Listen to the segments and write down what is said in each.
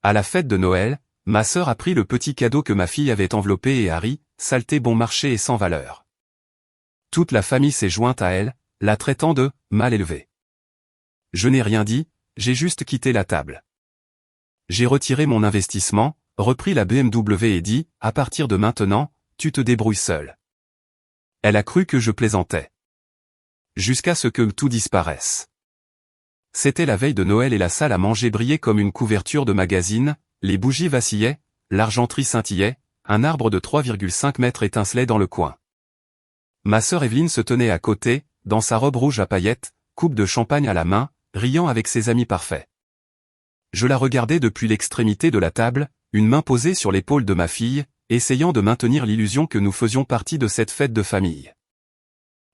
À la fête de Noël, ma sœur a pris le petit cadeau que ma fille avait enveloppé et a ri, saleté bon marché et sans valeur. Toute la famille s'est jointe à elle, la traitant de « mal élevée ». Je n'ai rien dit, j'ai juste quitté la table. J'ai retiré mon investissement, repris la BMW et dit « à partir de maintenant, tu te débrouilles seul ». Elle a cru que je plaisantais. Jusqu'à ce que tout disparaisse. C'était la veille de Noël et la salle à manger brillait comme une couverture de magazine, les bougies vacillaient, l'argenterie scintillait, un arbre de 3,5 mètres étincelait dans le coin. Ma sœur Evelyne se tenait à côté, dans sa robe rouge à paillettes, coupe de champagne à la main, riant avec ses amis parfaits. Je la regardais depuis l'extrémité de la table, une main posée sur l'épaule de ma fille, essayant de maintenir l'illusion que nous faisions partie de cette fête de famille.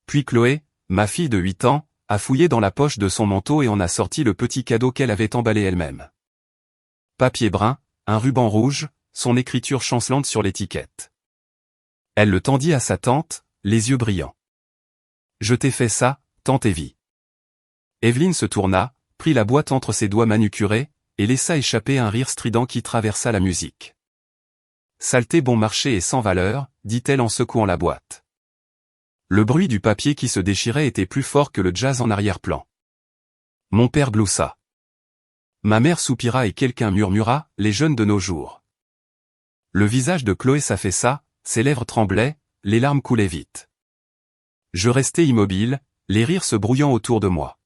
Puis Chloé, ma fille de 8 ans, a fouillé dans la poche de son manteau et en a sorti le petit cadeau qu'elle avait emballé elle-même. Papier brun, un ruban rouge, son écriture chancelante sur l'étiquette. Elle le tendit à sa tante, les yeux brillants. « Je t'ai fait ça, tante Evie. » Evelyne se tourna, prit la boîte entre ses doigts manucurés, et laissa échapper un rire strident qui traversa la musique. « Saleté bon marché et sans valeur, dit-elle en secouant la boîte. Le bruit du papier qui se déchirait était plus fort que le jazz en arrière-plan. Mon père gloussa. Ma mère soupira et quelqu'un murmura « les jeunes de nos jours ». Le visage de Chloé s'affaissa, ses lèvres tremblaient, les larmes coulaient vite. Je restais immobile, les rires se brouillant autour de moi.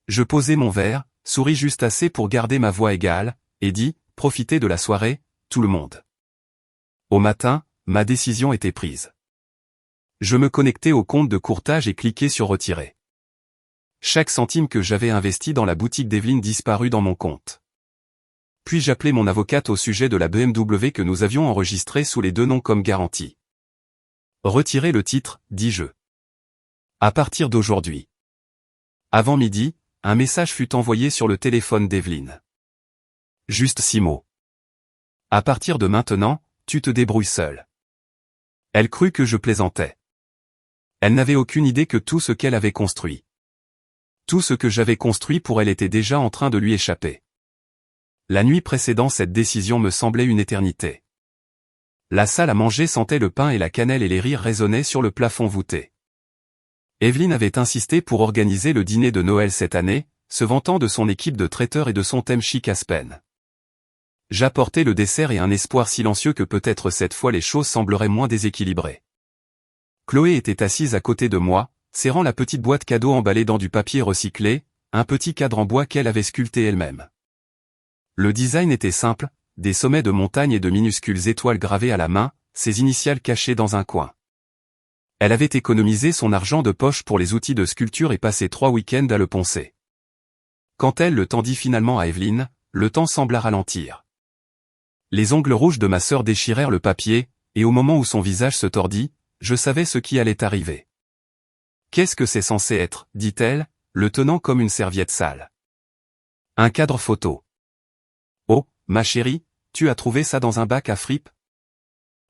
Je posai mon verre, souris juste assez pour garder ma voix égale, et dis « profitez de la soirée, tout le monde ». Au matin, ma décision était prise. Je me connectais au compte de courtage et cliquais sur retirer. Chaque centime que j'avais investi dans la boutique d'Evelyne disparut dans mon compte. Puis j'appelai mon avocate au sujet de la BMW que nous avions enregistrée sous les 2 noms comme garantie. Retirez le titre, dis-je. À partir d'aujourd'hui. Avant midi, un message fut envoyé sur le téléphone d'Evelyne. Juste 6 mots. À partir de maintenant, tu te débrouilles seul. Elle crut que je plaisantais. Elle n'avait aucune idée que tout ce qu'elle avait construit. Tout ce que j'avais construit pour elle était déjà en train de lui échapper. La nuit précédant cette décision me semblait une éternité. La salle à manger sentait le pain et la cannelle et les rires résonnaient sur le plafond voûté. Evelyne avait insisté pour organiser le dîner de Noël cette année, se vantant de son équipe de traiteurs et de son thème chic Aspen. J'apportais le dessert et un espoir silencieux que peut-être cette fois les choses sembleraient moins déséquilibrées. Chloé était assise à côté de moi, serrant la petite boîte cadeau emballée dans du papier recyclé, un petit cadre en bois qu'elle avait sculpté elle-même. Le design était simple, des sommets de montagne et de minuscules étoiles gravées à la main, ses initiales cachées dans un coin. Elle avait économisé son argent de poche pour les outils de sculpture et passé 3 week-ends à le poncer. Quand elle le tendit finalement à Evelyne, le temps sembla ralentir. Les ongles rouges de ma sœur déchirèrent le papier, et au moment où son visage se tordit, je savais ce qui allait arriver. « Qu'est-ce que c'est censé être » dit-elle, le tenant comme une serviette sale. « Un cadre photo. »« Oh, ma chérie, tu as trouvé ça dans un bac à fripes ?»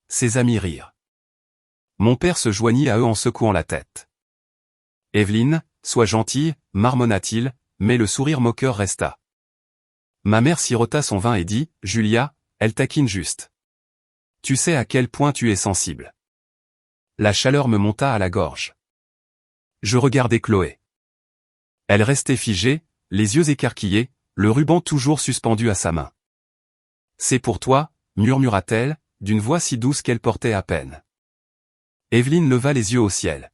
Ses amis rirent. Mon père se joignit à eux en secouant la tête. « Evelyne, sois gentille » marmonna-t-il, mais le sourire moqueur resta. Ma mère sirota son vin et dit « Julia, elle taquine juste. Tu sais à quel point tu es sensible. » La chaleur me monta à la gorge. Je regardai Chloé. Elle restait figée, les yeux écarquillés, le ruban toujours suspendu à sa main. « C'est pour toi » murmura-t-elle, d'une voix si douce qu'elle portait à peine. Evelyne leva les yeux au ciel.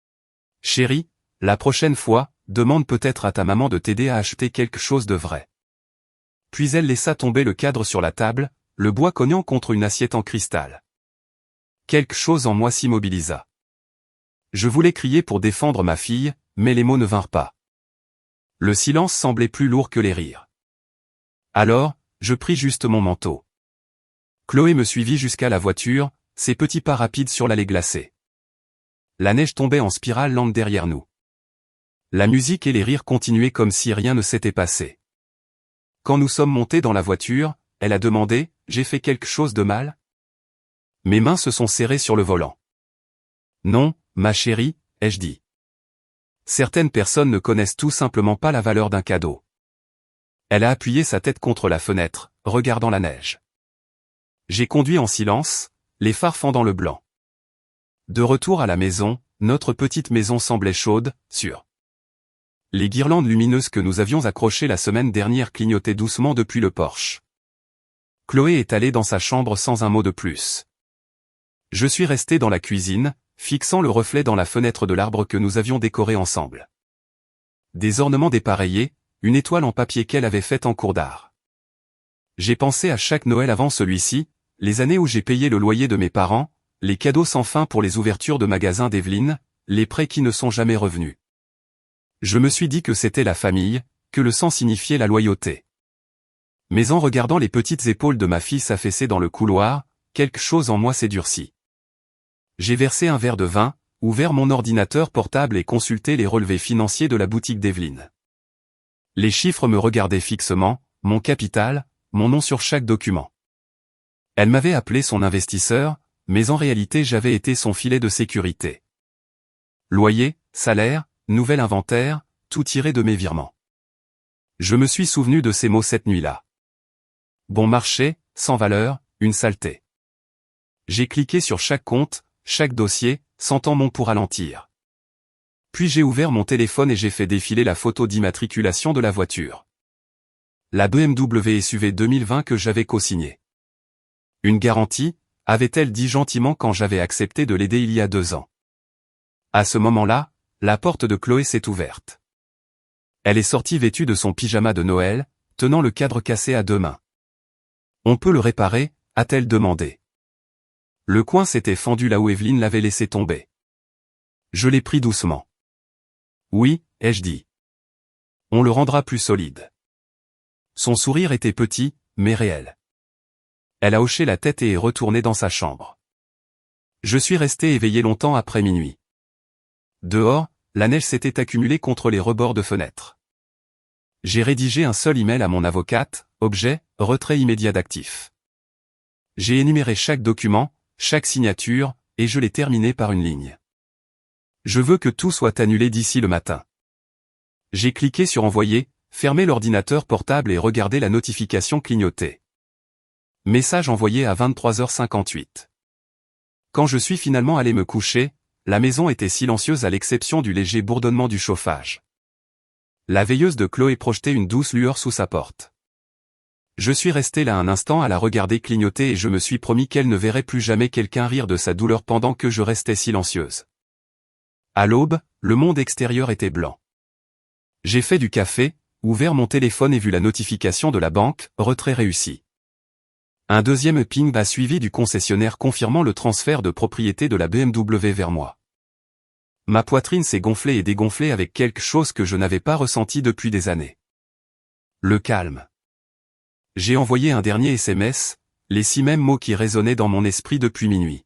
« Chérie, la prochaine fois, demande peut-être à ta maman de t'aider à acheter quelque chose de vrai. » Puis elle laissa tomber le cadre sur la table, le bois cognant contre une assiette en cristal. Quelque chose en moi s'immobilisa. Je voulais crier pour défendre ma fille, mais les mots ne vinrent pas. Le silence semblait plus lourd que les rires. Alors, je pris juste mon manteau. Chloé me suivit jusqu'à la voiture, ses petits pas rapides sur l'allée glacée. La neige tombait en spirale lente derrière nous. La musique et les rires continuaient comme si rien ne s'était passé. Quand nous sommes montés dans la voiture, elle a demandé « J'ai fait quelque chose de mal ?» Mes mains se sont serrées sur le volant. « Non, ma chérie, ai-je dit. Certaines personnes ne connaissent tout simplement pas la valeur d'un cadeau. Elle a appuyé sa tête contre la fenêtre, regardant la neige. J'ai conduit en silence, les phares fendant le blanc. De retour à la maison, notre petite maison semblait chaude, sûre. Les guirlandes lumineuses que nous avions accrochées la semaine dernière clignotaient doucement depuis le porche. Chloé est allée dans sa chambre sans un mot de plus. Je suis resté dans la cuisine, fixant le reflet dans la fenêtre de l'arbre que nous avions décoré ensemble. Des ornements dépareillés, une étoile en papier qu'elle avait faite en cours d'art. J'ai pensé à chaque Noël avant celui-ci, les années où j'ai payé le loyer de mes parents, les cadeaux sans fin pour les ouvertures de magasins d'Evelyne, les prêts qui ne sont jamais revenus. Je me suis dit que c'était la famille, que le sang signifiait la loyauté. Mais en regardant les petites épaules de ma fille s'affaisser dans le couloir, quelque chose en moi s'est durci. J'ai versé un verre de vin, ouvert mon ordinateur portable et consulté les relevés financiers de la boutique d'Evelyne. Les chiffres me regardaient fixement, mon capital, mon nom sur chaque document. Elle m'avait appelé son investisseur, mais en réalité j'avais été son filet de sécurité. Loyer, salaire, nouvel inventaire, tout tiré de mes virements. Je me suis souvenu de ces mots cette nuit-là. Bon marché, sans valeur, une saleté. J'ai cliqué sur chaque compte, chaque dossier, sentant mon pouls ralentir. Puis j'ai ouvert mon téléphone et j'ai fait défiler la photo d'immatriculation de la voiture. La BMW SUV 2020 que j'avais co-signée. Une garantie, avait-elle dit gentiment quand j'avais accepté de l'aider il y a 2 ans. À ce moment-là, la porte de Chloé s'est ouverte. Elle est sortie vêtue de son pyjama de Noël, tenant le cadre cassé à 2 mains. On peut le réparer, a-t-elle demandé. Le coin s'était fendu là où Evelyne l'avait laissé tomber. Je l'ai pris doucement. Oui, ai-je dit. On le rendra plus solide. Son sourire était petit, mais réel. Elle a hoché la tête et est retournée dans sa chambre. Je suis resté éveillé longtemps après minuit. Dehors, la neige s'était accumulée contre les rebords de fenêtres. J'ai rédigé un seul email à mon avocate, objet, retrait immédiat d'actifs. J'ai énuméré chaque document, chaque signature, et je l'ai terminé par une ligne. Je veux que tout soit annulé d'ici le matin. J'ai cliqué sur envoyer, fermé l'ordinateur portable et regardé la notification clignoter. Message envoyé à 23h58. Quand je suis finalement allé me coucher, la maison était silencieuse à l'exception du léger bourdonnement du chauffage. La veilleuse de Chloé projetait une douce lueur sous sa porte. Je suis resté là un instant à la regarder clignoter et je me suis promis qu'elle ne verrait plus jamais quelqu'un rire de sa douleur pendant que je restais silencieuse. À l'aube, le monde extérieur était blanc. J'ai fait du café, ouvert mon téléphone et vu la notification de la banque, retrait réussi. Un deuxième ping a suivi du concessionnaire confirmant le transfert de propriété de la BMW vers moi. Ma poitrine s'est gonflée et dégonflée avec quelque chose que je n'avais pas ressenti depuis des années. Le calme. J'ai envoyé un dernier SMS, les 6 mêmes mots qui résonnaient dans mon esprit depuis minuit.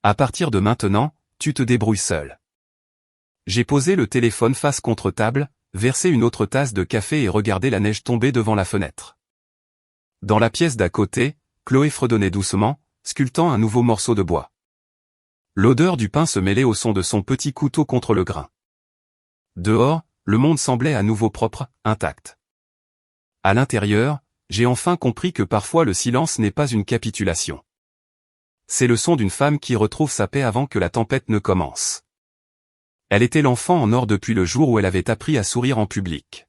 À partir de maintenant, tu te débrouilles seul. J'ai posé le téléphone face contre table, versé une autre tasse de café et regardé la neige tomber devant la fenêtre. Dans la pièce d'à côté, Chloé fredonnait doucement, sculptant un nouveau morceau de bois. L'odeur du pain se mêlait au son de son petit couteau contre le grain. Dehors, le monde semblait à nouveau propre, intact. À l'intérieur, j'ai enfin compris que parfois le silence n'est pas une capitulation. C'est le son d'une femme qui retrouve sa paix avant que la tempête ne commence. Elle était l'enfant en or depuis le jour où elle avait appris à sourire en public.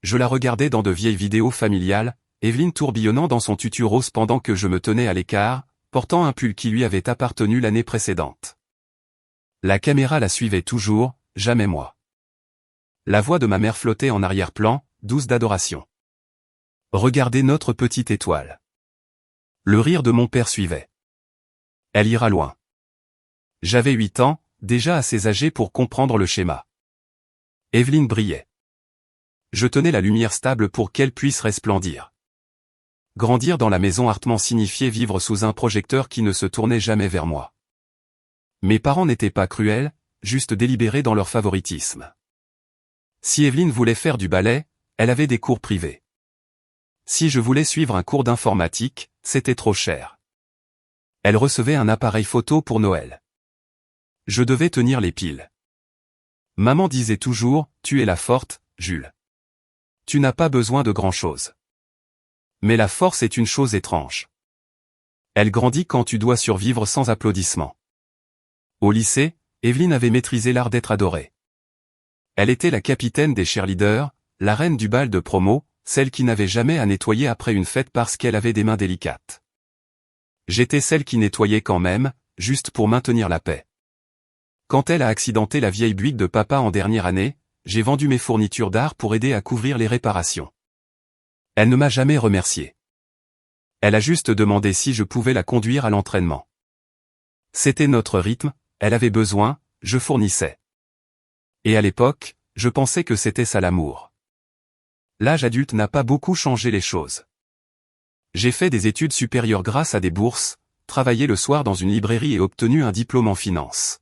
Je la regardais dans de vieilles vidéos familiales, Evelyne tourbillonnant dans son tutu rose pendant que je me tenais à l'écart, portant un pull qui lui avait appartenu l'année précédente. La caméra la suivait toujours, jamais moi. La voix de ma mère flottait en arrière-plan, douce d'adoration. Regardez notre petite étoile. Le rire de mon père suivait. Elle ira loin. J'avais 8 ans, déjà assez âgé pour comprendre le schéma. Evelyne brillait. Je tenais la lumière stable pour qu'elle puisse resplendir. Grandir dans la maison Hartmann signifiait vivre sous un projecteur qui ne se tournait jamais vers moi. Mes parents n'étaient pas cruels, juste délibérés dans leur favoritisme. Si Evelyne voulait faire du ballet, elle avait des cours privés. Si je voulais suivre un cours d'informatique, c'était trop cher. Elle recevait un appareil photo pour Noël. Je devais tenir les piles. Maman disait toujours, tu es la forte, Jules. Tu n'as pas besoin de grand-chose. Mais la force est une chose étrange. Elle grandit quand tu dois survivre sans applaudissements. Au lycée, Evelyne avait maîtrisé l'art d'être adorée. Elle était la capitaine des cheerleaders, la reine du bal de promo, celle qui n'avait jamais à nettoyer après une fête parce qu'elle avait des mains délicates. J'étais celle qui nettoyait quand même, juste pour maintenir la paix. Quand elle a accidenté la vieille Buick de papa en dernière année, j'ai vendu mes fournitures d'art pour aider à couvrir les réparations. Elle ne m'a jamais remercié. Elle a juste demandé si je pouvais la conduire à l'entraînement. C'était notre rythme, elle avait besoin, je fournissais. Et à l'époque, je pensais que c'était ça l'amour. L'âge adulte n'a pas beaucoup changé les choses. J'ai fait des études supérieures grâce à des bourses, travaillé le soir dans une librairie et obtenu un diplôme en finance.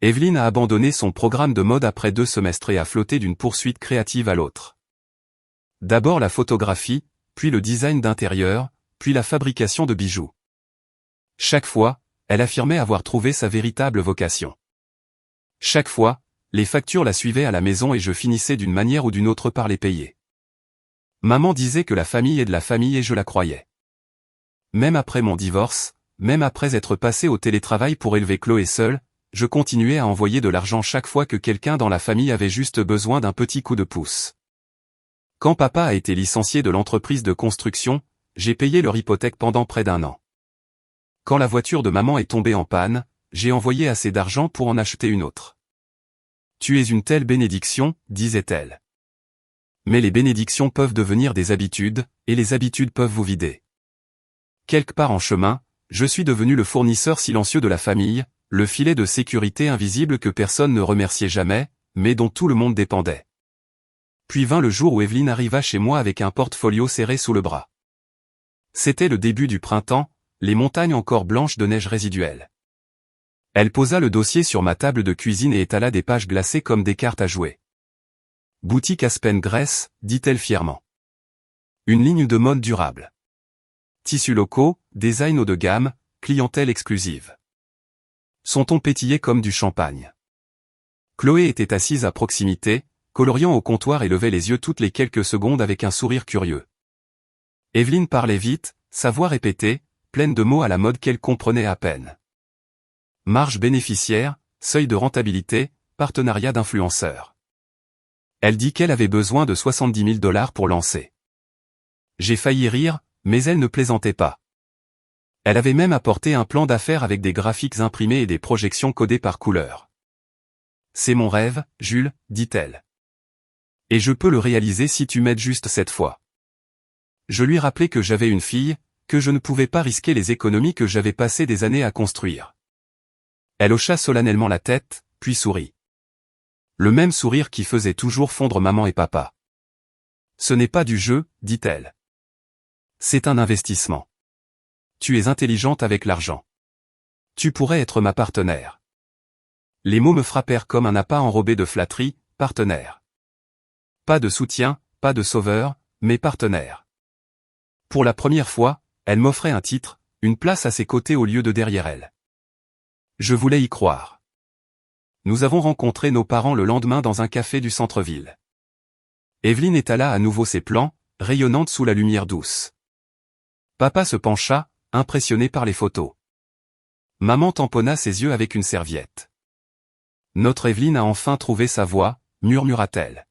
Evelyne a abandonné son programme de mode après 2 semestres et a flotté d'une poursuite créative à l'autre. D'abord la photographie, puis le design d'intérieur, puis la fabrication de bijoux. Chaque fois, elle affirmait avoir trouvé sa véritable vocation. Chaque fois, les factures la suivaient à la maison et je finissais d'une manière ou d'une autre par les payer. Maman disait que la famille est de la famille et je la croyais. Même après mon divorce, même après être passé au télétravail pour élever Chloé seule, je continuais à envoyer de l'argent chaque fois que quelqu'un dans la famille avait juste besoin d'un petit coup de pouce. Quand papa a été licencié de l'entreprise de construction, j'ai payé leur hypothèque pendant près d'1 an. Quand la voiture de maman est tombée en panne, j'ai envoyé assez d'argent pour en acheter une autre. Tu es une telle bénédiction, disait-elle. Mais les bénédictions peuvent devenir des habitudes, et les habitudes peuvent vous vider. Quelque part en chemin, je suis devenu le fournisseur silencieux de la famille, le filet de sécurité invisible que personne ne remerciait jamais, mais dont tout le monde dépendait. Puis vint le jour où Evelyne arriva chez moi avec un portfolio serré sous le bras. C'était le début du printemps, les montagnes encore blanches de neige résiduelle. Elle posa le dossier sur ma table de cuisine et étala des pages glacées comme des cartes à jouer. Boutique Aspen Grèce, dit-elle fièrement. Une ligne de mode durable. Tissus locaux, design haut de gamme, clientèle exclusive. Son ton pétillait comme du champagne. Chloé était assise à proximité, coloriant au comptoir et levait les yeux toutes les quelques secondes avec un sourire curieux. Evelyne parlait vite, sa voix répétée, pleine de mots à la mode qu'elle comprenait à peine. Marge bénéficiaire, seuil de rentabilité, partenariat d'influenceurs. Elle dit qu'elle avait besoin de 70 000 $ pour lancer. J'ai failli rire, mais elle ne plaisantait pas. Elle avait même apporté un plan d'affaires avec des graphiques imprimés et des projections codées par couleur. C'est mon rêve, Jules, dit-elle. Et je peux le réaliser si tu m'aides juste cette fois. Je lui rappelai que j'avais une fille, que je ne pouvais pas risquer les économies que j'avais passé des années à construire. Elle hocha solennellement la tête, puis sourit. Le même sourire qui faisait toujours fondre maman et papa. Ce n'est pas du jeu, dit-elle. C'est un investissement. Tu es intelligente avec l'argent. Tu pourrais être ma partenaire. Les mots me frappèrent comme un appât enrobé de flatterie, partenaire. Pas de soutien, pas de sauveur, mais partenaire. Pour la première fois, elle m'offrait un titre, une place à ses côtés au lieu de derrière elle. Je voulais y croire. Nous avons rencontré nos parents le lendemain dans un café du centre-ville. Evelyne étala à nouveau ses plans, rayonnante sous la lumière douce. Papa se pencha, impressionné par les photos. Maman tamponna ses yeux avec une serviette. Notre Evelyne a enfin trouvé sa voie, murmura-t-elle.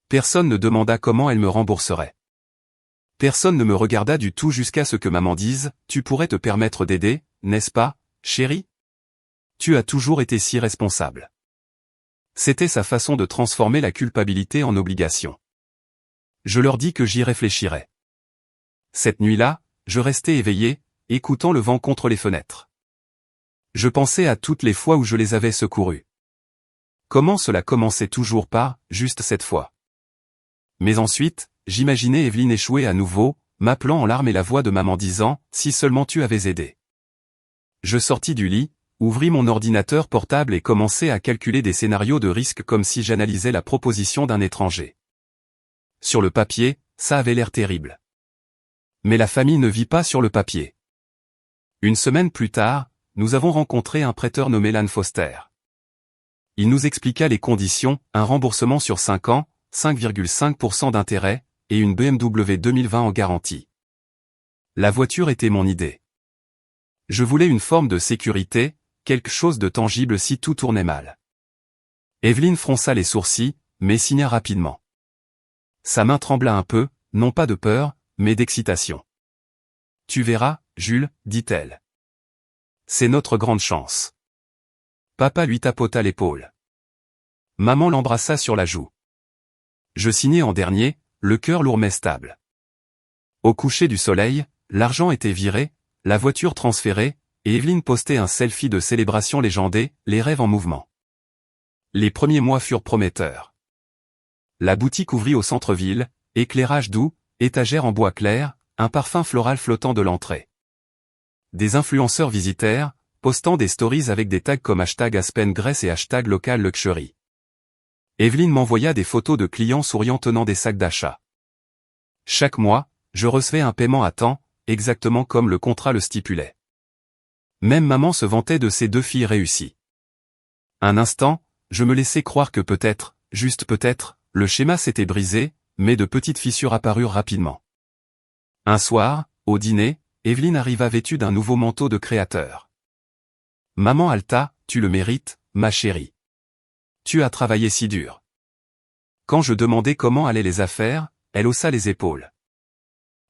Personne ne demanda comment elle me rembourserait. Personne ne me regarda du tout jusqu'à ce que maman dise, tu pourrais te permettre d'aider, n'est-ce pas, chérie? Tu as toujours été si responsable. C'était sa façon de transformer la culpabilité en obligation. Je leur dis que j'y réfléchirais. Cette nuit-là, je restais éveillé, écoutant le vent contre les fenêtres. Je pensais à toutes les fois où je les avais secourus. Comment cela commençait toujours par, juste cette fois. Mais ensuite, j'imaginais Evelyne échouer à nouveau, m'appelant en larmes et la voix de maman disant, si seulement tu avais aidé. Je sortis du lit, ouvris mon ordinateur portable et commençai à calculer des scénarios de risque comme si j'analysais la proposition d'un étranger. Sur le papier, ça avait l'air terrible. Mais la famille ne vit pas sur le papier. Une semaine plus tard, nous avons rencontré un prêteur nommé Lan Foster. Il nous expliqua les conditions, un remboursement sur 5 ans, 5,5% d'intérêt, et une BMW 2020 en garantie. La voiture était mon idée. Je voulais une forme de sécurité, quelque chose de tangible si tout tournait mal. Evelyne fronça les sourcils, mais signa rapidement. Sa main trembla un peu, non pas de peur, mais d'excitation. Tu verras, Jules, dit-elle. C'est notre grande chance. Papa lui tapota l'épaule. Maman l'embrassa sur la joue. Je signai en dernier, le cœur lourd mais stable. Au coucher du soleil, l'argent était viré, la voiture transférée, et Evelyne postait un selfie de célébration légendée, les rêves en mouvement. Les premiers mois furent prometteurs. La boutique ouvrit au centre-ville, éclairage doux, étagère en bois clair, un parfum floral flottant de l'entrée. Des influenceurs visitèrent, postant des stories avec des tags comme #AspenGrèce et #LocalLuxury. Evelyne m'envoya des photos de clients souriants tenant des sacs d'achat. Chaque mois, je recevais un paiement à temps, exactement comme le contrat le stipulait. Même maman se vantait de ses 2 filles réussies. Un instant, je me laissais croire que peut-être, juste peut-être, le schéma s'était brisé, mais de petites fissures apparurent rapidement. Un soir, au dîner, Evelyne arriva vêtue d'un nouveau manteau de créateur. Maman haleta, tu le mérites, ma chérie. Tu as travaillé si dur. Quand je demandai comment allaient les affaires, elle haussa les épaules.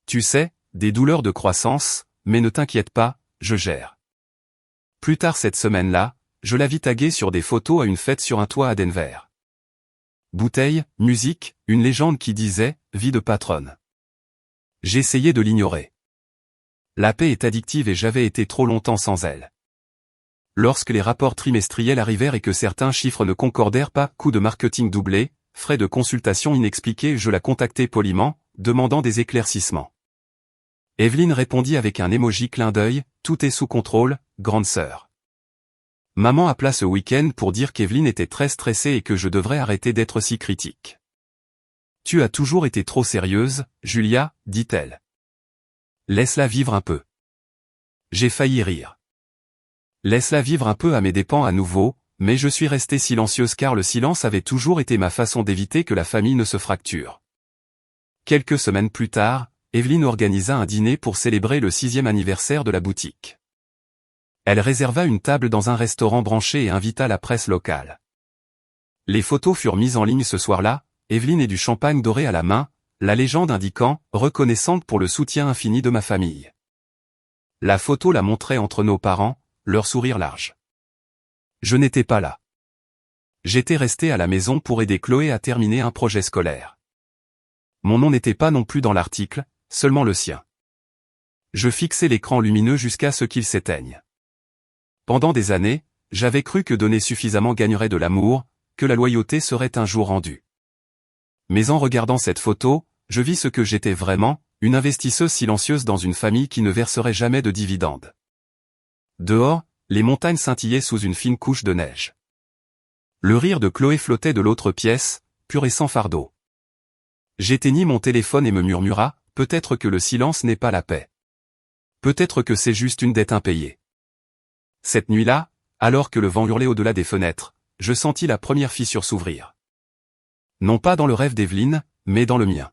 Tu sais, des douleurs de croissance, mais ne t'inquiète pas, je gère. Plus tard cette semaine-là, je la vis taguer sur des photos à une fête sur un toit à Denver. Bouteille, musique, une légende qui disait « vie de patronne ». J'essayais de l'ignorer. La paix est addictive et j'avais été trop longtemps sans elle. Lorsque les rapports trimestriels arrivèrent et que certains chiffres ne concordèrent pas, coût de marketing doublé, frais de consultation inexpliqués, je la contactai poliment, demandant des éclaircissements. Evelyne répondit avec un emoji clin d'œil, tout est sous contrôle, grande sœur. Maman appela ce week-end pour dire qu'Evelyne était très stressée et que je devrais arrêter d'être si critique. Tu as toujours été trop sérieuse, Julia, dit-elle. Laisse-la vivre un peu. J'ai failli rire. Laisse-la vivre un peu à mes dépens à nouveau, mais je suis restée silencieuse car le silence avait toujours été ma façon d'éviter que la famille ne se fracture. Quelques semaines plus tard, Evelyne organisa un dîner pour célébrer le 6e anniversaire de la boutique. Elle réserva une table dans un restaurant branché et invita la presse locale. Les photos furent mises en ligne ce soir-là, Evelyne et du champagne doré à la main, la légende indiquant « reconnaissante pour le soutien infini de ma famille ». La photo la montrait entre nos parents, leur sourire large. Je n'étais pas là. J'étais resté à la maison pour aider Chloé à terminer un projet scolaire. Mon nom n'était pas non plus dans l'article, seulement le sien. Je fixais l'écran lumineux jusqu'à ce qu'il s'éteigne. Pendant des années, j'avais cru que donner suffisamment gagnerait de l'amour, que la loyauté serait un jour rendue. Mais en regardant cette photo, je vis ce que j'étais vraiment, une investisseuse silencieuse dans une famille qui ne verserait jamais de dividendes. Dehors, les montagnes scintillaient sous une fine couche de neige. Le rire de Chloé flottait de l'autre pièce, pur et sans fardeau. J'éteignis mon téléphone et me murmura, peut-être que le silence n'est pas la paix. Peut-être que c'est juste une dette impayée. Cette nuit-là, alors que le vent hurlait au-delà des fenêtres, je sentis la première fissure s'ouvrir. Non pas dans le rêve d'Evelyne, mais dans le mien.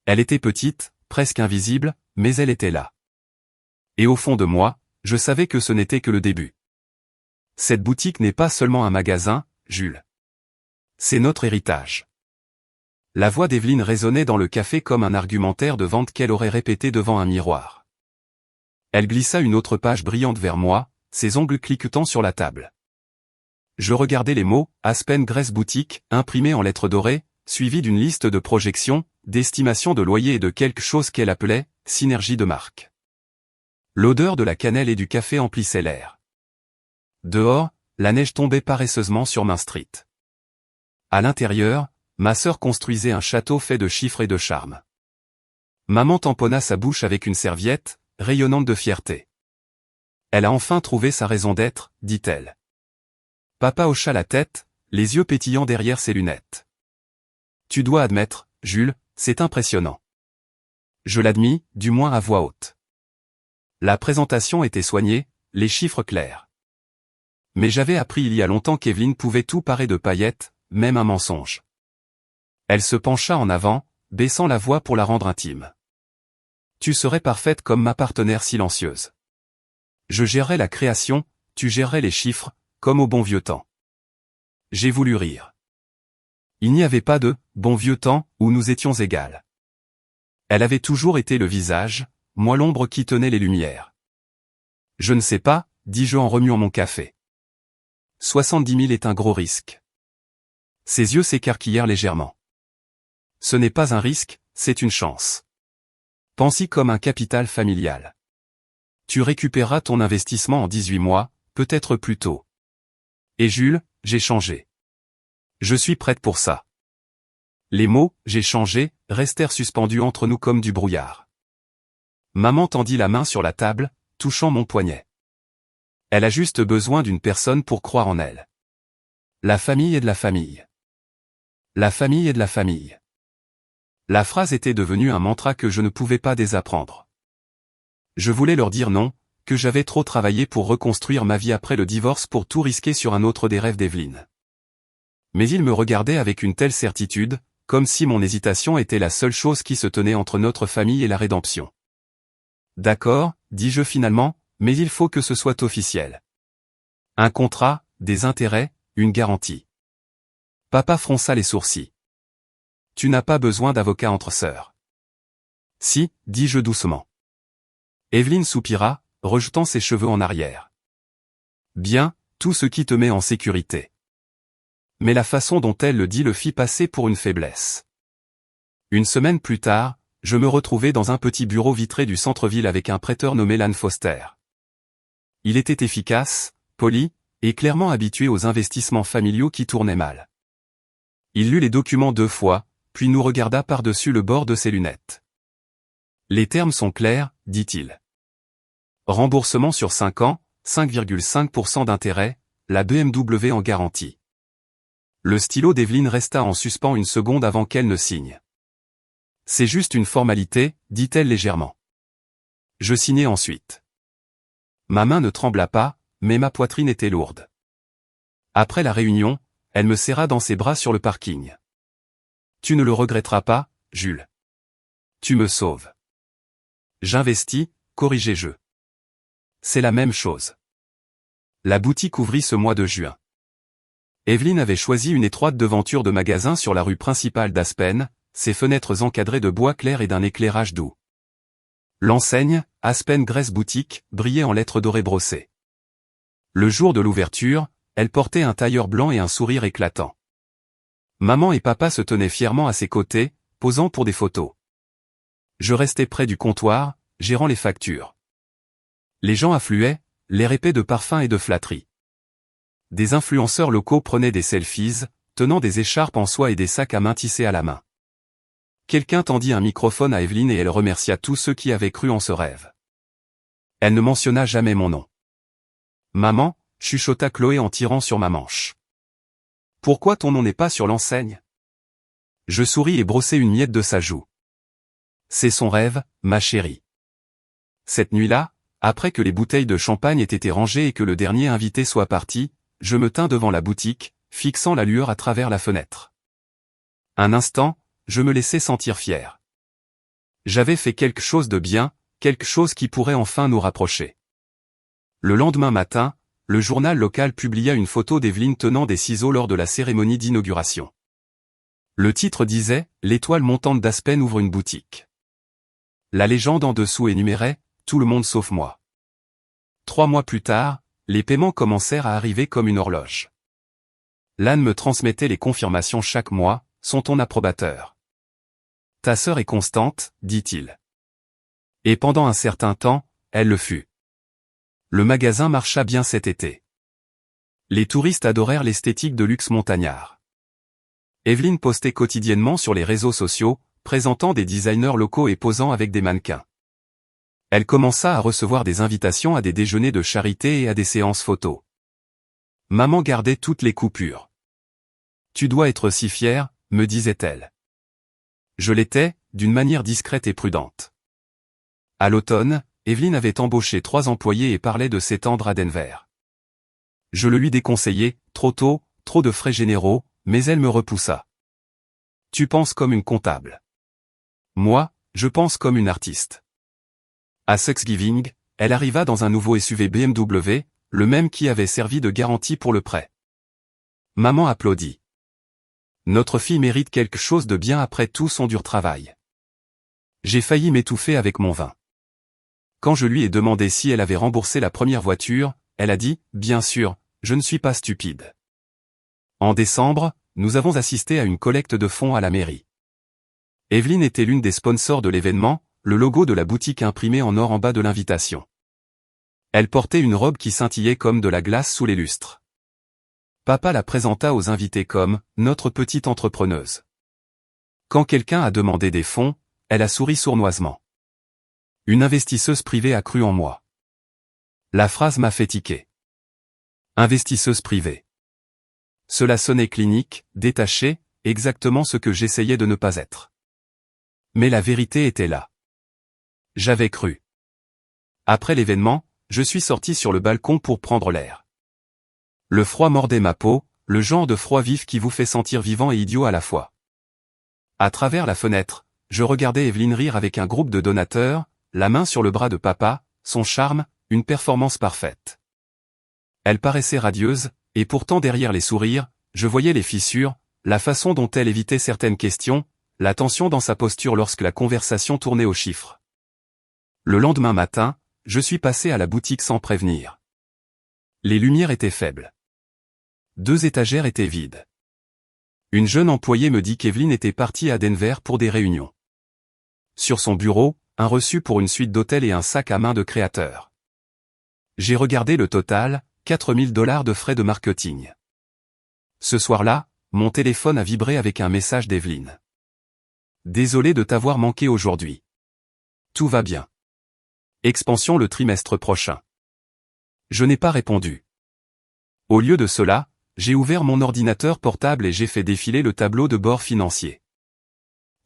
Elle était petite, presque invisible, mais elle était là. Et au fond de moi, je savais que ce n'était que le début. Cette boutique n'est pas seulement un magasin, Jules. C'est notre héritage. La voix d'Evelyne résonnait dans le café comme un argumentaire de vente qu'elle aurait répété devant un miroir. Elle glissa une autre page brillante vers moi, ses ongles cliquetant sur la table. Je regardais les mots « AspenGrèce Boutique » imprimés en lettres dorées, suivis d'une liste de projections, d'estimations de loyer et de quelque chose qu'elle appelait « synergie de marque ». L'odeur de la cannelle et du café emplissait l'air. Dehors, la neige tombait paresseusement sur Main Street. À l'intérieur, ma sœur construisait un château fait de chiffres et de charme. Maman tamponna sa bouche avec une serviette, rayonnante de fierté. Elle a enfin trouvé sa raison d'être, dit-elle. Papa hocha la tête, les yeux pétillants derrière ses lunettes. Tu dois admettre, Jules, c'est impressionnant. Je l'admis, du moins à voix haute. La présentation était soignée, les chiffres clairs. Mais j'avais appris il y a longtemps qu'Evelyne pouvait tout parer de paillettes, même un mensonge. Elle se pencha en avant, baissant la voix pour la rendre intime. Tu serais parfaite comme ma partenaire silencieuse. Je gérerais la création, tu gérerais les chiffres, comme au bon vieux temps. J'ai voulu rire. Il n'y avait pas de « bon vieux temps » où nous étions égales. Elle avait toujours été le visage, moi l'ombre qui tenait les lumières. Je ne sais pas, dis-je en remuant mon café. 70 000 est un gros risque. Ses yeux s'écarquillèrent légèrement. Ce n'est pas un risque, c'est une chance. Pense-y comme un capital familial. Tu récupéreras ton investissement en 18 mois, peut-être plus tôt. Et Jules, j'ai changé. Je suis prête pour ça. Les mots « j'ai changé » restèrent suspendus entre nous comme du brouillard. Maman tendit la main sur la table, touchant mon poignet. Elle a juste besoin d'une personne pour croire en elle. La famille est de la famille. La famille est de la famille. La phrase était devenue un mantra que je ne pouvais pas désapprendre. Je voulais leur dire non, que j'avais trop travaillé pour reconstruire ma vie après le divorce pour tout risquer sur un autre des rêves d'Evelyne. Mais ils me regardaient avec une telle certitude, comme si mon hésitation était la seule chose qui se tenait entre notre famille et la rédemption. D'accord, dis-je finalement, mais il faut que ce soit officiel. Un contrat, des intérêts, une garantie. Papa fronça les sourcils. Tu n'as pas besoin d'avocat entre sœurs. Si, dis-je doucement. Evelyne soupira, rejetant ses cheveux en arrière. Bien, tout ce qui te met en sécurité. Mais la façon dont elle le dit le fit passer pour une faiblesse. Une semaine plus tard, je me retrouvais dans un petit bureau vitré du centre-ville avec un prêteur nommé Lan Foster. Il était efficace, poli, et clairement habitué aux investissements familiaux qui tournaient mal. Il lut les documents 2 fois, puis nous regarda par-dessus le bord de ses lunettes. Les termes sont clairs, dit-il. Remboursement sur 5 ans, 5,5% d'intérêt, la BMW en garantie. Le stylo d'Evelyne resta en suspens une seconde avant qu'elle ne signe. C'est juste une formalité, dit-elle légèrement. Je signai ensuite. Ma main ne trembla pas, mais ma poitrine était lourde. Après la réunion, elle me serra dans ses bras sur le parking. Tu ne le regretteras pas, Jules. Tu me sauves. J'investis, corrigeai-je. C'est la même chose. La boutique ouvrit ce mois de juin. Evelyne avait choisi une étroite devanture de magasin sur la rue principale d'Aspen, ses fenêtres encadrées de bois clair et d'un éclairage doux. L'enseigne, Aspen Grace Boutique, brillait en lettres dorées brossées. Le jour de l'ouverture, elle portait un tailleur blanc et un sourire éclatant. Maman et papa se tenaient fièrement à ses côtés, posant pour des photos. Je restais près du comptoir, gérant les factures. Les gens affluaient, l'air épais de parfums et de flatteries. Des influenceurs locaux prenaient des selfies, tenant des écharpes en soie et des sacs à main tissés à la main. Quelqu'un tendit un microphone à Evelyne et elle remercia tous ceux qui avaient cru en ce rêve. Elle ne mentionna jamais mon nom. Maman, chuchota Chloé en tirant sur ma manche. Pourquoi ton nom n'est pas sur l'enseigne? Je souris et brossai une miette de sa joue. C'est son rêve, ma chérie. Cette nuit-là, après que les bouteilles de champagne aient été rangées et que le dernier invité soit parti, je me tins devant la boutique, fixant la lueur à travers la fenêtre. Un instant, je me laissais sentir fier. J'avais fait quelque chose de bien, quelque chose qui pourrait enfin nous rapprocher. Le lendemain matin, le journal local publia une photo d'Evelyne tenant des ciseaux lors de la cérémonie d'inauguration. Le titre disait « L'étoile montante d'Aspen ouvre une boutique ». La légende en dessous énumérait « Tout le monde sauf moi ». 3 mois plus tard, les paiements commencèrent à arriver comme une horloge. Lan me transmettait les confirmations chaque mois, sont ton approbateur. Ta sœur est constante, dit-il. Et pendant un certain temps, elle le fut. Le magasin marcha bien cet été. Les touristes adorèrent l'esthétique de luxe montagnard. Evelyne postait quotidiennement sur les réseaux sociaux, présentant des designers locaux et posant avec des mannequins. Elle commença à recevoir des invitations à des déjeuners de charité et à des séances photos. Maman gardait toutes les coupures. Tu dois être si fière, me disait-elle. Je l'étais, d'une manière discrète et prudente. À l'automne, Evelyne avait embauché 3 employés et parlait de s'étendre à Denver. Je le lui déconseillai, trop tôt, trop de frais généraux, mais elle me repoussa. Tu penses comme une comptable. Moi, je pense comme une artiste. À Thanksgiving, elle arriva dans un nouveau SUV BMW, le même qui avait servi de garantie pour le prêt. Maman applaudit. Notre fille mérite quelque chose de bien après tout son dur travail. J'ai failli m'étouffer avec mon vin. Quand je lui ai demandé si elle avait remboursé la première voiture, elle a dit, bien sûr, je ne suis pas stupide. En décembre, nous avons assisté à une collecte de fonds à la mairie. Evelyne était l'une des sponsors de l'événement, le logo de la boutique imprimé en or en bas de l'invitation. Elle portait une robe qui scintillait comme de la glace sous les lustres. Papa la présenta aux invités comme « notre petite entrepreneuse ». Quand quelqu'un a demandé des fonds, elle a souri sournoisement. Une investisseuse privée a cru en moi. La phrase m'a fait tiquer. Investisseuse privée. Cela sonnait clinique, détaché, exactement ce que j'essayais de ne pas être. Mais la vérité était là. J'avais cru. Après l'événement, je suis sorti sur le balcon pour prendre l'air. Le froid mordait ma peau, le genre de froid vif qui vous fait sentir vivant et idiot à la fois. À travers la fenêtre, je regardais Evelyne rire avec un groupe de donateurs, la main sur le bras de papa, son charme, une performance parfaite. Elle paraissait radieuse, et pourtant derrière les sourires, je voyais les fissures, la façon dont elle évitait certaines questions, la tension dans sa posture lorsque la conversation tournait aux chiffres. Le lendemain matin, je suis passé à la boutique sans prévenir. Les lumières étaient faibles. 2 étagères étaient vides. Une jeune employée me dit qu'Evelyne était partie à Denver pour des réunions. Sur son bureau, un reçu pour une suite d'hôtels et un sac à main de créateur. J'ai regardé le total, $4000 de frais de marketing. Ce soir-là, mon téléphone a vibré avec un message d'Evelyne. Désolé de t'avoir manqué aujourd'hui. Tout va bien. Expansion le trimestre prochain. Je n'ai pas répondu. Au lieu de cela, j'ai ouvert mon ordinateur portable et j'ai fait défiler le tableau de bord financier.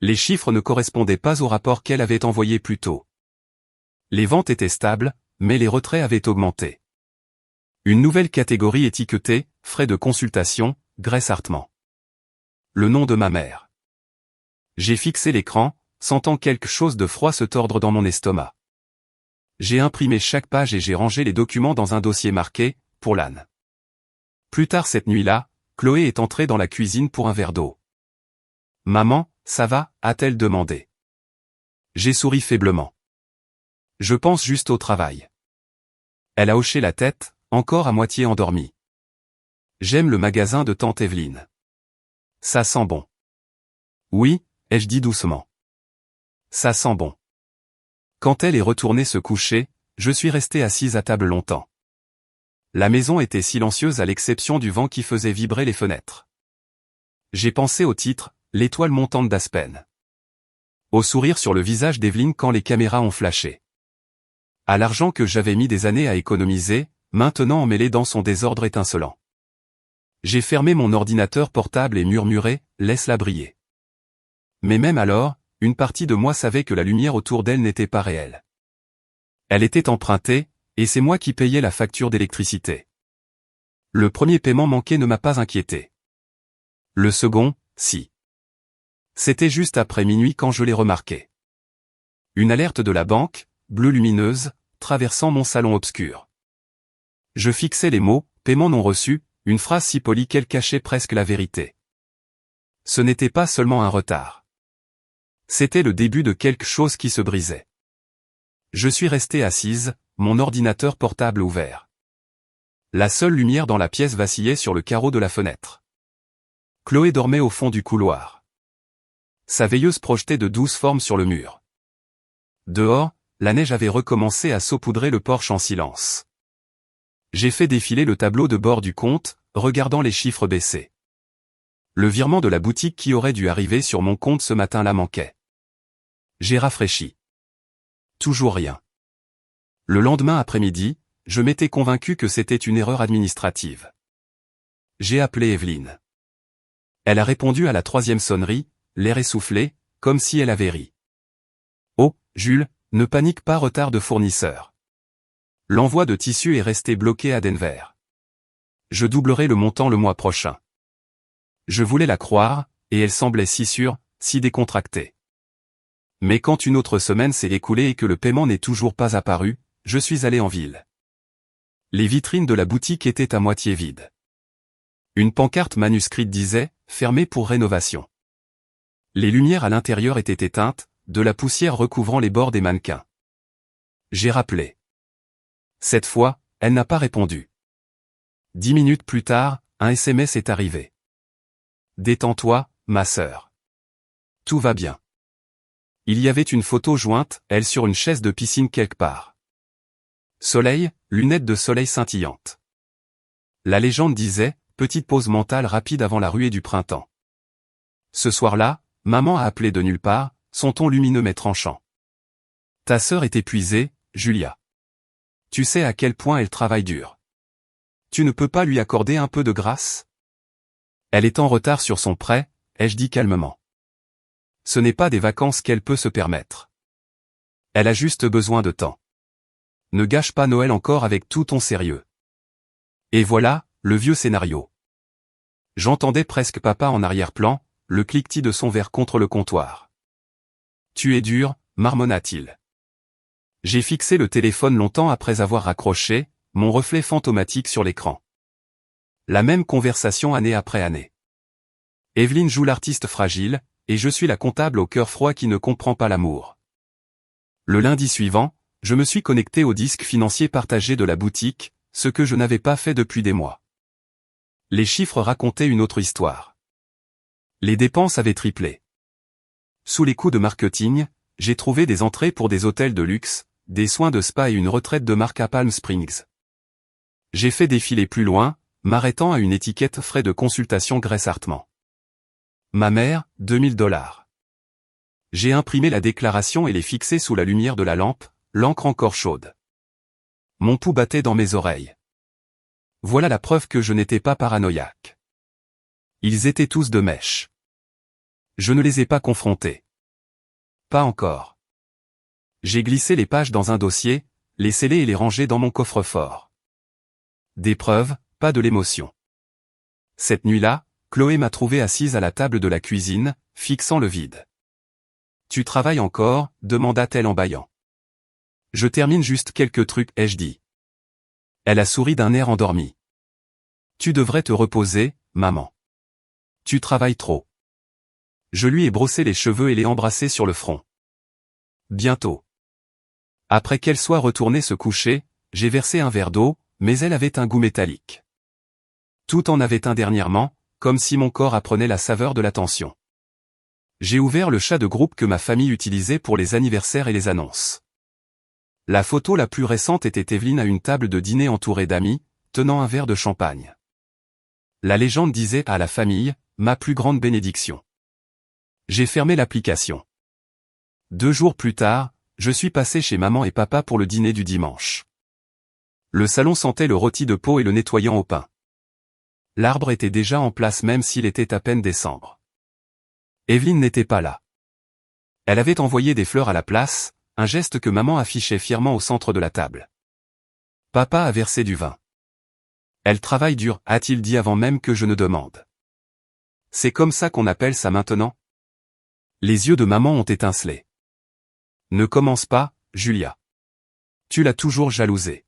Les chiffres ne correspondaient pas au rapport qu'elle avait envoyé plus tôt. Les ventes étaient stables, mais les retraits avaient augmenté. Une nouvelle catégorie étiquetée, frais de consultation, Grace Hartman. Le nom de ma mère. J'ai fixé l'écran, sentant quelque chose de froid se tordre dans mon estomac. J'ai imprimé chaque page et j'ai rangé les documents dans un dossier marqué « Pour l'âne ». Plus tard cette nuit-là, Chloé est entrée dans la cuisine pour un verre d'eau. « Maman, ça va ?» a-t-elle demandé. J'ai souri faiblement. Je pense juste au travail. Elle a hoché la tête, encore à moitié endormie. J'aime le magasin de tante Evelyne. Ça sent bon. Oui, ai-je dit doucement. Ça sent bon. Quand elle est retournée se coucher, je suis resté assise à table longtemps. La maison était silencieuse à l'exception du vent qui faisait vibrer les fenêtres. J'ai pensé au titre, l'étoile montante d'Aspen. Au sourire sur le visage d'Evelyne quand les caméras ont flashé. À l'argent que j'avais mis des années à économiser, maintenant emmêlé dans son désordre étincelant. J'ai fermé mon ordinateur portable et murmuré, laisse-la briller. Mais même alors, une partie de moi savait que la lumière autour d'elle n'était pas réelle. Elle était empruntée, et c'est moi qui payais la facture d'électricité. Le premier paiement manqué ne m'a pas inquiété. Le second, si. C'était juste après minuit quand je l'ai remarqué. Une alerte de la banque, bleue lumineuse, traversant mon salon obscur. Je fixais les mots, paiement non reçu, une phrase si polie qu'elle cachait presque la vérité. Ce n'était pas seulement un retard. C'était le début de quelque chose qui se brisait. Je suis resté assise, mon ordinateur portable ouvert. La seule lumière dans la pièce vacillait sur le carreau de la fenêtre. Chloé dormait au fond du couloir. Sa veilleuse projetait de douces formes sur le mur. Dehors, la neige avait recommencé à saupoudrer le porche en silence. J'ai fait défiler le tableau de bord du compte, regardant les chiffres baisser. Le virement de la boutique qui aurait dû arriver sur mon compte ce matin-là manquait. J'ai rafraîchi. Toujours rien. Le lendemain après-midi, je m'étais convaincu que c'était une erreur administrative. J'ai appelé Evelyne. Elle a répondu à la 3e sonnerie, l'air essoufflé, comme si elle avait ri. Oh, Jules, ne panique pas, retard de fournisseur. L'envoi de tissus est resté bloqué à Denver. Je doublerai le montant le mois prochain. Je voulais la croire, et elle semblait si sûre, si décontractée. Mais quand une autre semaine s'est écoulée et que le paiement n'est toujours pas apparu, je suis allé en ville. Les vitrines de la boutique étaient à moitié vides. Une pancarte manuscrite disait « Fermé pour rénovation ». Les lumières à l'intérieur étaient éteintes, de la poussière recouvrant les bords des mannequins. J'ai rappelé. Cette fois, elle n'a pas répondu. 10 minutes plus tard, un SMS est arrivé. « Détends-toi, ma sœur. Tout va bien. » Il y avait une photo jointe, elle sur une chaise de piscine quelque part. Soleil, lunettes de soleil scintillantes. La légende disait « Petite pause mentale rapide avant la ruée du printemps ». Ce soir-là, maman a appelé de nulle part, son ton lumineux mais tranchant. « Ta sœur est épuisée, Julia. Tu sais à quel point elle travaille dur. Tu ne peux pas lui accorder un peu de grâce ? Elle est en retard sur son prêt, ai-je dit calmement. Ce n'est pas des vacances qu'elle peut se permettre. Elle a juste besoin de temps. Ne gâche pas Noël encore avec tout ton sérieux. » Et voilà, le vieux scénario. J'entendais presque papa en arrière-plan, le cliquetis de son verre contre le comptoir. « Tu es dur, marmonna-t-il. » J'ai fixé le téléphone longtemps après avoir raccroché, mon reflet fantomatique sur l'écran. La même conversation année après année. Evelyne joue l'artiste fragile, et je suis la comptable au cœur froid qui ne comprend pas l'amour. Le lundi suivant, je me suis connecté au disque financier partagé de la boutique, ce que je n'avais pas fait depuis des mois. Les chiffres racontaient une autre histoire. Les dépenses avaient triplé. Sous les coups de marketing, j'ai trouvé des entrées pour des hôtels de luxe, des soins de spa et une retraite de marque à Palm Springs. J'ai fait défiler plus loin, m'arrêtant à une étiquette frais de consultation Grace Hartman. Ma mère, $2000. J'ai imprimé la déclaration et l'ai fixée sous la lumière de la lampe, l'encre encore chaude. Mon pouls battait dans mes oreilles. Voilà la preuve que je n'étais pas paranoïaque. Ils étaient tous de mèche. Je ne les ai pas confrontés. Pas encore. J'ai glissé les pages dans un dossier, les scellé et les rangé dans mon coffre-fort. Des preuves, pas de l'émotion. Cette nuit-là, Chloé m'a trouvé assise à la table de la cuisine, fixant le vide. « Tu travailles encore ?» demanda-t-elle en bâillant. « Je termine juste quelques trucs, ai-je dit. » Elle a souri d'un air endormi. « Tu devrais te reposer, maman. Tu travailles trop. » Je lui ai brossé les cheveux et l'ai embrassé sur le front. Bientôt. Après qu'elle soit retournée se coucher, j'ai versé un verre d'eau, mais elle avait un goût métallique. Tout en avait un dernièrement, comme si mon corps apprenait la saveur de l'attention. J'ai ouvert le chat de groupe que ma famille utilisait pour les anniversaires et les annonces. La photo la plus récente était Evelyne à une table de dîner entourée d'amis, tenant un verre de champagne. La légende disait à la famille, ma plus grande bénédiction. J'ai fermé l'application. 2 jours plus tard, je suis passé chez maman et papa pour le dîner du dimanche. Le salon sentait le rôti de peau et le nettoyant au pain. L'arbre était déjà en place même s'il était à peine décembre. Evelyne n'était pas là. Elle avait envoyé des fleurs à la place, un geste que maman affichait fièrement au centre de la table. Papa a versé du vin. Elle travaille dur, a-t-il dit avant même que je ne demande. C'est comme ça qu'on appelle ça maintenant ? Les yeux de maman ont étincelé. Ne commence pas, Julia. Tu l'as toujours jalousée.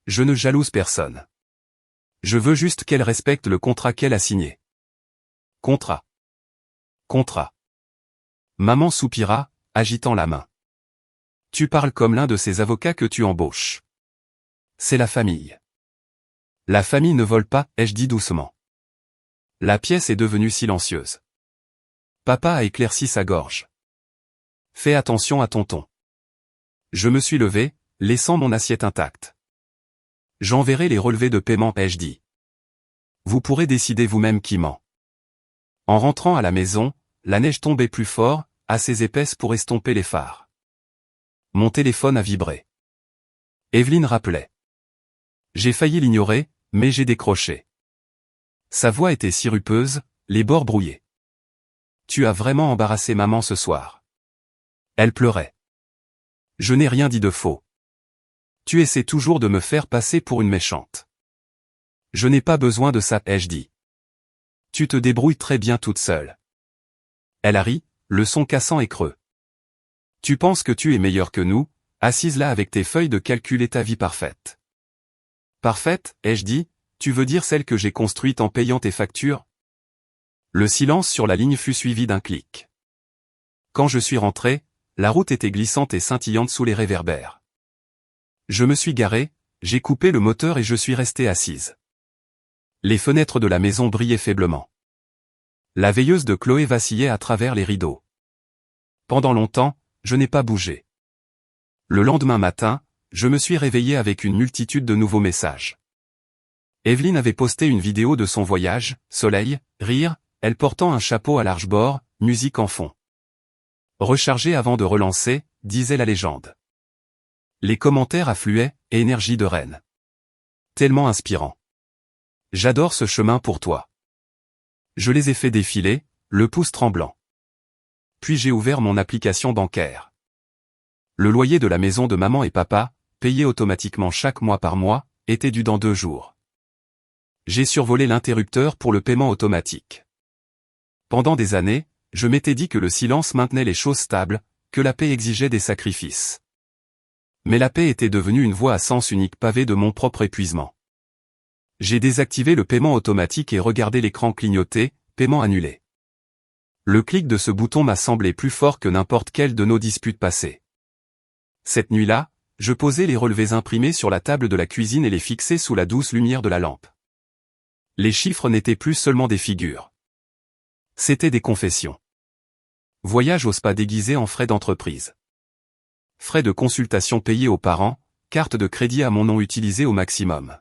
Je ne jalouse personne. Je veux juste qu'elle respecte le contrat qu'elle a signé. Contrat. Contrat. Maman soupira, agitant la main. Tu parles comme l'un de ces avocats que tu embauches. C'est la famille. La famille ne vole pas, ai-je dit doucement. La pièce est devenue silencieuse. Papa a éclairci sa gorge. Fais attention à ton ton. Je me suis levé, laissant mon assiette intacte. J'enverrai les relevés de paiement, ai-je dit. Vous pourrez décider vous-même qui ment. En rentrant à la maison, la neige tombait plus fort, assez épaisse pour estomper les phares. Mon téléphone a vibré. Evelyne rappelait. J'ai failli l'ignorer, mais j'ai décroché. Sa voix était sirupeuse, les bords brouillés. Tu as vraiment embarrassé maman ce soir. Elle pleurait. Je n'ai rien dit de faux. Tu essaies toujours de me faire passer pour une méchante. Je n'ai pas besoin de ça, ai-je dit. Tu te débrouilles très bien toute seule. Elle a ri, le son cassant et creux. Tu penses que tu es meilleur que nous, assise là avec tes feuilles de calcul et ta vie parfaite. Parfaite, ai-je dit, tu veux dire celle que j'ai construite en payant tes factures? Le silence sur la ligne fut suivi d'un clic. Quand je suis rentré, la route était glissante et scintillante sous les réverbères. Je me suis garé, j'ai coupé le moteur et je suis resté assise. Les fenêtres de la maison brillaient faiblement. La veilleuse de Chloé vacillait à travers les rideaux. Pendant longtemps, je n'ai pas bougé. Le lendemain matin, je me suis réveillé avec une multitude de nouveaux messages. Evelyne avait posté une vidéo de son voyage, soleil, rire, elle portant un chapeau à large bord, musique en fond. Recharger avant de relancer, disait la légende. Les commentaires affluaient, et énergie de reine. Tellement inspirant. J'adore ce chemin pour toi. Je les ai fait défiler, le pouce tremblant. Puis j'ai ouvert mon application bancaire. Le loyer de la maison de maman et papa, payé automatiquement chaque mois par mois, était dû dans 2 jours. J'ai survolé l'interrupteur pour le paiement automatique. Pendant des années, je m'étais dit que le silence maintenait les choses stables, que la paix exigeait des sacrifices. Mais la paix était devenue une voie à sens unique pavée de mon propre épuisement. J'ai désactivé le paiement automatique et regardé l'écran clignoter, paiement annulé. Le clic de ce bouton m'a semblé plus fort que n'importe quelle de nos disputes passées. Cette nuit-là, je posai les relevés imprimés sur la table de la cuisine et les fixai sous la douce lumière de la lampe. Les chiffres n'étaient plus seulement des figures. C'étaient des confessions. Voyage au spa déguisé en frais d'entreprise. Frais de consultation payés aux parents, carte de crédit à mon nom utilisée au maximum.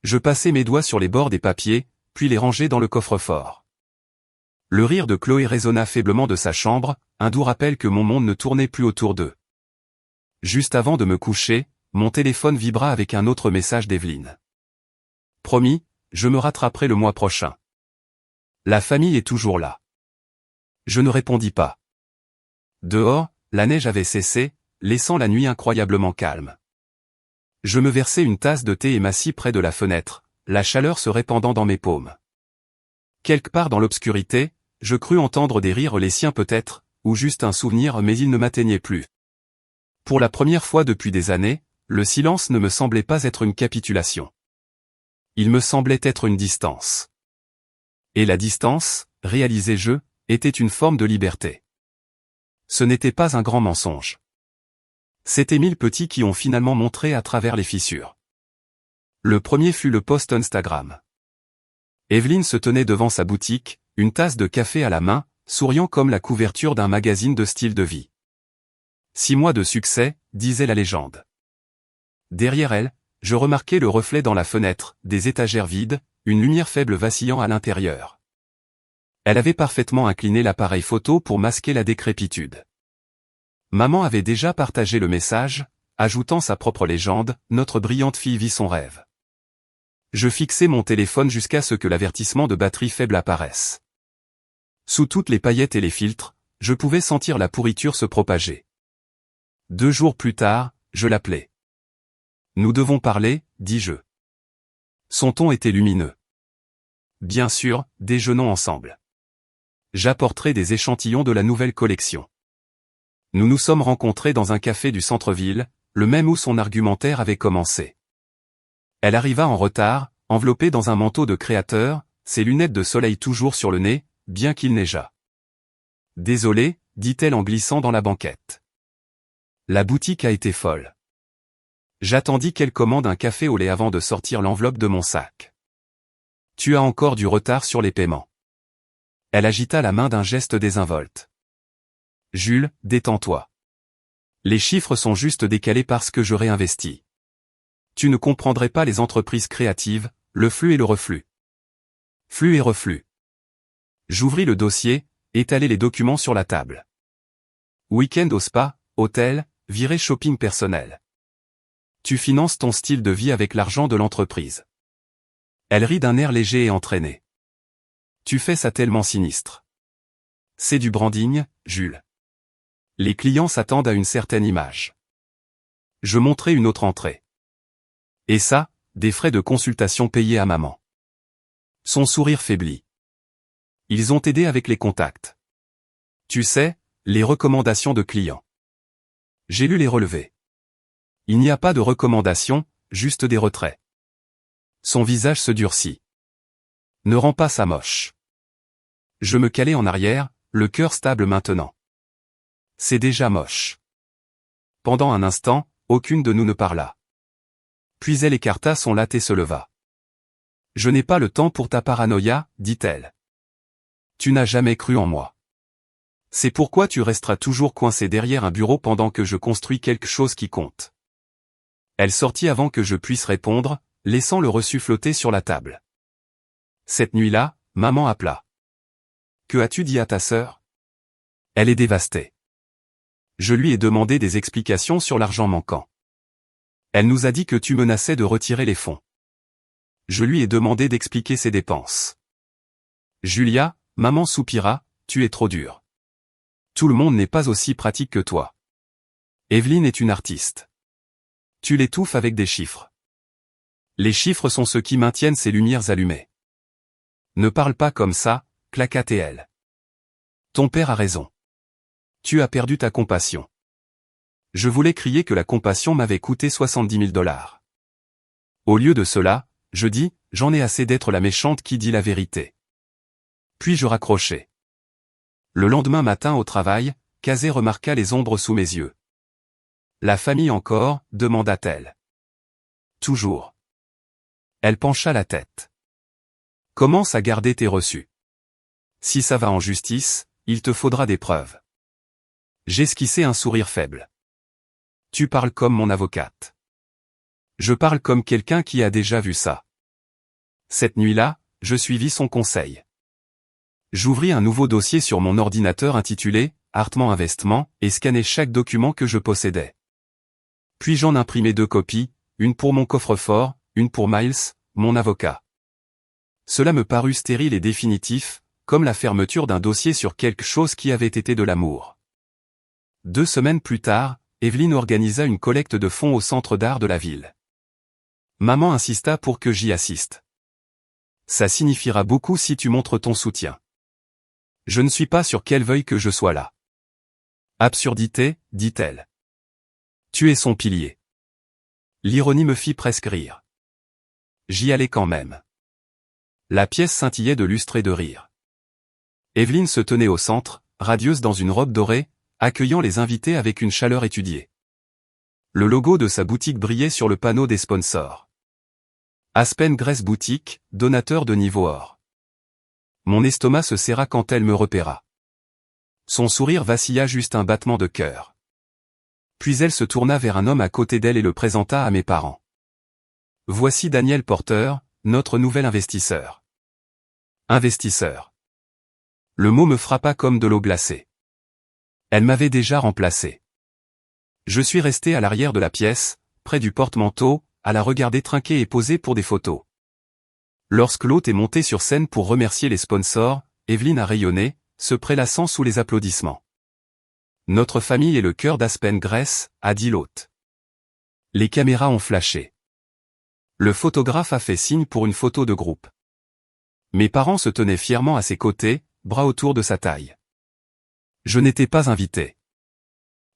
Je passai mes doigts sur les bords des papiers, puis les rangeai dans le coffre-fort. Le rire de Chloé résonna faiblement de sa chambre, un doux rappel que mon monde ne tournait plus autour d'eux. Juste avant de me coucher, mon téléphone vibra avec un autre message d'Evelyne. Promis, je me rattraperai le mois prochain. La famille est toujours là. Je ne répondis pas. Dehors, la neige avait cessé, laissant la nuit incroyablement calme. Je me versai une tasse de thé et m'assis près de la fenêtre, la chaleur se répandant dans mes paumes. Quelque part dans l'obscurité, je crus entendre des rires, les siens peut-être, ou juste un souvenir, mais ils ne m'atteignaient plus. Pour la première fois depuis des années, le silence ne me semblait pas être une capitulation. Il me semblait être une distance. Et la distance, réalisai-je, était une forme de liberté. Ce n'était pas un grand mensonge. C'étaient 1000 petits qui ont finalement montré à travers les fissures. Le premier fut le post Instagram. Evelyne se tenait devant sa boutique, une tasse de café à la main, souriant comme la couverture d'un magazine de style de vie. 6 mois de succès, disait la légende. Derrière elle, je remarquai le reflet dans la fenêtre, des étagères vides, une lumière faible vacillant à l'intérieur. Elle avait parfaitement incliné l'appareil photo pour masquer la décrépitude. Maman avait déjà partagé le message, ajoutant sa propre légende, notre brillante fille vit son rêve. Je fixai mon téléphone jusqu'à ce que l'avertissement de batterie faible apparaisse. Sous toutes les paillettes et les filtres, je pouvais sentir la pourriture se propager. 2 jours plus tard, je l'appelai. Nous devons parler, dis-je. Son ton était lumineux. Bien sûr, déjeunons ensemble. J'apporterai des échantillons de la nouvelle collection. Nous nous sommes rencontrés dans un café du centre-ville, le même où son argumentaire avait commencé. Elle arriva en retard, enveloppée dans un manteau de créateur, ses lunettes de soleil toujours sur le nez, bien qu'il neigeât. Désolée, dit-elle en glissant dans la banquette. La boutique a été folle. J'attendis qu'elle commande un café au lait avant de sortir l'enveloppe de mon sac. Tu as encore du retard sur les paiements. Elle agita la main d'un geste désinvolte. Jules, détends-toi. Les chiffres sont juste décalés parce que je réinvestis. Tu ne comprendrais pas les entreprises créatives, le flux et le reflux. Flux et reflux. J'ouvris le dossier, étalai les documents sur la table. Week-end au spa, hôtel, virée shopping personnel. Tu finances ton style de vie avec l'argent de l'entreprise. Elle rit d'un air léger et entraîné. Tu fais ça tellement sinistre. C'est du branding, Jules. Les clients s'attendent à une certaine image. Je montrai une autre entrée. Et ça, des frais de consultation payés à maman. Son sourire faiblit. Ils ont aidé avec les contacts. Tu sais, les recommandations de clients. J'ai lu les relevés. Il n'y a pas de recommandations, juste des retraits. Son visage se durcit. Ne rends pas ça moche. Je me calai en arrière, le cœur stable maintenant. C'est déjà moche. Pendant un instant, aucune de nous ne parla. Puis elle écarta son latte et se leva. Je n'ai pas le temps pour ta paranoïa, dit-elle. Tu n'as jamais cru en moi. C'est pourquoi tu resteras toujours coincé derrière un bureau pendant que je construis quelque chose qui compte. Elle sortit avant que je puisse répondre, laissant le reçu flotter sur la table. Cette nuit-là, maman appela. Que as-tu dit à ta sœur? Elle est dévastée. Je lui ai demandé des explications sur l'argent manquant. Elle nous a dit que tu menaçais de retirer les fonds. Je lui ai demandé d'expliquer ses dépenses. Julia, maman soupira, tu es trop dure. Tout le monde n'est pas aussi pratique que toi. Evelyne est une artiste. Tu l'étouffes avec des chiffres. Les chiffres sont ceux qui maintiennent ces lumières allumées. Ne parle pas comme ça, claqua-t-elle. Ton père a raison. Tu as perdu ta compassion. Je voulais crier que la compassion m'avait coûté 70 000 $. Au lieu de cela, je dis, j'en ai assez d'être la méchante qui dit la vérité. Puis je raccrochai. Le lendemain matin au travail, Kazé remarqua les ombres sous mes yeux. La famille encore, demanda-t-elle. Toujours. Elle pencha la tête. Commence à garder tes reçus. Si ça va en justice, il te faudra des preuves. J'esquissai un sourire faible. Tu parles comme mon avocate. Je parle comme quelqu'un qui a déjà vu ça. Cette nuit-là, je suivis son conseil. J'ouvris un nouveau dossier sur mon ordinateur intitulé « Hartmann Investissement » et scannai chaque document que je possédais. Puis j'en imprimai 2 copies, une pour mon coffre-fort, une pour Miles, mon avocat. Cela me parut stérile et définitif, comme la fermeture d'un dossier sur quelque chose qui avait été de l'amour. 2 semaines plus tard, Evelyne organisa une collecte de fonds au centre d'art de la ville. Maman insista pour que j'y assiste. Ça signifiera beaucoup si tu montres ton soutien. Je ne suis pas sûr qu'elle veuille que je sois là. Absurdité, dit-elle. Tu es son pilier. L'ironie me fit presque rire. J'y allais quand même. La pièce scintillait de lustre et de rire. Evelyne se tenait au centre, radieuse dans une robe dorée, accueillant les invités avec une chaleur étudiée. Le logo de sa boutique brillait sur le panneau des sponsors. Aspen Grèce Boutique, donateur de niveau or. Mon estomac se serra quand elle me repéra. Son sourire vacilla juste un battement de cœur. Puis elle se tourna vers un homme à côté d'elle et le présenta à mes parents. Voici Daniel Porter, notre nouvel investisseur. Investisseur. Le mot me frappa comme de l'eau glacée. Elle m'avait déjà remplacé. Je suis resté à l'arrière de la pièce, près du porte-manteau, à la regarder trinquer et poser pour des photos. Lorsque l'hôte est monté sur scène pour remercier les sponsors, Evelyne a rayonné, se prélassant sous les applaudissements. Notre famille est le cœur d'Aspen Grèce, a dit l'hôte. Les caméras ont flashé. Le photographe a fait signe pour une photo de groupe. Mes parents se tenaient fièrement à ses côtés, bras autour de sa taille. Je n'étais pas invité.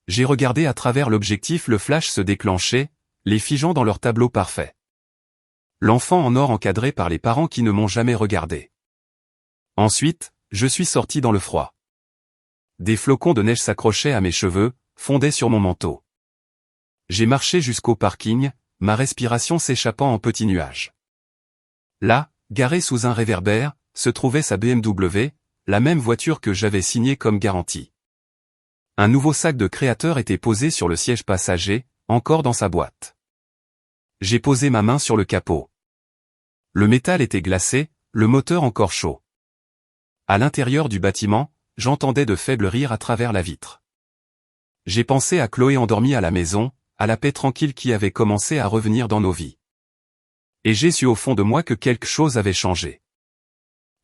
J'ai regardé à travers l'objectif le flash se déclencher, les figeant dans leur tableau parfait. L'enfant en or encadré par les parents qui ne m'ont jamais regardé. Ensuite, je suis sorti dans le froid. Des flocons de neige s'accrochaient à mes cheveux, fondaient sur mon manteau. J'ai marché jusqu'au parking, ma respiration s'échappant en petits nuages. Là, garée sous un réverbère, se trouvait sa BMW, la même voiture que j'avais signée comme garantie. Un nouveau sac de créateur était posé sur le siège passager, encore dans sa boîte. J'ai posé ma main sur le capot. Le métal était glacé, le moteur encore chaud. À l'intérieur du bâtiment, j'entendais de faibles rires à travers la vitre. J'ai pensé à Chloé endormie à la maison, à la paix tranquille qui avait commencé à revenir dans nos vies. Et j'ai su au fond de moi que quelque chose avait changé.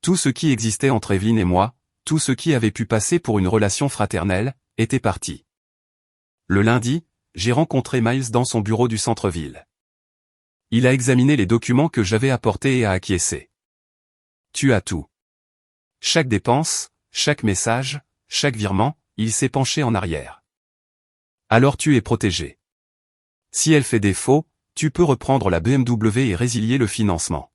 Tout ce qui existait entre Evelyne et moi, tout ce qui avait pu passer pour une relation fraternelle, était parti. Le lundi, j'ai rencontré Miles dans son bureau du centre-ville. Il a examiné les documents que j'avais apportés et a acquiescé. Tu as tout. Chaque dépense, chaque message, chaque virement, il s'est penché en arrière. Alors tu es protégé. Si elle fait défaut, tu peux reprendre la BMW et résilier le financement.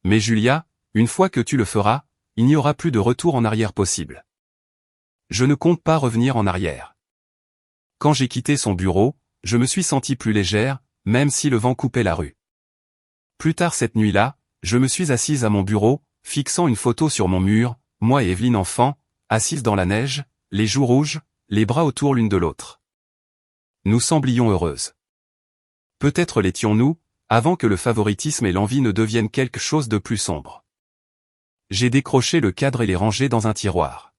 Mais Julia, une fois que tu le feras, il n'y aura plus de retour en arrière possible. Je ne compte pas revenir en arrière. Quand j'ai quitté son bureau, je me suis sentie plus légère, même si le vent coupait la rue. Plus tard cette nuit-là, je me suis assise à mon bureau, fixant une photo sur mon mur, moi et Evelyne enfant, assises dans la neige, les joues rouges, les bras autour l'une de l'autre. Nous semblions heureuses. Peut-être l'étions-nous, avant que le favoritisme et l'envie ne deviennent quelque chose de plus sombre. J'ai décroché le cadre et les rangé dans un tiroir.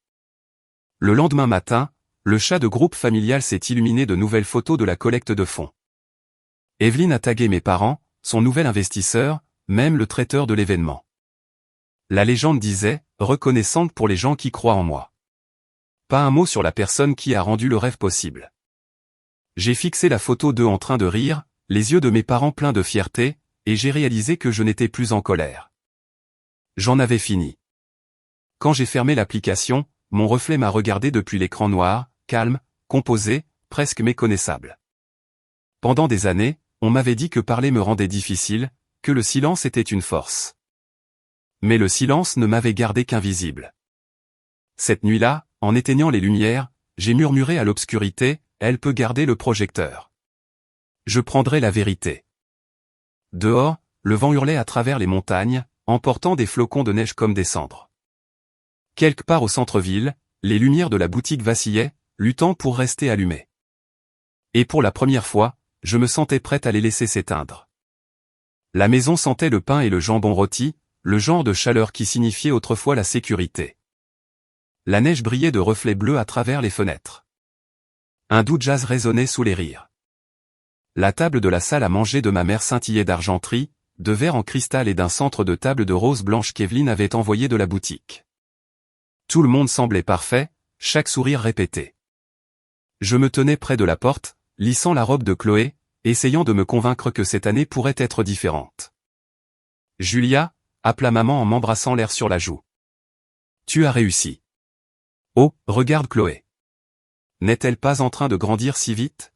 Le lendemain matin, le chat de groupe familial s'est illuminé de nouvelles photos de la collecte de fonds. Evelyne a tagué mes parents, son nouvel investisseur, même le traiteur de l'événement. La légende disait, reconnaissante pour les gens qui croient en moi. Pas un mot sur la personne qui a rendu le rêve possible. J'ai fixé la photo d'eux en train de rire, les yeux de mes parents pleins de fierté, et j'ai réalisé que je n'étais plus en colère. J'en avais fini. Quand j'ai fermé l'application, mon reflet m'a regardé depuis l'écran noir, calme, composé, presque méconnaissable. Pendant des années, on m'avait dit que parler me rendait difficile, que le silence était une force. Mais le silence ne m'avait gardé qu'invisible. Cette nuit-là, en éteignant les lumières, j'ai murmuré à l'obscurité, elle peut garder le projecteur. Je prendrai la vérité. Dehors, le vent hurlait à travers les montagnes, emportant des flocons de neige comme des cendres. Quelque part au centre-ville, les lumières de la boutique vacillaient, luttant pour rester allumées. Et pour la première fois, je me sentais prête à les laisser s'éteindre. La maison sentait le pain et le jambon rôti, le genre de chaleur qui signifiait autrefois la sécurité. La neige brillait de reflets bleus à travers les fenêtres. Un doux jazz résonnait sous les rires. La table de la salle à manger de ma mère scintillait d'argenterie, de verre en cristal et d'un centre de table de rose blanche qu'Evelyne avait envoyé de la boutique. Tout le monde semblait parfait, chaque sourire répété. Je me tenais près de la porte, lissant la robe de Chloé, essayant de me convaincre que cette année pourrait être différente. Julia, appela maman en m'embrassant l'air sur la joue. Tu as réussi. Oh, regarde Chloé. N'est-elle pas en train de grandir si vite?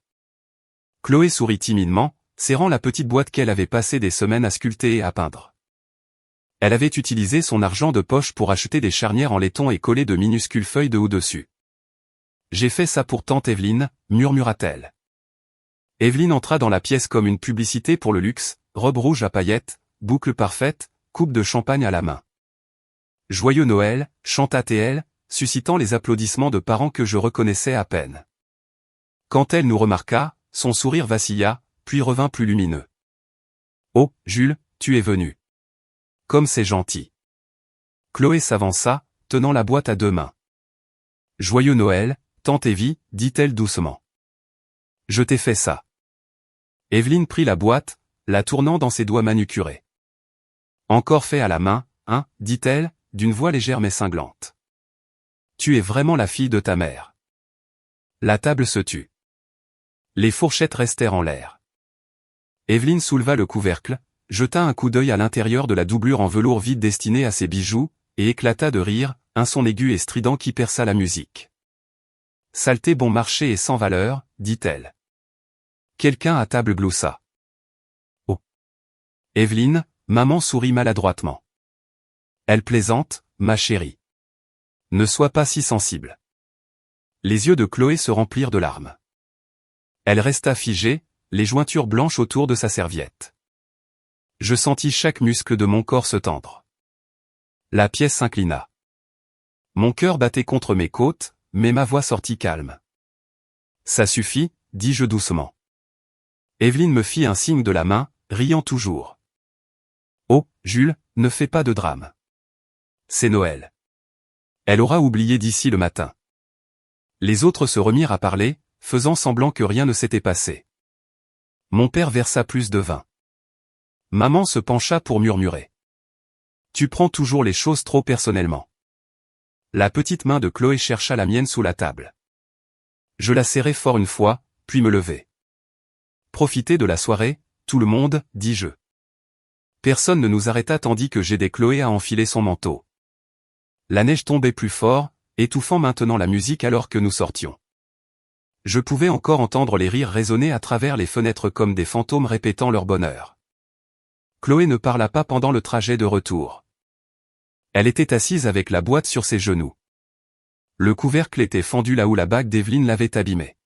Chloé sourit timidement, serrant la petite boîte qu'elle avait passé des semaines à sculpter et à peindre. Elle avait utilisé son argent de poche pour acheter des charnières en laiton et coller de minuscules feuilles de houx dessus. J'ai fait ça pour tante Evelyne, murmura-t-elle. Evelyne entra dans la pièce comme une publicité pour le luxe, robe rouge à paillettes, boucle parfaite, coupe de champagne à la main. Joyeux Noël, chanta TL, suscitant les applaudissements de parents que je reconnaissais à peine. Quand elle nous remarqua, son sourire vacilla, puis revint plus lumineux. Oh, Jules, tu es venu. Comme c'est gentil. Chloé s'avança, tenant la boîte à deux mains. Joyeux Noël, tante Evie, dit-elle doucement. Je t'ai fait ça. Evelyne prit la boîte, la tournant dans ses doigts manucurés. Encore fait à la main, hein, dit-elle, d'une voix légère mais cinglante. Tu es vraiment la fille de ta mère. La table se tut. Les fourchettes restèrent en l'air. Evelyne souleva le couvercle, jeta un coup d'œil à l'intérieur de la doublure en velours vide destinée à ses bijoux, et éclata de rire, un son aigu et strident qui perça la musique. Saleté bon marché et sans valeur, dit-elle. Quelqu'un à table gloussa. Oh. Evelyne, maman sourit maladroitement. Elle plaisante, ma chérie. Ne sois pas si sensible. Les yeux de Chloé se remplirent de larmes. Elle resta figée, les jointures blanches autour de sa serviette. Je sentis chaque muscle de mon corps se tendre. La pièce s'inclina. Mon cœur battait contre mes côtes, mais ma voix sortit calme. Ça suffit, dis-je doucement. Evelyne me fit un signe de la main, riant toujours. Oh, Jules, ne fais pas de drame. C'est Noël. Elle aura oublié d'ici le matin. Les autres se remirent à parler, faisant semblant que rien ne s'était passé. Mon père versa plus de vin. Maman se pencha pour murmurer. Tu prends toujours les choses trop personnellement. La petite main de Chloé chercha la mienne sous la table. Je la serrai fort une fois, puis me levai. Profitez de la soirée, tout le monde, dis-je. Personne ne nous arrêta tandis que j'aidai Chloé à enfiler son manteau. La neige tombait plus fort, étouffant maintenant la musique alors que nous sortions. Je pouvais encore entendre les rires résonner à travers les fenêtres comme des fantômes répétant leur bonheur. Chloé ne parla pas pendant le trajet de retour. Elle était assise avec la boîte sur ses genoux. Le couvercle était fendu là où la bague d'Evelyne l'avait abîmé.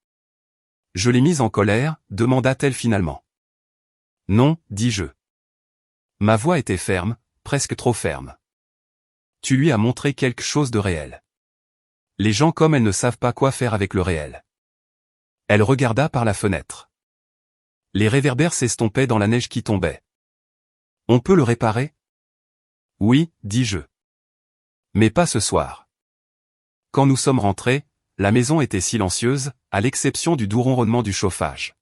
Je l'ai mise en colère, demanda-t-elle finalement. Non, dis-je. Ma voix était ferme, presque trop ferme. Tu lui as montré quelque chose de réel. Les gens comme elle ne savent pas quoi faire avec le réel. Elle regarda par la fenêtre. Les réverbères s'estompaient dans la neige qui tombait. On peut le réparer? Oui, dis-je. Mais pas ce soir. Quand nous sommes rentrés, la maison était silencieuse, à l'exception du doux ronronnement du chauffage.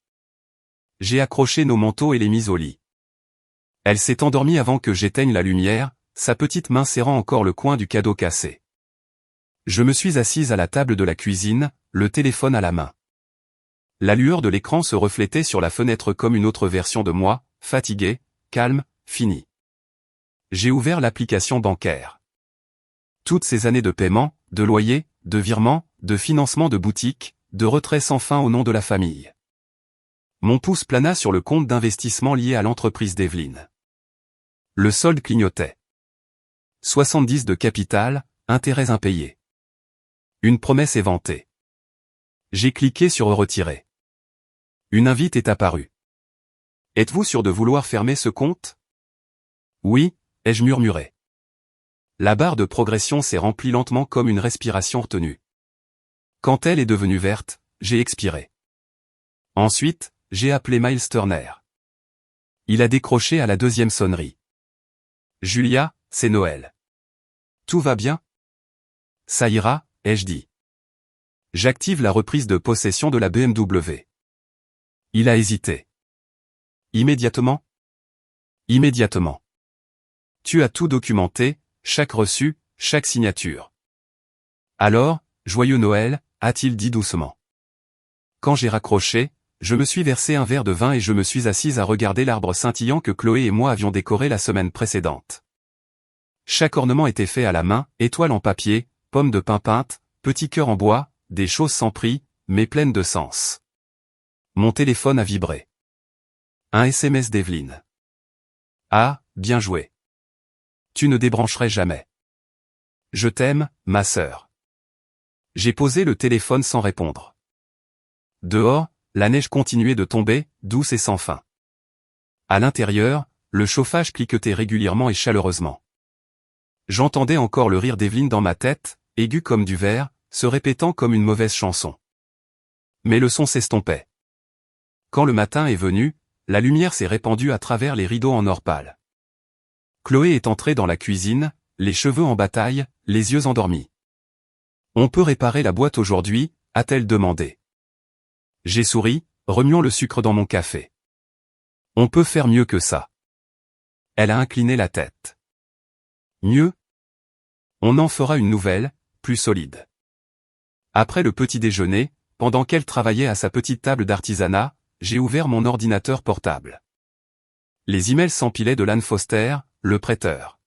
J'ai accroché nos manteaux et les mis au lit. Elle s'est endormie avant que j'éteigne la lumière, sa petite main serrant encore le coin du cadeau cassé. Je me suis assise à la table de la cuisine, le téléphone à la main. La lueur de l'écran se reflétait sur la fenêtre comme une autre version de moi, fatigué, calme, fini. J'ai ouvert l'application bancaire. Toutes ces années de paiement, de loyer, de virement, de financement de boutique, de retrait sans fin au nom de la famille. Mon pouce plana sur le compte d'investissement lié à l'entreprise d'Evelyne. Le solde clignotait. 70 de capital, intérêts impayés. Une promesse éventée. J'ai cliqué sur retirer. Une invite est apparue. Êtes-vous sûr de vouloir fermer ce compte? Oui, ai-je murmuré. La barre de progression s'est remplie lentement comme une respiration retenue. Quand elle est devenue verte, j'ai expiré. Ensuite, j'ai appelé Miles Turner. Il a décroché à la deuxième sonnerie. Julia, c'est Noël. Tout va bien? Ça ira, ai-je dit. J'active la reprise de possession de la BMW. Il a hésité. Immédiatement? Immédiatement. Tu as tout documenté, chaque reçu, chaque signature. Alors, joyeux Noël, a-t-il dit doucement. Quand j'ai raccroché, je me suis versé un verre de vin et je me suis assise à regarder l'arbre scintillant que Chloé et moi avions décoré la semaine précédente. Chaque ornement était fait à la main, étoiles en papier, pommes de pin peintes, petits cœurs en bois, des choses sans prix, mais pleines de sens. Mon téléphone a vibré. Un SMS d'Evelyne. Ah, bien joué. Tu ne débrancherais jamais. Je t'aime, ma sœur. J'ai posé le téléphone sans répondre. Dehors, la neige continuait de tomber, douce et sans fin. À l'intérieur, le chauffage cliquetait régulièrement et chaleureusement. J'entendais encore le rire d'Evelyne dans ma tête, aigu comme du verre, se répétant comme une mauvaise chanson. Mais le son s'estompait. Quand le matin est venu, la lumière s'est répandue à travers les rideaux en or pâle. Chloé est entrée dans la cuisine, les cheveux en bataille, les yeux endormis. On peut réparer la boîte aujourd'hui, a-t-elle demandé. J'ai souri, remuant le sucre dans mon café. On peut faire mieux que ça. Elle a incliné la tête. Mieux? On en fera une nouvelle, plus solide. Après le petit déjeuner, pendant qu'elle travaillait à sa petite table d'artisanat, j'ai ouvert mon ordinateur portable. Les emails s'empilaient de l'Anne Foster, le prêteur.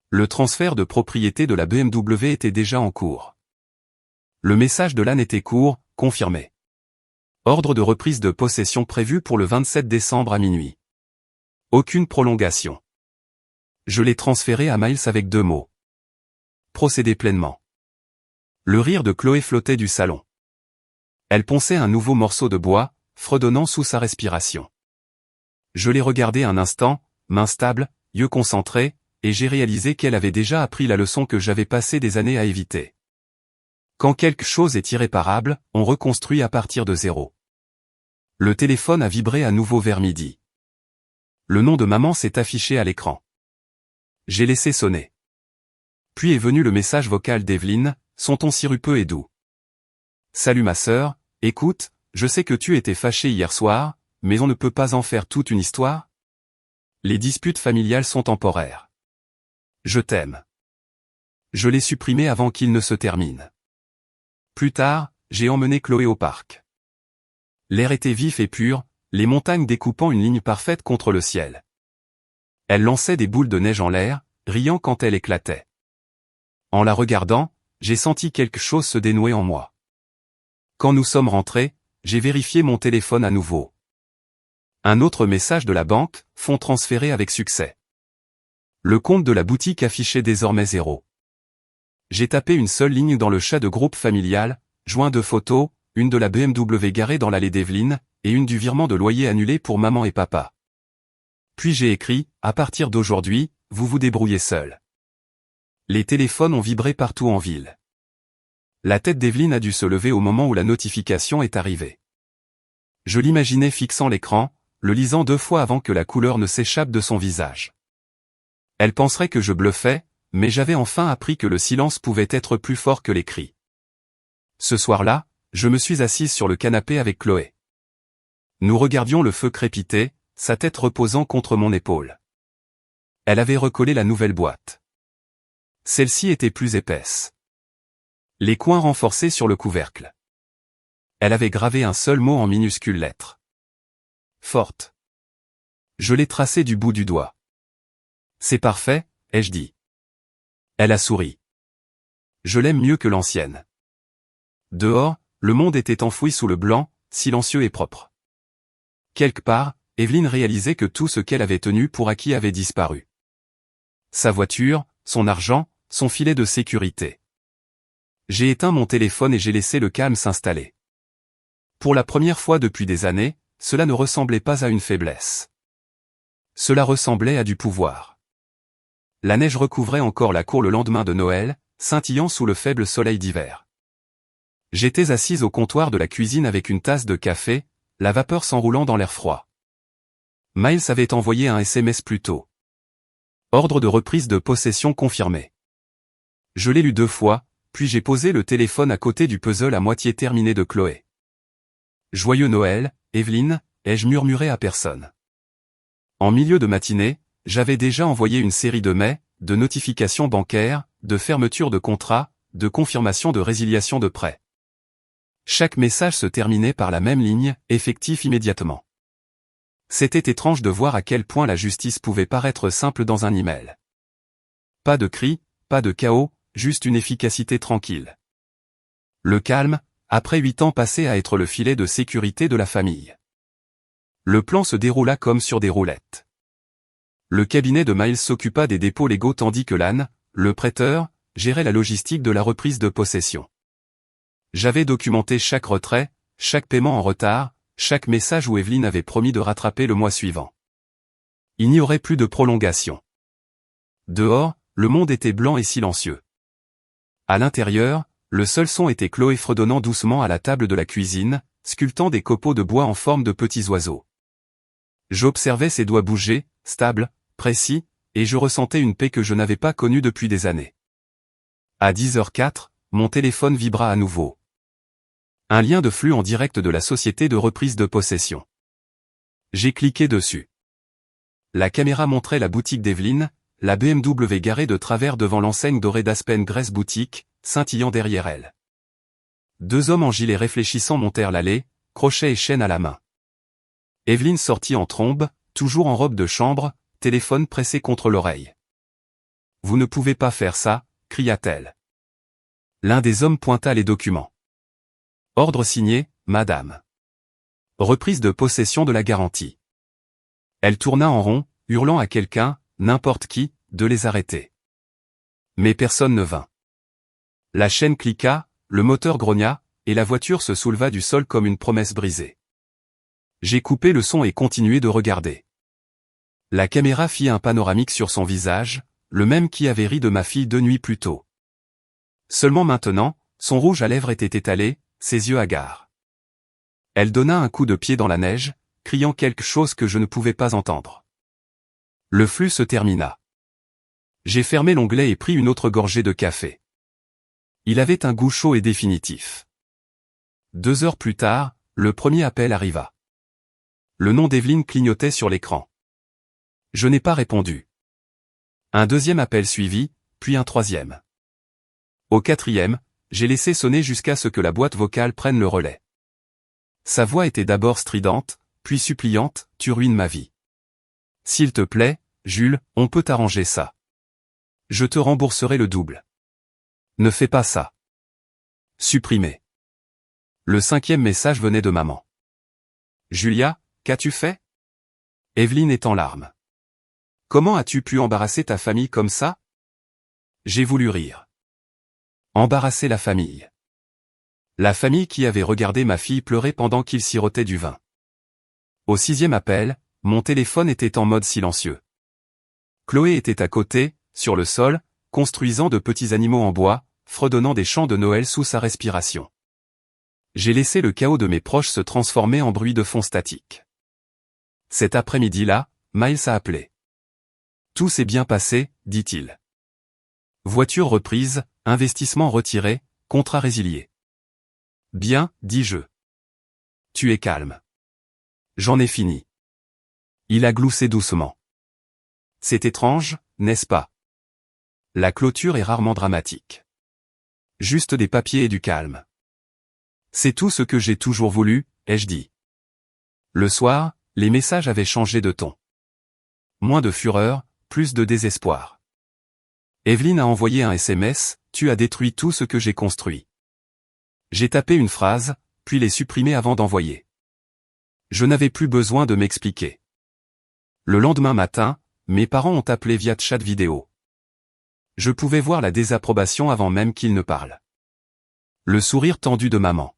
Le transfert de propriété de la BMW était déjà en cours. Le message de l'Anne était court, confirmé. Ordre de reprise de possession prévu pour le 27 décembre à minuit. Aucune prolongation. Je l'ai transféré à Miles avec 2 mots. Procédez pleinement. Le rire de Chloé flottait du salon. Elle ponçait un nouveau morceau de bois, fredonnant sous sa respiration. Je l'ai regardé un instant, main stable, yeux concentrés, et j'ai réalisé qu'elle avait déjà appris la leçon que j'avais passé des années à éviter. Quand quelque chose est irréparable, on reconstruit à partir de zéro. Le téléphone a vibré à nouveau vers midi. Le nom de maman s'est affiché à l'écran. J'ai laissé sonner. Puis est venu le message vocal d'Evelyne, son ton sirupeux et doux. Salut ma sœur, écoute, je sais que tu étais fâchée hier soir, mais on ne peut pas en faire toute une histoire. Les disputes familiales sont temporaires. Je t'aime. Je l'ai supprimé avant qu'il ne se termine. Plus tard, j'ai emmené Chloé au parc. L'air était vif et pur, les montagnes découpant une ligne parfaite contre le ciel. Elle lançait des boules de neige en l'air, riant quand elle éclatait. En la regardant, j'ai senti quelque chose se dénouer en moi. Quand nous sommes rentrés, j'ai vérifié mon téléphone à nouveau. Un autre message de la banque, fonds transférés avec succès. Le compte de la boutique affichait désormais 0. J'ai tapé une seule ligne dans le chat de groupe familial, joint deux photos, une de la BMW garée dans l'allée d'Evelyne, et une du virement de loyer annulé pour maman et papa. Puis j'ai écrit, à partir d'aujourd'hui, vous vous débrouillez seul. Les téléphones ont vibré partout en ville. La tête d'Evelyne a dû se lever au moment où la notification est arrivée. Je l'imaginais fixant l'écran, le lisant 2 fois avant que la couleur ne s'échappe de son visage. Elle penserait que je bluffais, mais j'avais enfin appris que le silence pouvait être plus fort que les cris. Ce soir-là, je me suis assise sur le canapé avec Chloé. Nous regardions le feu crépiter, sa tête reposant contre mon épaule. Elle avait recollé la nouvelle boîte. Celle-ci était plus épaisse. Les coins renforcés sur le couvercle. Elle avait gravé un seul mot en minuscules lettres. Forte. Je l'ai tracé du bout du doigt. C'est parfait, ai-je dit. Elle a souri. Je l'aime mieux que l'ancienne. Dehors, le monde était enfoui sous le blanc, silencieux et propre. Quelque part, Evelyne réalisait que tout ce qu'elle avait tenu pour acquis avait disparu. Sa voiture, son argent, son filet de sécurité. J'ai éteint mon téléphone et j'ai laissé le calme s'installer. Pour la première fois depuis des années, cela ne ressemblait pas à une faiblesse. Cela ressemblait à du pouvoir. La neige recouvrait encore la cour le lendemain de Noël, scintillant sous le faible soleil d'hiver. J'étais assise au comptoir de la cuisine avec une tasse de café, la vapeur s'enroulant dans l'air froid. Miles avait envoyé un SMS plus tôt. Ordre de reprise de possession confirmé. Je l'ai lu 2 fois, puis j'ai posé le téléphone à côté du puzzle à moitié terminé de Chloé. Joyeux Noël, Evelyne, ai-je murmuré à personne. En milieu de matinée, j'avais déjà envoyé une série de mails, de notifications bancaires, de fermetures de contrats, de confirmations de résiliation de prêts. Chaque message se terminait par la même ligne, effectif immédiatement. C'était étrange de voir à quel point la justice pouvait paraître simple dans un email. Pas de cris, pas de chaos, juste une efficacité tranquille. Le calme, après 8 ans passés à être le filet de sécurité de la famille. Le plan se déroula comme sur des roulettes. Le cabinet de Miles s'occupa des dépôts légaux tandis que Lan, le prêteur, gérait la logistique de la reprise de possession. J'avais documenté chaque retrait, chaque paiement en retard, chaque message où Evelyne avait promis de rattraper le mois suivant. Il n'y aurait plus de prolongation. Dehors, le monde était blanc et silencieux. À l'intérieur, le seul son était Chloé fredonnant doucement à la table de la cuisine, sculptant des copeaux de bois en forme de petits oiseaux. J'observais ses doigts bouger, stables, précis, et je ressentais une paix que je n'avais pas connue depuis des années. À 10h04, mon téléphone vibra à nouveau. Un lien de flux en direct de la société de reprise de possession. J'ai cliqué dessus. La caméra montrait la boutique d'Evelyne, la BMW garée de travers devant l'enseigne dorée d'Aspen Grace Boutique, scintillant derrière elle. 2 hommes en gilet réfléchissant montèrent l'allée, crochet et chaîne à la main. Evelyne sortit en trombe, toujours en robe de chambre, téléphone pressé contre l'oreille. « Vous ne pouvez pas faire ça », cria-t-elle. L'un des hommes pointa les documents. Ordre signé, madame. Reprise de possession de la garantie. Elle tourna en rond, hurlant à quelqu'un, n'importe qui, de les arrêter. Mais personne ne vint. La chaîne cliqua, le moteur grogna, et la voiture se souleva du sol comme une promesse brisée. J'ai coupé le son et continué de regarder. La caméra fit un panoramique sur son visage, le même qui avait ri de ma fille 2 nuits plus tôt. Seulement maintenant, son rouge à lèvres était étalé, ses yeux hagards. Elle donna un coup de pied dans la neige, criant quelque chose que je ne pouvais pas entendre. Le flux se termina. J'ai fermé l'onglet et pris une autre gorgée de café. Il avait un goût chaud et définitif. 2 heures plus tard, le premier appel arriva. Le nom d'Evelyne clignotait sur l'écran. Je n'ai pas répondu. Un deuxième appel suivit, puis un troisième. Au 4e, j'ai laissé sonner jusqu'à ce que la boîte vocale prenne le relais. Sa voix était d'abord stridente, puis suppliante, « Tu ruines ma vie. S'il te plaît, Jules, on peut arranger ça. Je te rembourserai le double. Ne fais pas ça. Supprimer. Le 5e message venait de maman. Julia, qu'as-tu fait? Evelyne est en larmes. Comment as-tu pu embarrasser ta famille comme ça? J'ai voulu rire. Embarrasser la famille. La famille qui avait regardé ma fille pleurer pendant qu'il sirotait du vin. Au 6e appel, mon téléphone était en mode silencieux. Chloé était à côté, sur le sol, construisant de petits animaux en bois, fredonnant des chants de Noël sous sa respiration. J'ai laissé le chaos de mes proches se transformer en bruit de fond statique. Cet après-midi-là, Miles a appelé. Tout s'est bien passé, dit-il. Voiture reprise, investissement retiré, contrat résilié. Bien, dis-je. Tu es calme. J'en ai fini. Il a gloussé doucement. C'est étrange, n'est-ce pas? La clôture est rarement dramatique. Juste des papiers et du calme. C'est tout ce que j'ai toujours voulu, ai-je dit. Le soir, les messages avaient changé de ton. Moins de fureur, plus de désespoir. Evelyne a envoyé un SMS, tu as détruit tout ce que j'ai construit. J'ai tapé une phrase, puis l'ai supprimée avant d'envoyer. Je n'avais plus besoin de m'expliquer. Le lendemain matin, mes parents ont appelé via chat vidéo. Je pouvais voir la désapprobation avant même qu'ils ne parlent. Le sourire tendu de maman.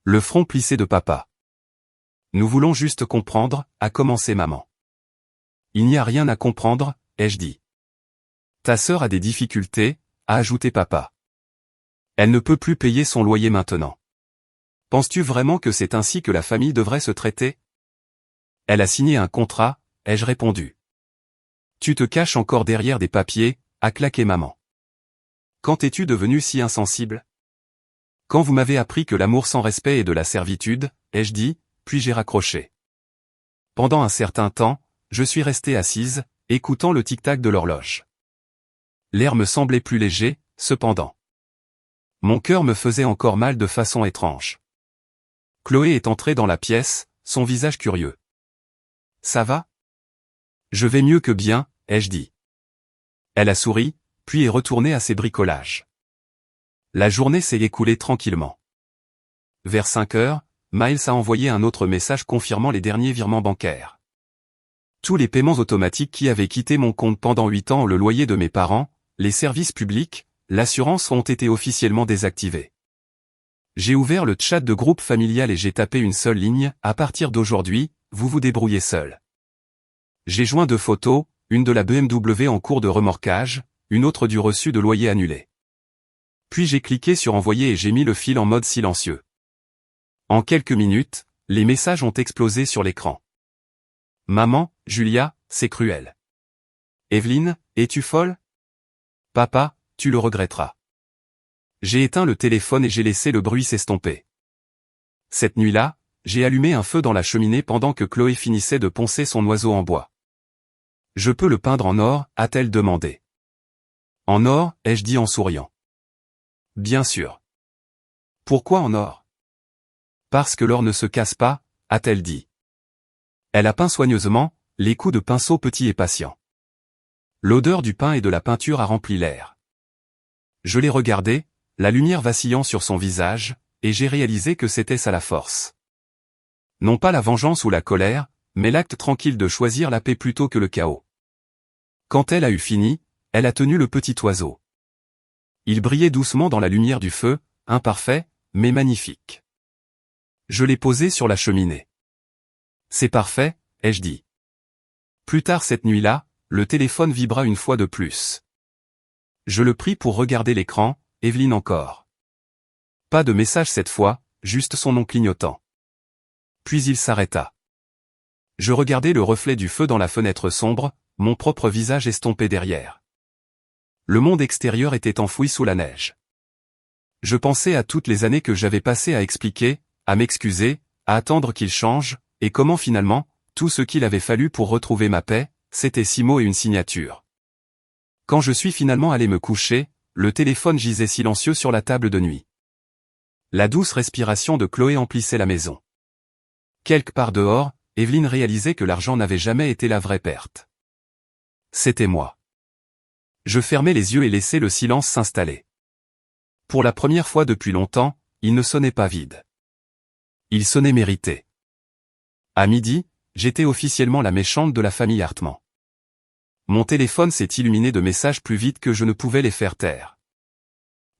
Le front plissé de papa. Nous voulons juste comprendre, a commencé maman. Il n'y a rien à comprendre, ai-je dit. Ta sœur a des difficultés, a ajouté papa. Elle ne peut plus payer son loyer maintenant. Penses-tu vraiment que c'est ainsi que la famille devrait se traiter? Elle a signé un contrat, ai-je répondu. Tu te caches encore derrière des papiers, a claqué maman. Quand es-tu devenu si insensible? Quand vous m'avez appris que l'amour sans respect est de la servitude, ai-je dit, puis j'ai raccroché. Pendant un certain temps, je suis restée assise, écoutant le tic-tac de l'horloge. L'air me semblait plus léger, cependant. Mon cœur me faisait encore mal de façon étrange. Chloé est entrée dans la pièce, son visage curieux. Ça va? Je vais mieux que bien, ai-je dit. Elle a souri, puis est retournée à ses bricolages. La journée s'est écoulée tranquillement. Vers 5 heures, Miles a envoyé un autre message confirmant les derniers virements bancaires. Tous les paiements automatiques qui avaient quitté mon compte pendant 8 ans, le loyer de mes parents, les services publics, l'assurance ont été officiellement désactivés. J'ai ouvert le chat de groupe familial et j'ai tapé une seule ligne, à partir d'aujourd'hui, vous vous débrouillez seul. J'ai joint 2 photos, une de la BMW en cours de remorquage, une autre du reçu de loyer annulé. Puis j'ai cliqué sur envoyer et j'ai mis le fil en mode silencieux. En quelques minutes, les messages ont explosé sur l'écran. Maman, Julia, c'est cruel. Evelyne, es-tu folle? Papa, tu le regretteras. J'ai éteint le téléphone et j'ai laissé le bruit s'estomper. Cette nuit-là, j'ai allumé un feu dans la cheminée pendant que Chloé finissait de poncer son oiseau en bois. Je peux le peindre en or, a-t-elle demandé. En or, ai-je dit en souriant. Bien sûr. Pourquoi en or? Parce que l'or ne se casse pas, a-t-elle dit. Elle a peint soigneusement, les coups de pinceau petits et patients. L'odeur du pain et de la peinture a rempli l'air. Je l'ai regardé, la lumière vacillant sur son visage, et j'ai réalisé que c'était ça la force. Non pas la vengeance ou la colère, mais l'acte tranquille de choisir la paix plutôt que le chaos. Quand elle a eu fini, elle a tenu le petit oiseau. Il brillait doucement dans la lumière du feu, imparfait, mais magnifique. Je l'ai posé sur la cheminée. C'est parfait, ai-je dit. Plus tard cette nuit-là, le téléphone vibra une fois de plus. Je le pris pour regarder l'écran, Evelyne encore. Pas de message cette fois, juste son nom clignotant. Puis il s'arrêta. Je regardais le reflet du feu dans la fenêtre sombre, mon propre visage estompé derrière. Le monde extérieur était enfoui sous la neige. Je pensais à toutes les années que j'avais passées à expliquer, à m'excuser, à attendre qu'il change, et comment finalement, tout ce qu'il avait fallu pour retrouver ma paix, c'était 6 mots et une signature. Quand je suis finalement allé me coucher, le téléphone gisait silencieux sur la table de nuit. La douce respiration de Chloé emplissait la maison. Quelque part dehors, Evelyne réalisait que l'argent n'avait jamais été la vraie perte. C'était moi. Je fermais les yeux et laissais le silence s'installer. Pour la première fois depuis longtemps, il ne sonnait pas vide. Il sonnait mérité. À midi, j'étais officiellement la méchante de la famille Hartmann. Mon téléphone s'est illuminé de messages plus vite que je ne pouvais les faire taire.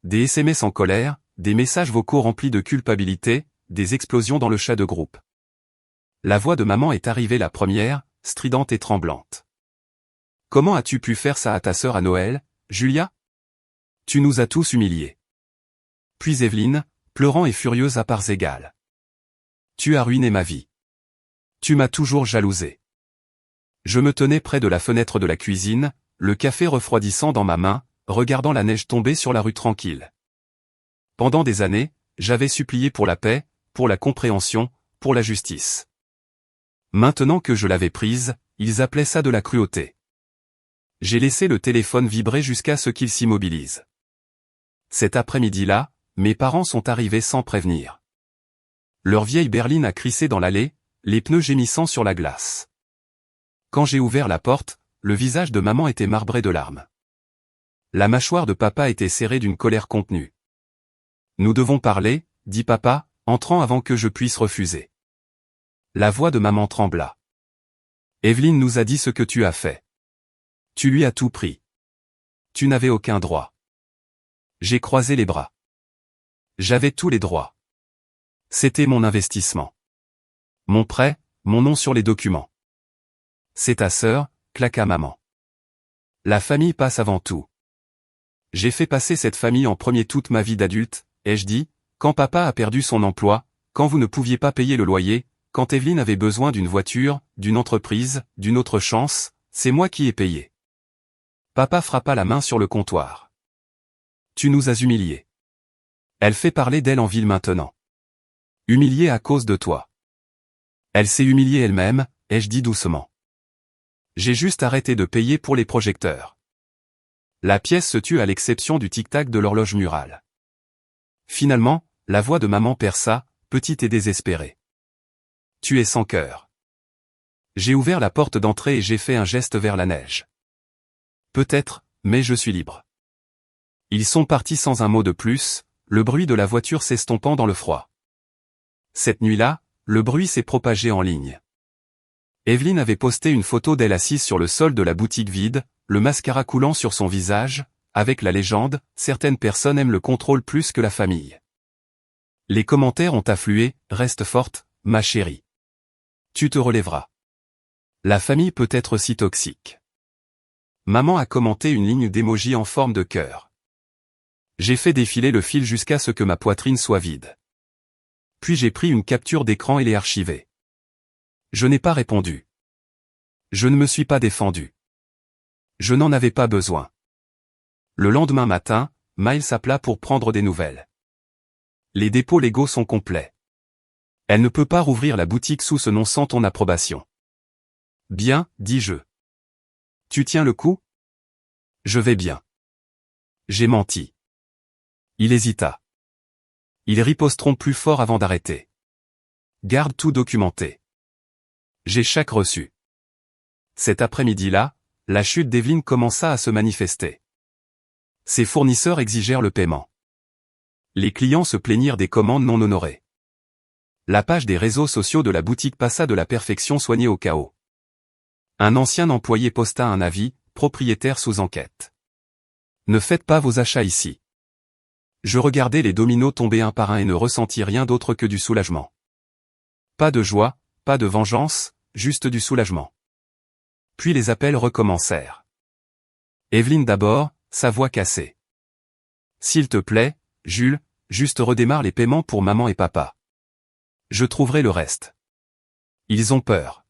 Des SMS en colère, des messages vocaux remplis de culpabilité, des explosions dans le chat de groupe. La voix de maman est arrivée la première, stridente et tremblante. « Comment as-tu pu faire ça à ta sœur à Noël, Julia? Tu nous as tous humiliés. » Puis Evelyne, pleurant et furieuse à parts égales. « Tu as ruiné ma vie. Tu m'as toujours jalousé. » Je me tenais près de la fenêtre de la cuisine, le café refroidissant dans ma main, regardant la neige tomber sur la rue tranquille. Pendant des années, j'avais supplié pour la paix, pour la compréhension, pour la justice. Maintenant que je l'avais prise, ils appelaient ça de la cruauté. J'ai laissé le téléphone vibrer jusqu'à ce qu'il s'immobilise. Cet après-midi-là, mes parents sont arrivés sans prévenir. Leur vieille berline a crissé dans l'allée, les pneus gémissant sur la glace. Quand j'ai ouvert la porte, le visage de maman était marbré de larmes. La mâchoire de papa était serrée d'une colère contenue. « Nous devons parler, » dit papa, entrant avant que je puisse refuser. La voix de maman trembla. « Evelyne nous a dit ce que tu as fait. Tu lui as tout pris. Tu n'avais aucun droit. » J'ai croisé les bras. J'avais tous les droits. C'était mon investissement. Mon prêt, mon nom sur les documents. C'est ta sœur, claqua maman. La famille passe avant tout. J'ai fait passer cette famille en premier toute ma vie d'adulte, ai-je dit, quand papa a perdu son emploi, quand vous ne pouviez pas payer le loyer, quand Evelyne avait besoin d'une voiture, d'une entreprise, d'une autre chance, c'est moi qui ai payé. Papa frappa la main sur le comptoir. Tu nous as humiliés. Elle fait parler d'elle en ville maintenant. Humiliée à cause de toi. Elle s'est humiliée elle-même, ai-je dit doucement. J'ai juste arrêté de payer pour les projecteurs. La pièce se tut à l'exception du tic-tac de l'horloge murale. Finalement, la voix de maman perça, petite et désespérée. Tu es sans cœur. J'ai ouvert la porte d'entrée et j'ai fait un geste vers la neige. Peut-être, mais je suis libre. Ils sont partis sans un mot de plus, le bruit de la voiture s'estompant dans le froid. Cette nuit-là, le bruit s'est propagé en ligne. Evelyne avait posté une photo d'elle assise sur le sol de la boutique vide, le mascara coulant sur son visage, avec la légende « Certaines personnes aiment le contrôle plus que la famille ». Les commentaires ont afflué « Reste forte, ma chérie. Tu te relèveras. La famille peut être si toxique. » Maman a commenté une ligne d'émoji en forme de cœur. J'ai fait défiler le fil jusqu'à ce que ma poitrine soit vide. Puis j'ai pris une capture d'écran et l'ai archivée. Je n'ai pas répondu. Je ne me suis pas défendu. Je n'en avais pas besoin. Le lendemain matin, Miles appela pour prendre des nouvelles. Les dépôts légaux sont complets. Elle ne peut pas rouvrir la boutique sous ce nom sans ton approbation. Bien, dis-je. Tu tiens le coup? Je vais bien. J'ai menti. Il hésita. Ils riposteront plus fort avant d'arrêter. Garde tout documenté. J'ai chaque reçu. Cet après-midi-là, la chute d'Evelyne commença à se manifester. Ses fournisseurs exigèrent le paiement. Les clients se plaignirent des commandes non honorées. La page des réseaux sociaux de la boutique passa de la perfection soignée au chaos. Un ancien employé posta un avis, propriétaire sous enquête. Ne faites pas vos achats ici. Je regardais les dominos tomber un par un et ne ressentis rien d'autre que du soulagement. Pas de joie, pas de vengeance, juste du soulagement. Puis les appels recommencèrent. Evelyne d'abord, sa voix cassée. S'il te plaît, Jules, juste redémarre les paiements pour maman et papa. Je trouverai le reste. Ils ont peur.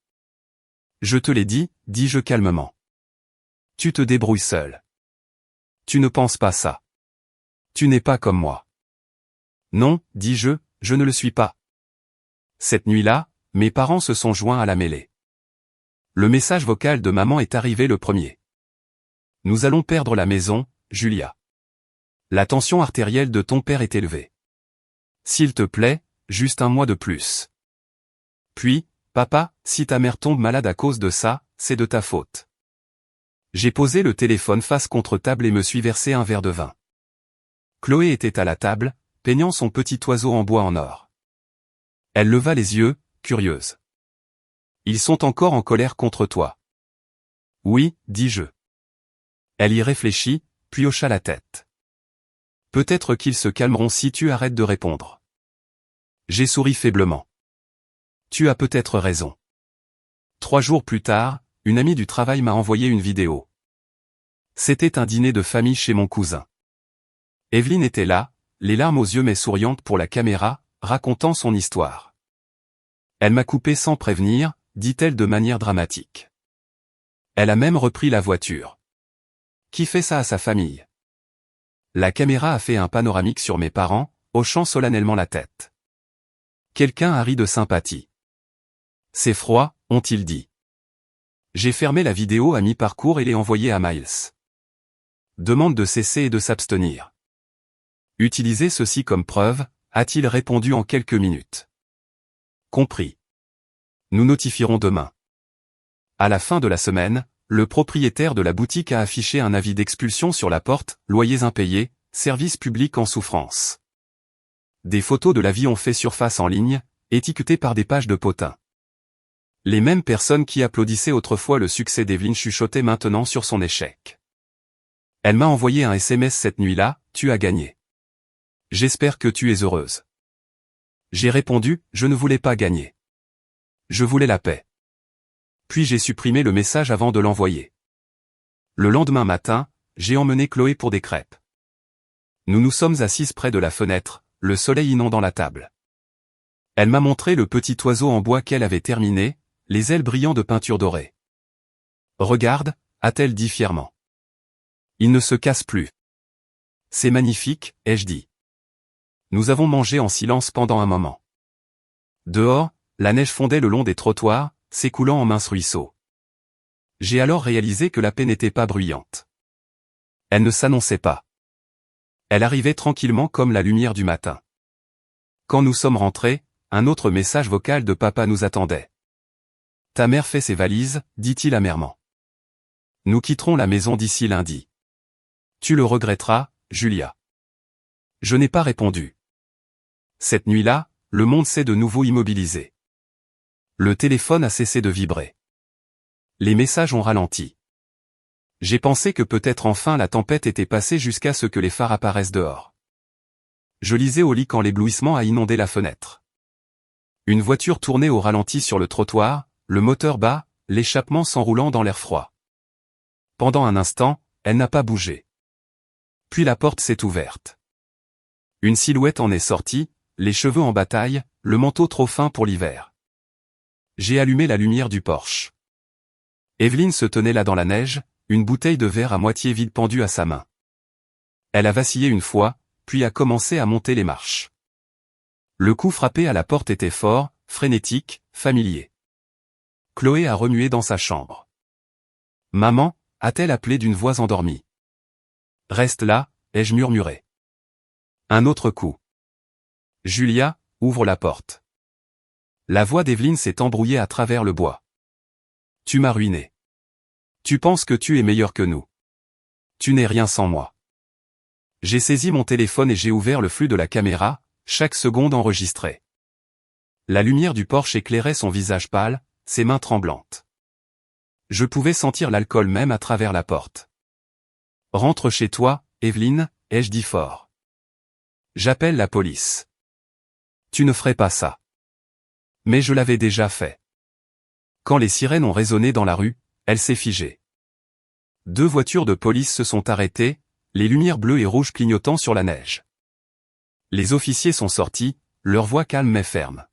Je te l'ai dit, dis-je calmement. Tu te débrouilles seul. Tu ne penses pas ça. Tu n'es pas comme moi. Non, dis-je, je ne le suis pas. Cette nuit-là, mes parents se sont joints à la mêlée. Le message vocal de maman est arrivé le premier. Nous allons perdre la maison, Julia. La tension artérielle de ton père est élevée. S'il te plaît, juste un mois de plus. Puis, papa, si ta mère tombe malade à cause de ça, c'est de ta faute. J'ai posé le téléphone face contre table et me suis versé un verre de vin. Chloé était à la table, peignant son petit oiseau en bois en or. Elle leva les yeux, curieuse. Ils sont encore en colère contre toi. Oui, dis-je. Elle y réfléchit, puis hocha la tête. Peut-être qu'ils se calmeront si tu arrêtes de répondre. J'ai souri faiblement. Tu as peut-être raison. 3 jours plus tard, une amie du travail m'a envoyé une vidéo. C'était un dîner de famille chez mon cousin. Evelyne était là, les larmes aux yeux mais souriante pour la caméra, racontant son histoire. Elle m'a coupé sans prévenir, dit-elle de manière dramatique. Elle a même repris la voiture. Qui fait ça à sa famille? La caméra a fait un panoramique sur mes parents, hochant solennellement la tête. Quelqu'un a ri de sympathie. C'est froid, ont-ils dit. J'ai fermé la vidéo à mi-parcours et l'ai envoyée à Miles. Demande de cesser et de s'abstenir. Utilisez ceci comme preuve, a-t-il répondu en quelques minutes. Compris. Nous notifierons demain. À la fin de la semaine, le propriétaire de la boutique a affiché un avis d'expulsion sur la porte, loyers impayés, service public en souffrance. Des photos de l'avis ont fait surface en ligne, étiquetées par des pages de potins. Les mêmes personnes qui applaudissaient autrefois le succès d'Evelyne chuchotaient maintenant sur son échec. Elle m'a envoyé un SMS cette nuit-là, tu as gagné. J'espère que tu es heureuse. J'ai répondu, je ne voulais pas gagner. Je voulais la paix. Puis j'ai supprimé le message avant de l'envoyer. Le lendemain matin, j'ai emmené Chloé pour des crêpes. Nous nous sommes assises près de la fenêtre, le soleil inondant la table. Elle m'a montré le petit oiseau en bois qu'elle avait terminé, les ailes brillant de peinture dorée. Regarde, a-t-elle dit fièrement. Il ne se casse plus. C'est magnifique, ai-je dit. Nous avons mangé en silence pendant un moment. Dehors, la neige fondait le long des trottoirs, s'écoulant en minces ruisseaux. J'ai alors réalisé que la paix n'était pas bruyante. Elle ne s'annonçait pas. Elle arrivait tranquillement comme la lumière du matin. Quand nous sommes rentrés, un autre message vocal de papa nous attendait. Ta mère fait ses valises, dit-il amèrement. Nous quitterons la maison d'ici lundi. Tu le regretteras, Julia. Je n'ai pas répondu. Cette nuit-là, le monde s'est de nouveau immobilisé. Le téléphone a cessé de vibrer. Les messages ont ralenti. J'ai pensé que peut-être enfin la tempête était passée jusqu'à ce que les phares apparaissent dehors. Je lisais au lit quand l'éblouissement a inondé la fenêtre. Une voiture tournait au ralenti sur le trottoir, le moteur bas, l'échappement s'enroulant dans l'air froid. Pendant un instant, elle n'a pas bougé. Puis la porte s'est ouverte. Une silhouette en est sortie, les cheveux en bataille, le manteau trop fin pour l'hiver. J'ai allumé la lumière du porche. Evelyne se tenait là dans la neige, une bouteille de verre à moitié vide pendue à sa main. Elle a vacillé une fois, puis a commencé à monter les marches. Le coup frappé à la porte était fort, frénétique, familier. Chloé a remué dans sa chambre. Maman, a-t-elle appelé d'une voix endormie. Reste là, ai-je murmuré. Un autre coup. Julia, ouvre la porte. La voix d'Evelyne s'est embrouillée à travers le bois. Tu m'as ruiné. Tu penses que tu es meilleur que nous. Tu n'es rien sans moi. J'ai saisi mon téléphone et j'ai ouvert le flux de la caméra, chaque seconde enregistrée. La lumière du porche éclairait son visage pâle, ses mains tremblantes. Je pouvais sentir l'alcool même à travers la porte. Rentre chez toi, Evelyne, ai-je dit fort. J'appelle la police. Tu ne ferais pas ça. Mais je l'avais déjà fait. Quand les sirènes ont résonné dans la rue, elle s'est figée. 2 voitures de police se sont arrêtées, les lumières bleues et rouges clignotant sur la neige. Les officiers sont sortis, leur voix calme mais ferme.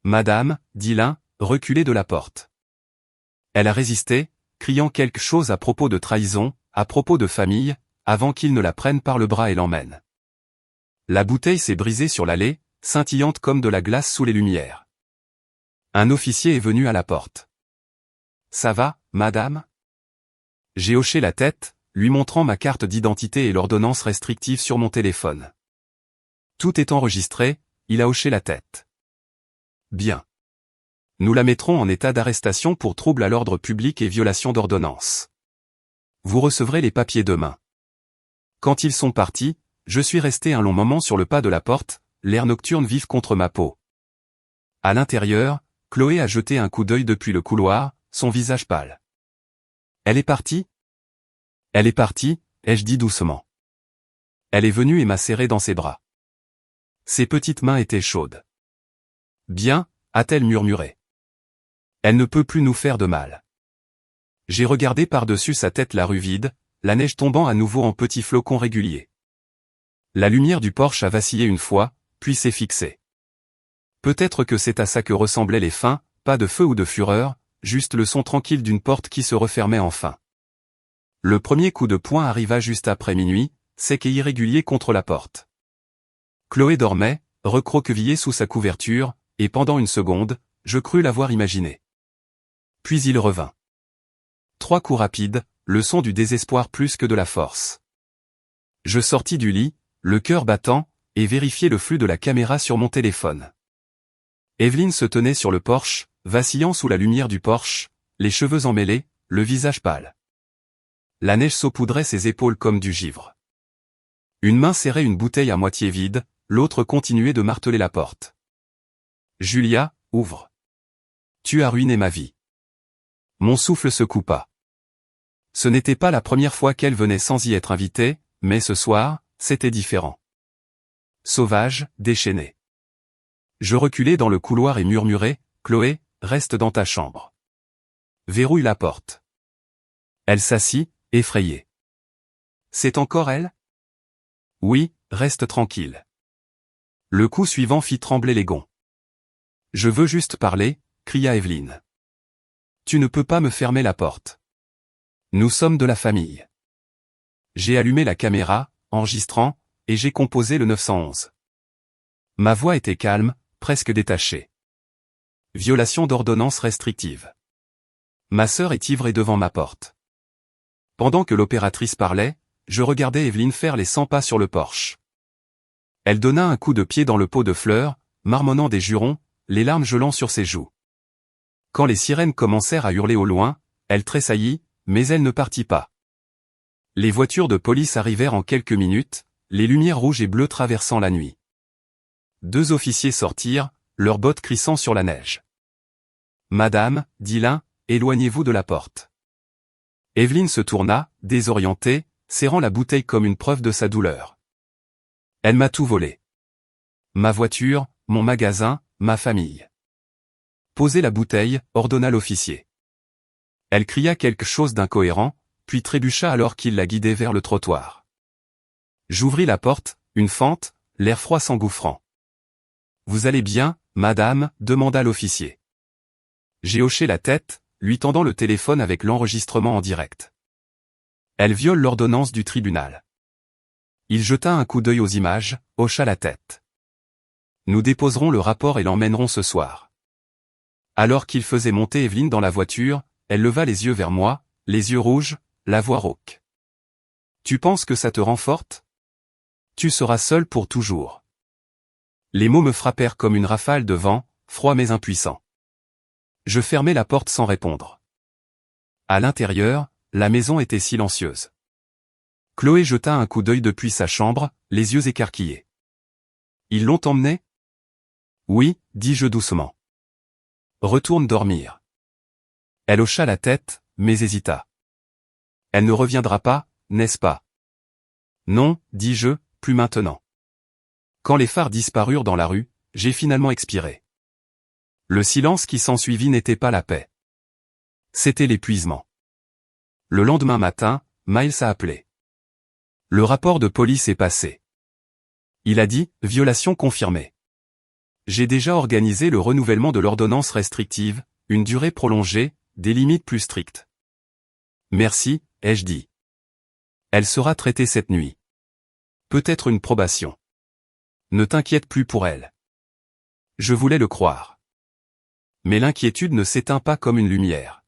Madame, dit l'un, reculez de la porte. Elle a résisté, criant quelque chose à propos de trahison, à propos de famille, avant qu'ils ne la prennent par le bras et l'emmènent. La bouteille s'est brisée sur l'allée, scintillante comme de la glace sous les lumières. Un officier est venu à la porte. Ça va, madame? J'ai hoché la tête, lui montrant ma carte d'identité et l'ordonnance restrictive sur mon téléphone. Tout est enregistré, il a hoché la tête. Bien. Nous la mettrons en état d'arrestation pour trouble à l'ordre public et violation d'ordonnance. Vous recevrez les papiers demain. Quand ils sont partis, je suis resté un long moment sur le pas de la porte, l'air nocturne vif contre ma peau. À l'intérieur, Chloé a jeté un coup d'œil depuis le couloir, son visage pâle. Elle est partie ? Elle est partie, ai-je dit doucement. Elle est venue et m'a serré dans ses bras. Ses petites mains étaient chaudes. Bien, a-t-elle murmuré. Elle ne peut plus nous faire de mal. J'ai regardé par-dessus sa tête la rue vide, la neige tombant à nouveau en petits flocons réguliers. La lumière du porche a vacillé une fois, puis s'est fixée. Peut-être que c'est à ça que ressemblaient les fins, pas de feu ou de fureur, juste le son tranquille d'une porte qui se refermait enfin. Le premier coup de poing arriva juste après minuit, sec et irrégulier contre la porte. Chloé dormait, recroquevillée sous sa couverture, et pendant une seconde, je crus l'avoir imaginé. Puis il revint. 3 coups rapides, le son du désespoir plus que de la force. Je sortis du lit, le cœur battant, et vérifiai le flux de la caméra sur mon téléphone. Evelyne se tenait sur le porche, vacillant sous la lumière du porche, les cheveux emmêlés, le visage pâle. La neige saupoudrait ses épaules comme du givre. Une main serrait une bouteille à moitié vide, l'autre continuait de marteler la porte. « Julia, ouvre. Tu as ruiné ma vie. » Mon souffle se coupa. Ce n'était pas la première fois qu'elle venait sans y être invitée, mais ce soir, c'était différent. Sauvage, déchaîné. Je reculai dans le couloir et murmurai, « Chloé, reste dans ta chambre. Verrouille la porte. » Elle s'assit, effrayée. « C'est encore elle ? » « Oui, reste tranquille. » Le coup suivant fit trembler les gonds. « Je veux juste parler, » cria Evelyne. « Tu ne peux pas me fermer la porte. Nous sommes de la famille. » J'ai allumé la caméra, enregistrant, et j'ai composé le 911. Ma voix était calme, presque détachée. Violation d'ordonnance restrictive. Ma sœur est ivrée devant ma porte. Pendant que l'opératrice parlait, je regardais Evelyne faire les 100 pas sur le porche. Elle donna un coup de pied dans le pot de fleurs, marmonnant des jurons, les larmes gelant sur ses joues. Quand les sirènes commencèrent à hurler au loin, elle tressaillit, mais elle ne partit pas. Les voitures de police arrivèrent en quelques minutes, les lumières rouges et bleues traversant la nuit. 2 officiers sortirent, leurs bottes crissant sur la neige. « Madame, dit l'un, éloignez-vous de la porte. » Evelyne se tourna, désorientée, serrant la bouteille comme une preuve de sa douleur. Elle m'a tout volé. Ma voiture, mon magasin, ma famille. Posez la bouteille, ordonna l'officier. Elle cria quelque chose d'incohérent, puis trébucha alors qu'il la guidait vers le trottoir. J'ouvris la porte, une fente, l'air froid s'engouffrant. « Vous allez bien, madame ?» demanda l'officier. J'ai hoché la tête, lui tendant le téléphone avec l'enregistrement en direct. Elle viole l'ordonnance du tribunal. Il jeta un coup d'œil aux images, hocha la tête. Nous déposerons le rapport et l'emmènerons ce soir. Alors qu'il faisait monter Evelyne dans la voiture, elle leva les yeux vers moi, les yeux rouges, la voix rauque. Tu penses que ça te rend forte ? Tu seras seule pour toujours. Les mots me frappèrent comme une rafale de vent, froid mais impuissant. Je fermai la porte sans répondre. À l'intérieur, la maison était silencieuse. Chloé jeta un coup d'œil depuis sa chambre, les yeux écarquillés. Ils l'ont emmenée ? Oui, dis-je doucement. Retourne dormir. Elle hocha la tête, mais hésita. Elle ne reviendra pas, n'est-ce pas ? Non, dis-je, plus maintenant. Quand les phares disparurent dans la rue, j'ai finalement expiré. Le silence qui s'ensuivit n'était pas la paix. C'était l'épuisement. Le lendemain matin, Miles a appelé. Le rapport de police est passé. Il a dit, violation confirmée. J'ai déjà organisé le renouvellement de l'ordonnance restrictive, une durée prolongée, des limites plus strictes. Merci, ai-je dit. Elle sera traitée cette nuit. Peut-être une probation. Ne t'inquiète plus pour elle. Je voulais le croire. Mais l'inquiétude ne s'éteint pas comme une lumière.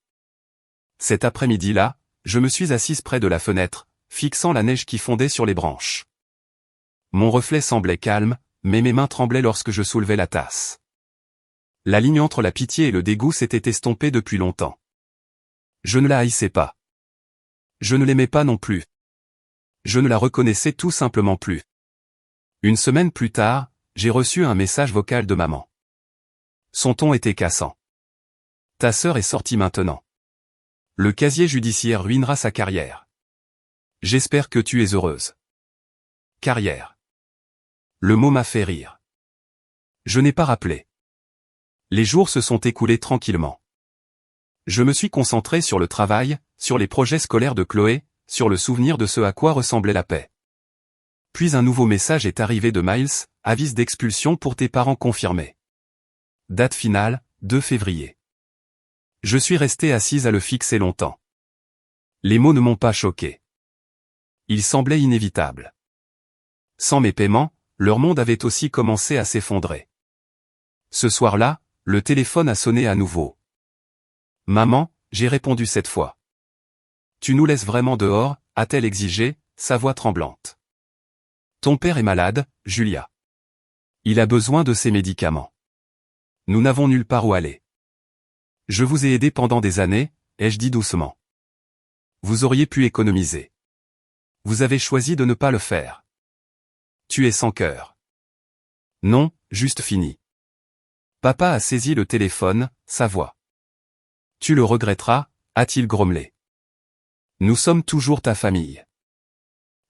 Cet après-midi-là, je me suis assise près de la fenêtre, fixant la neige qui fondait sur les branches. Mon reflet semblait calme, mais mes mains tremblaient lorsque je soulevais la tasse. La ligne entre la pitié et le dégoût s'était estompée depuis longtemps. Je ne la haïssais pas. Je ne l'aimais pas non plus. Je ne la reconnaissais tout simplement plus. Une semaine plus tard, j'ai reçu un message vocal de maman. Son ton était cassant. Ta sœur est sortie maintenant. Le casier judiciaire ruinera sa carrière. J'espère que tu es heureuse. Carrière. Le mot m'a fait rire. Je n'ai pas rappelé. Les jours se sont écoulés tranquillement. Je me suis concentré sur le travail, sur les projets scolaires de Chloé, sur le souvenir de ce à quoi ressemblait la paix. Puis un nouveau message est arrivé de Miles, avis d'expulsion pour tes parents confirmés. Date finale, 2 février. Je suis resté assise à le fixer longtemps. Les mots ne m'ont pas choqué. Ils semblaient inévitables. Sans mes paiements, leur monde avait aussi commencé à s'effondrer. Ce soir-là, le téléphone a sonné à nouveau. Maman, j'ai répondu cette fois. Tu nous laisses vraiment dehors, a-t-elle exigé, sa voix tremblante. Ton père est malade, Julia. Il a besoin de ses médicaments. Nous n'avons nulle part où aller. Je vous ai aidé pendant des années, ai-je dit doucement. Vous auriez pu économiser. Vous avez choisi de ne pas le faire. Tu es sans cœur. Non, juste fini. Papa a saisi le téléphone, sa voix. Tu le regretteras, a-t-il grommelé. Nous sommes toujours ta famille.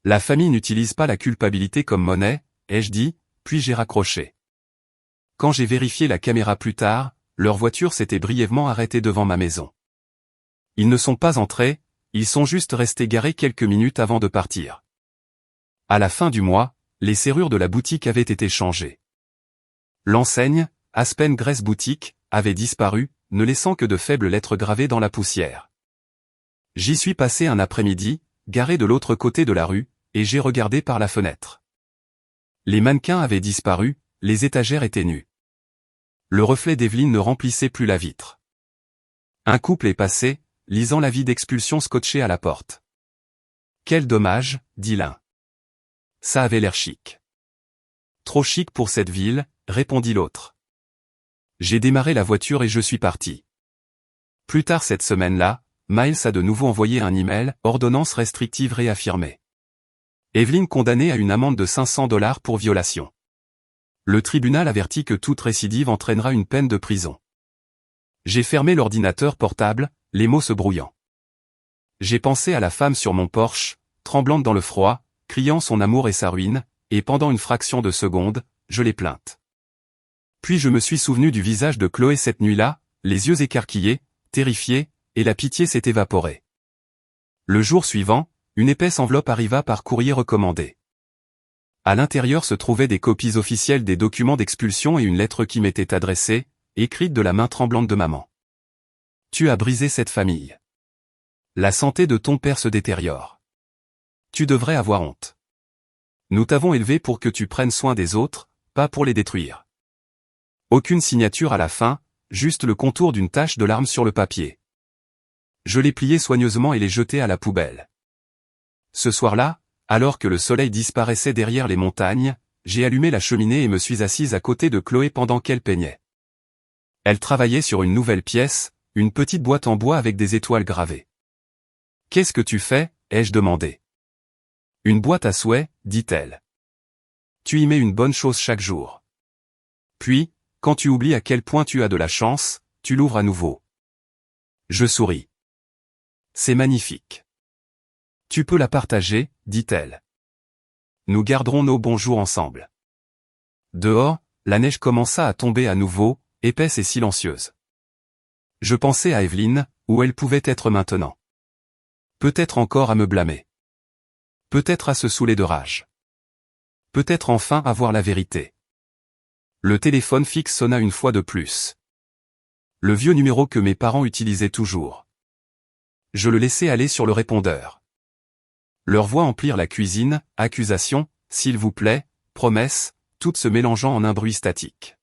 La famille n'utilise pas la culpabilité comme monnaie, ai-je dit, puis j'ai raccroché. Quand j'ai vérifié la caméra plus tard, leur voiture s'était brièvement arrêtée devant ma maison. Ils ne sont pas entrés, ils sont juste restés garés quelques minutes avant de partir. À la fin du mois, les serrures de la boutique avaient été changées. L'enseigne, Aspen Grace Boutique, avait disparu, ne laissant que de faibles lettres gravées dans la poussière. J'y suis passé un après-midi, garé de l'autre côté de la rue, et j'ai regardé par la fenêtre. Les mannequins avaient disparu, les étagères étaient nues. Le reflet d'Evelyne ne remplissait plus la vitre. Un couple est passé, lisant l'avis d'expulsion scotché à la porte. Quel dommage, dit l'un. Ça avait l'air chic. Trop chic pour cette ville, répondit l'autre. J'ai démarré la voiture et je suis parti. Plus tard cette semaine-là, Miles a de nouveau envoyé un email, ordonnance restrictive réaffirmée. Evelyne condamnée à une amende de $500 pour violation. Le tribunal avertit que toute récidive entraînera une peine de prison. J'ai fermé l'ordinateur portable, les mots se brouillant. J'ai pensé à la femme sur mon porche, tremblante dans le froid, criant son amour et sa ruine, et pendant une fraction de seconde, je l'ai plainte. Puis je me suis souvenu du visage de Chloé cette nuit-là, les yeux écarquillés, terrifiés, et la pitié s'est évaporée. Le jour suivant, une épaisse enveloppe arriva par courrier recommandé. À l'intérieur se trouvaient des copies officielles des documents d'expulsion et une lettre qui m'était adressée, écrite de la main tremblante de maman. Tu as brisé cette famille. La santé de ton père se détériore. Tu devrais avoir honte. Nous t'avons élevé pour que tu prennes soin des autres, pas pour les détruire. Aucune signature à la fin, juste le contour d'une tache de larmes sur le papier. Je l'ai plié soigneusement et l'ai jeté à la poubelle. Ce soir-là, alors que le soleil disparaissait derrière les montagnes, j'ai allumé la cheminée et me suis assise à côté de Chloé pendant qu'elle peignait. Elle travaillait sur une nouvelle pièce, une petite boîte en bois avec des étoiles gravées. « Qu'est-ce que tu fais ?» ai-je demandé. « Une boîte à souhaits, dit-elle. Tu y mets une bonne chose chaque jour. Puis, quand tu oublies à quel point tu as de la chance, tu l'ouvres à nouveau. » Je souris. « C'est magnifique. Tu peux la partager, dit-elle. Nous garderons nos bons jours ensemble. » Dehors, la neige commença à tomber à nouveau, épaisse et silencieuse. Je pensais à Evelyne, où elle pouvait être maintenant. Peut-être encore à me blâmer. Peut-être à se saouler de rage. Peut-être enfin à voir la vérité. Le téléphone fixe sonna une fois de plus. Le vieux numéro que mes parents utilisaient toujours. Je le laissai aller sur le répondeur. Leurs voix emplirent la cuisine, accusation, s'il vous plaît, promesse, toutes se mélangeant en un bruit statique.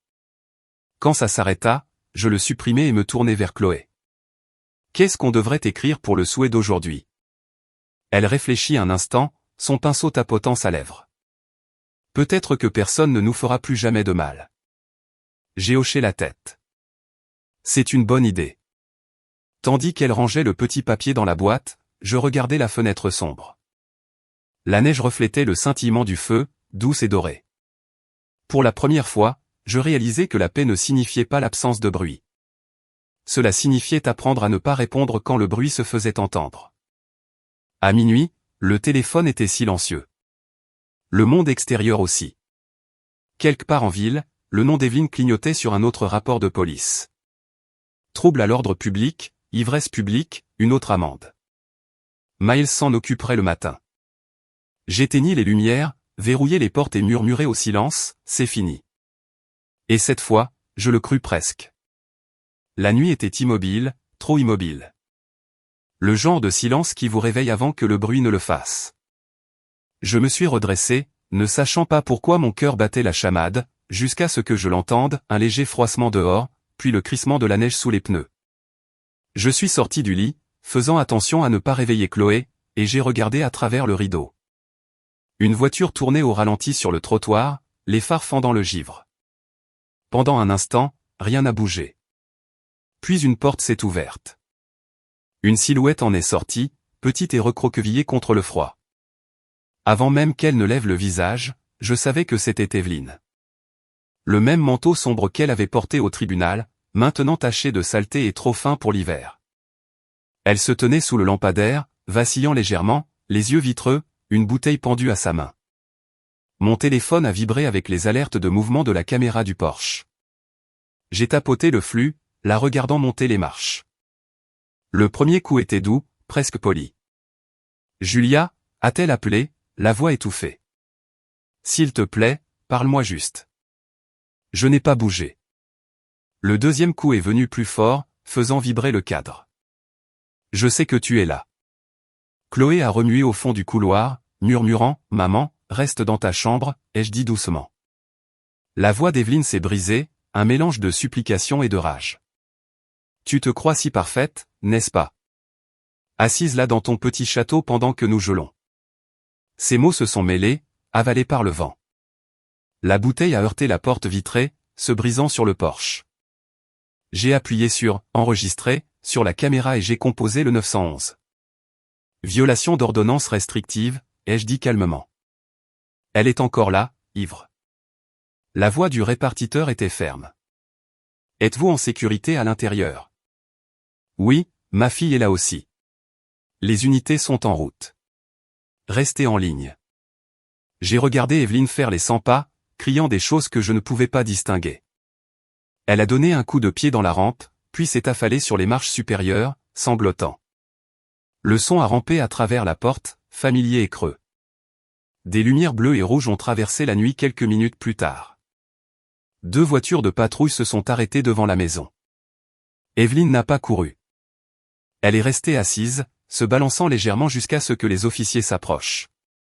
Quand ça s'arrêta, je le supprimai et me tournai vers Chloé. Qu'est-ce qu'on devrait écrire pour le souhait d'aujourd'hui? Elle réfléchit un instant, son pinceau tapotant sa lèvre. Peut-être que personne ne nous fera plus jamais de mal. J'ai hoché la tête. C'est une bonne idée. Tandis qu'elle rangeait le petit papier dans la boîte, je regardais la fenêtre sombre. La neige reflétait le scintillement du feu, douce et dorée. Pour la première fois, je réalisais que la paix ne signifiait pas l'absence de bruit. Cela signifiait apprendre à ne pas répondre quand le bruit se faisait entendre. À minuit, le téléphone était silencieux. Le monde extérieur aussi. Quelque part en ville, le nom d'Evelyne clignotait sur un autre rapport de police. Trouble à l'ordre public, ivresse publique, une autre amende. Miles s'en occuperait le matin. J'éteignis les lumières, verrouillai les portes et murmurai au silence, c'est fini. Et cette fois, je le crus presque. La nuit était immobile, trop immobile. Le genre de silence qui vous réveille avant que le bruit ne le fasse. Je me suis redressé, ne sachant pas pourquoi mon cœur battait la chamade, jusqu'à ce que je l'entende, un léger froissement dehors, puis le crissement de la neige sous les pneus. Je suis sorti du lit, faisant attention à ne pas réveiller Chloé, et j'ai regardé à travers le rideau. Une voiture tournait au ralenti sur le trottoir, les phares fendant le givre. Pendant un instant, rien n'a bougé. Puis une porte s'est ouverte. Une silhouette en est sortie, petite et recroquevillée contre le froid. Avant même qu'elle ne lève le visage, je savais que c'était Evelyne. Le même manteau sombre qu'elle avait porté au tribunal, maintenant taché de saleté et trop fin pour l'hiver. Elle se tenait sous le lampadaire, vacillant légèrement, les yeux vitreux, une bouteille pendue à sa main. Mon téléphone a vibré avec les alertes de mouvement de la caméra du Porsche. J'ai tapoté le flux, la regardant monter les marches. Le premier coup était doux, presque poli. « Julia » a-t-elle appelé, la voix étouffée. « S'il te plaît, parle-moi juste. » Je n'ai pas bougé. Le deuxième coup est venu plus fort, faisant vibrer le cadre. « Je sais que tu es là. » Chloé a remué au fond du couloir, murmurant « Maman, reste dans ta chambre », ai-je dit doucement. La voix d'Evelyne s'est brisée, un mélange de supplication et de rage. « Tu te crois si parfaite, n'est-ce pas? Assise là dans ton petit château pendant que nous gelons. » Ces mots se sont mêlés, avalés par le vent. La bouteille a heurté la porte vitrée, se brisant sur le porche. J'ai appuyé sur « Enregistrer » sur la caméra et j'ai composé le 911. Violation d'ordonnance restrictive, ai-je dit calmement. Elle est encore là, ivre. La voix du répartiteur était ferme. Êtes-vous en sécurité à l'intérieur? Oui, ma fille est là aussi. Les unités sont en route. Restez en ligne. J'ai regardé Evelyne faire les 100 pas, criant des choses que je ne pouvais pas distinguer. Elle a donné un coup de pied dans la rampe, puis s'est affalée sur les marches supérieures, sanglotant. Le son a rampé à travers la porte, familier et creux. Des lumières bleues et rouges ont traversé la nuit quelques minutes plus tard. 2 voitures de patrouille se sont arrêtées devant la maison. Evelyne n'a pas couru. Elle est restée assise, se balançant légèrement jusqu'à ce que les officiers s'approchent.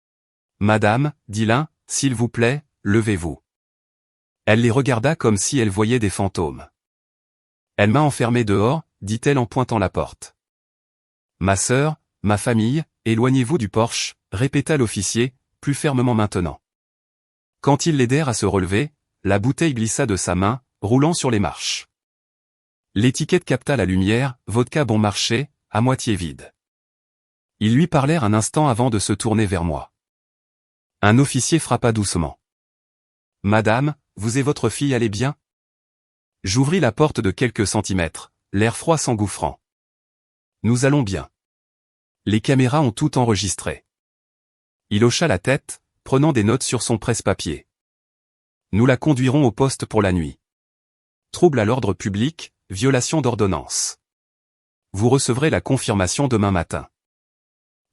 « Madame, dit l'un, s'il vous plaît, levez-vous. » Elle les regarda comme si elle voyait des fantômes. « Elle m'a enfermée dehors, dit-elle en pointant la porte. »« Ma sœur, ma famille, éloignez-vous du Porsche, répéta l'officier, plus fermement maintenant. Quand ils l'aidèrent à se relever, la bouteille glissa de sa main, roulant sur les marches. L'étiquette capta la lumière, vodka bon marché, à moitié vide. Ils lui parlèrent un instant avant de se tourner vers moi. Un officier frappa doucement. « Madame, vous et votre fille allez bien ?» J'ouvris la porte de quelques centimètres, l'air froid s'engouffrant. « Nous allons bien. Les caméras ont tout enregistré. » Il hocha la tête, prenant des notes sur son presse-papier. « Nous la conduirons au poste pour la nuit. Trouble à l'ordre public, violation d'ordonnance. Vous recevrez la confirmation demain matin. »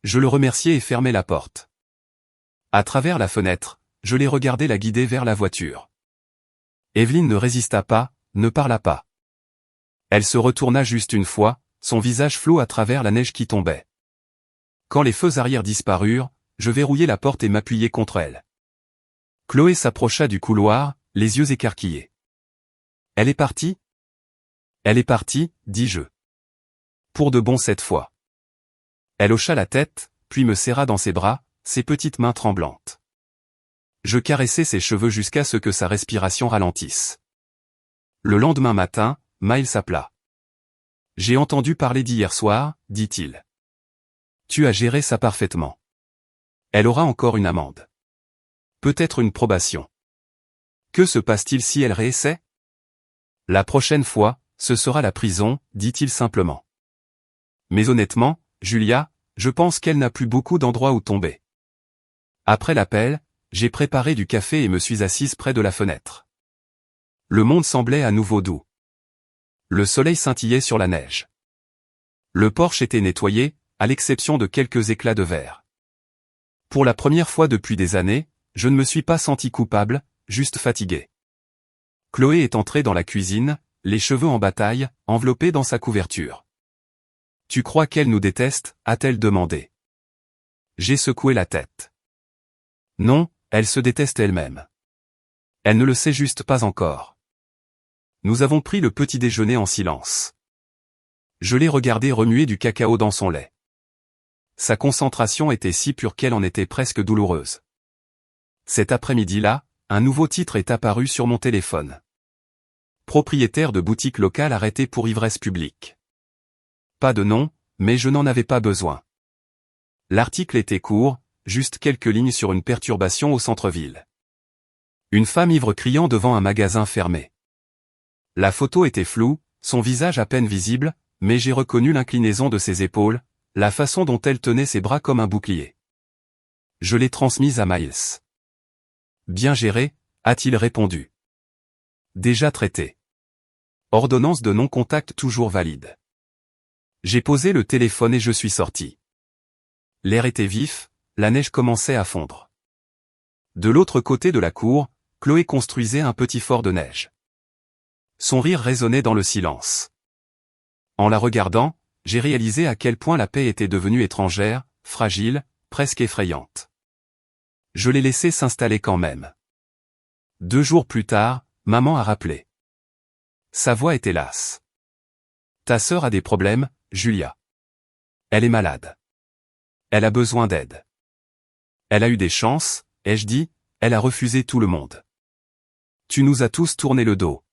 Je le remerciai et fermai la porte. À travers la fenêtre, je l'ai regardé la guider vers la voiture. Evelyne ne résista pas, ne parla pas. Elle se retourna juste une fois, son visage flou à travers la neige qui tombait. Quand les feux arrière disparurent, je verrouillai la porte et m'appuyai contre elle. Chloé s'approcha du couloir, les yeux écarquillés. « Elle est partie ? » « Elle est partie, dis-je. Pour de bon cette fois. » Elle hocha la tête, puis me serra dans ses bras, ses petites mains tremblantes. Je caressai ses cheveux jusqu'à ce que sa respiration ralentisse. Le lendemain matin, Miles s'appela. « J'ai entendu parler d'hier soir, dit-il. Tu as géré ça parfaitement. Elle aura encore une amende. Peut-être une probation. Que se passe-t-il si elle réessaie? La prochaine fois, ce sera la prison, dit-il simplement. Mais honnêtement, Julia, je pense qu'elle n'a plus beaucoup d'endroits où tomber. Après l'appel, j'ai préparé du café et me suis assise près de la fenêtre. Le monde semblait à nouveau doux. Le soleil scintillait sur la neige. Le porche était nettoyé, à l'exception de quelques éclats de verre. Pour la première fois depuis des années, je ne me suis pas senti coupable, juste fatigué. Chloé est entrée dans la cuisine, les cheveux en bataille, enveloppée dans sa couverture. « Tu crois qu'elle nous déteste ?» a-t-elle demandé. J'ai secoué la tête. Non, elle se déteste elle-même. Elle ne le sait juste pas encore. Nous avons pris le petit déjeuner en silence. Je l'ai regardé remuer du cacao dans son lait. Sa concentration était si pure qu'elle en était presque douloureuse. Cet après-midi-là, un nouveau titre est apparu sur mon téléphone. Propriétaire de boutique locale arrêté pour ivresse publique. Pas de nom, mais je n'en avais pas besoin. L'article était court, juste quelques lignes sur une perturbation au centre-ville. Une femme ivre criant devant un magasin fermé. La photo était floue, son visage à peine visible, mais j'ai reconnu l'inclinaison de ses épaules, la façon dont elle tenait ses bras comme un bouclier. Je l'ai transmise à Miles. Bien géré, a-t-il répondu. Déjà traité. Ordonnance de non-contact toujours valide. J'ai posé le téléphone et je suis sorti. L'air était vif, la neige commençait à fondre. De l'autre côté de la cour, Chloé construisait un petit fort de neige. Son rire résonnait dans le silence. En la regardant, j'ai réalisé à quel point la paix était devenue étrangère, fragile, presque effrayante. Je l'ai laissée s'installer quand même. 2 jours plus tard, maman a rappelé. Sa voix était lasse. Ta sœur a des problèmes, Julia. Elle est malade. Elle a besoin d'aide. Elle a eu des chances, ai-je dit, elle a refusé tout le monde. Tu nous as tous tourné le dos.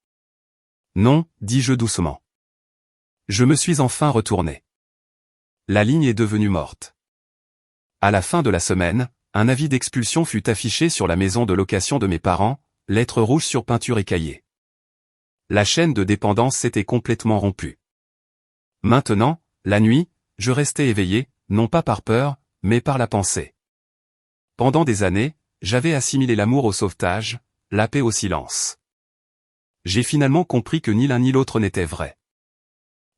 Non, dis-je doucement. Je me suis enfin retourné. La ligne est devenue morte. À la fin de la semaine, un avis d'expulsion fut affiché sur la maison de location de mes parents, lettres rouges sur peinture écaillée. La chaîne de dépendance s'était complètement rompue. Maintenant, la nuit, je restais éveillé, non pas par peur, mais par la pensée. Pendant des années, j'avais assimilé l'amour au sauvetage, la paix au silence. J'ai finalement compris que ni l'un ni l'autre n'était vrai.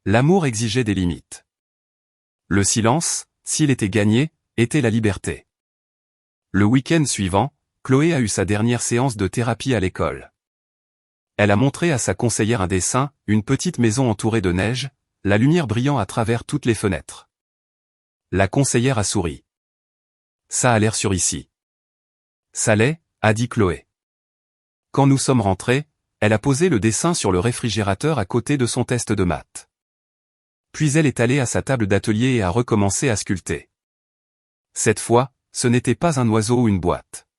L'amour exigeait des limites. Le silence, s'il était gagné, était la liberté. Le week-end suivant, Chloé a eu sa dernière séance de thérapie à l'école. Elle a montré à sa conseillère un dessin, une petite maison entourée de neige, la lumière brillant à travers toutes les fenêtres. La conseillère a souri. Ça a l'air sûr ici. Ça l'est, a dit Chloé. Quand nous sommes rentrés, elle a posé le dessin sur le réfrigérateur à côté de son test de maths. Puis elle est allée à sa table d'atelier et a recommencé à sculpter. Cette fois, ce n'était pas un oiseau ou une boîte.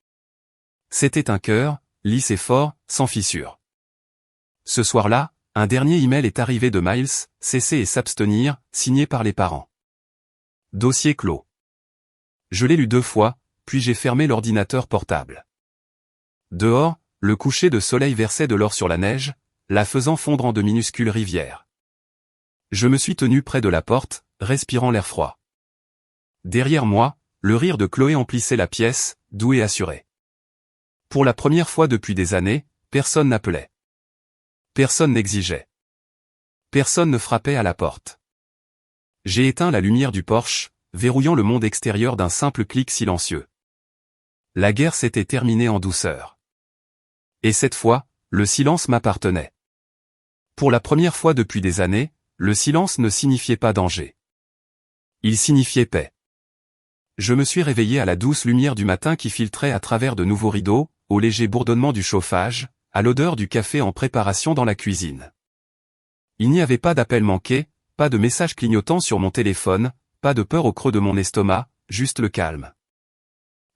C'était un cœur, lisse et fort, sans fissure. Ce soir-là, un dernier email est arrivé de Miles, cesser et s'abstenir, signé par les parents. Dossier clos. Je l'ai lu 2 fois, puis j'ai fermé l'ordinateur portable. Dehors, le coucher de soleil versait de l'or sur la neige, la faisant fondre en de minuscules rivières. Je me suis tenu près de la porte, respirant l'air froid. Derrière moi, le rire de Chloé emplissait la pièce, doux et assuré. Pour la première fois depuis des années, personne n'appelait. Personne n'exigeait. Personne ne frappait à la porte. J'ai éteint la lumière du porche, verrouillant le monde extérieur d'un simple clic silencieux. La guerre s'était terminée en douceur. Et cette fois, le silence m'appartenait. Pour la première fois depuis des années, le silence ne signifiait pas danger. Il signifiait paix. Je me suis réveillé à la douce lumière du matin qui filtrait à travers de nouveaux rideaux, au léger bourdonnement du chauffage, à l'odeur du café en préparation dans la cuisine. Il n'y avait pas d'appel manqué, pas de message clignotant sur mon téléphone, pas de peur au creux de mon estomac, juste le calme.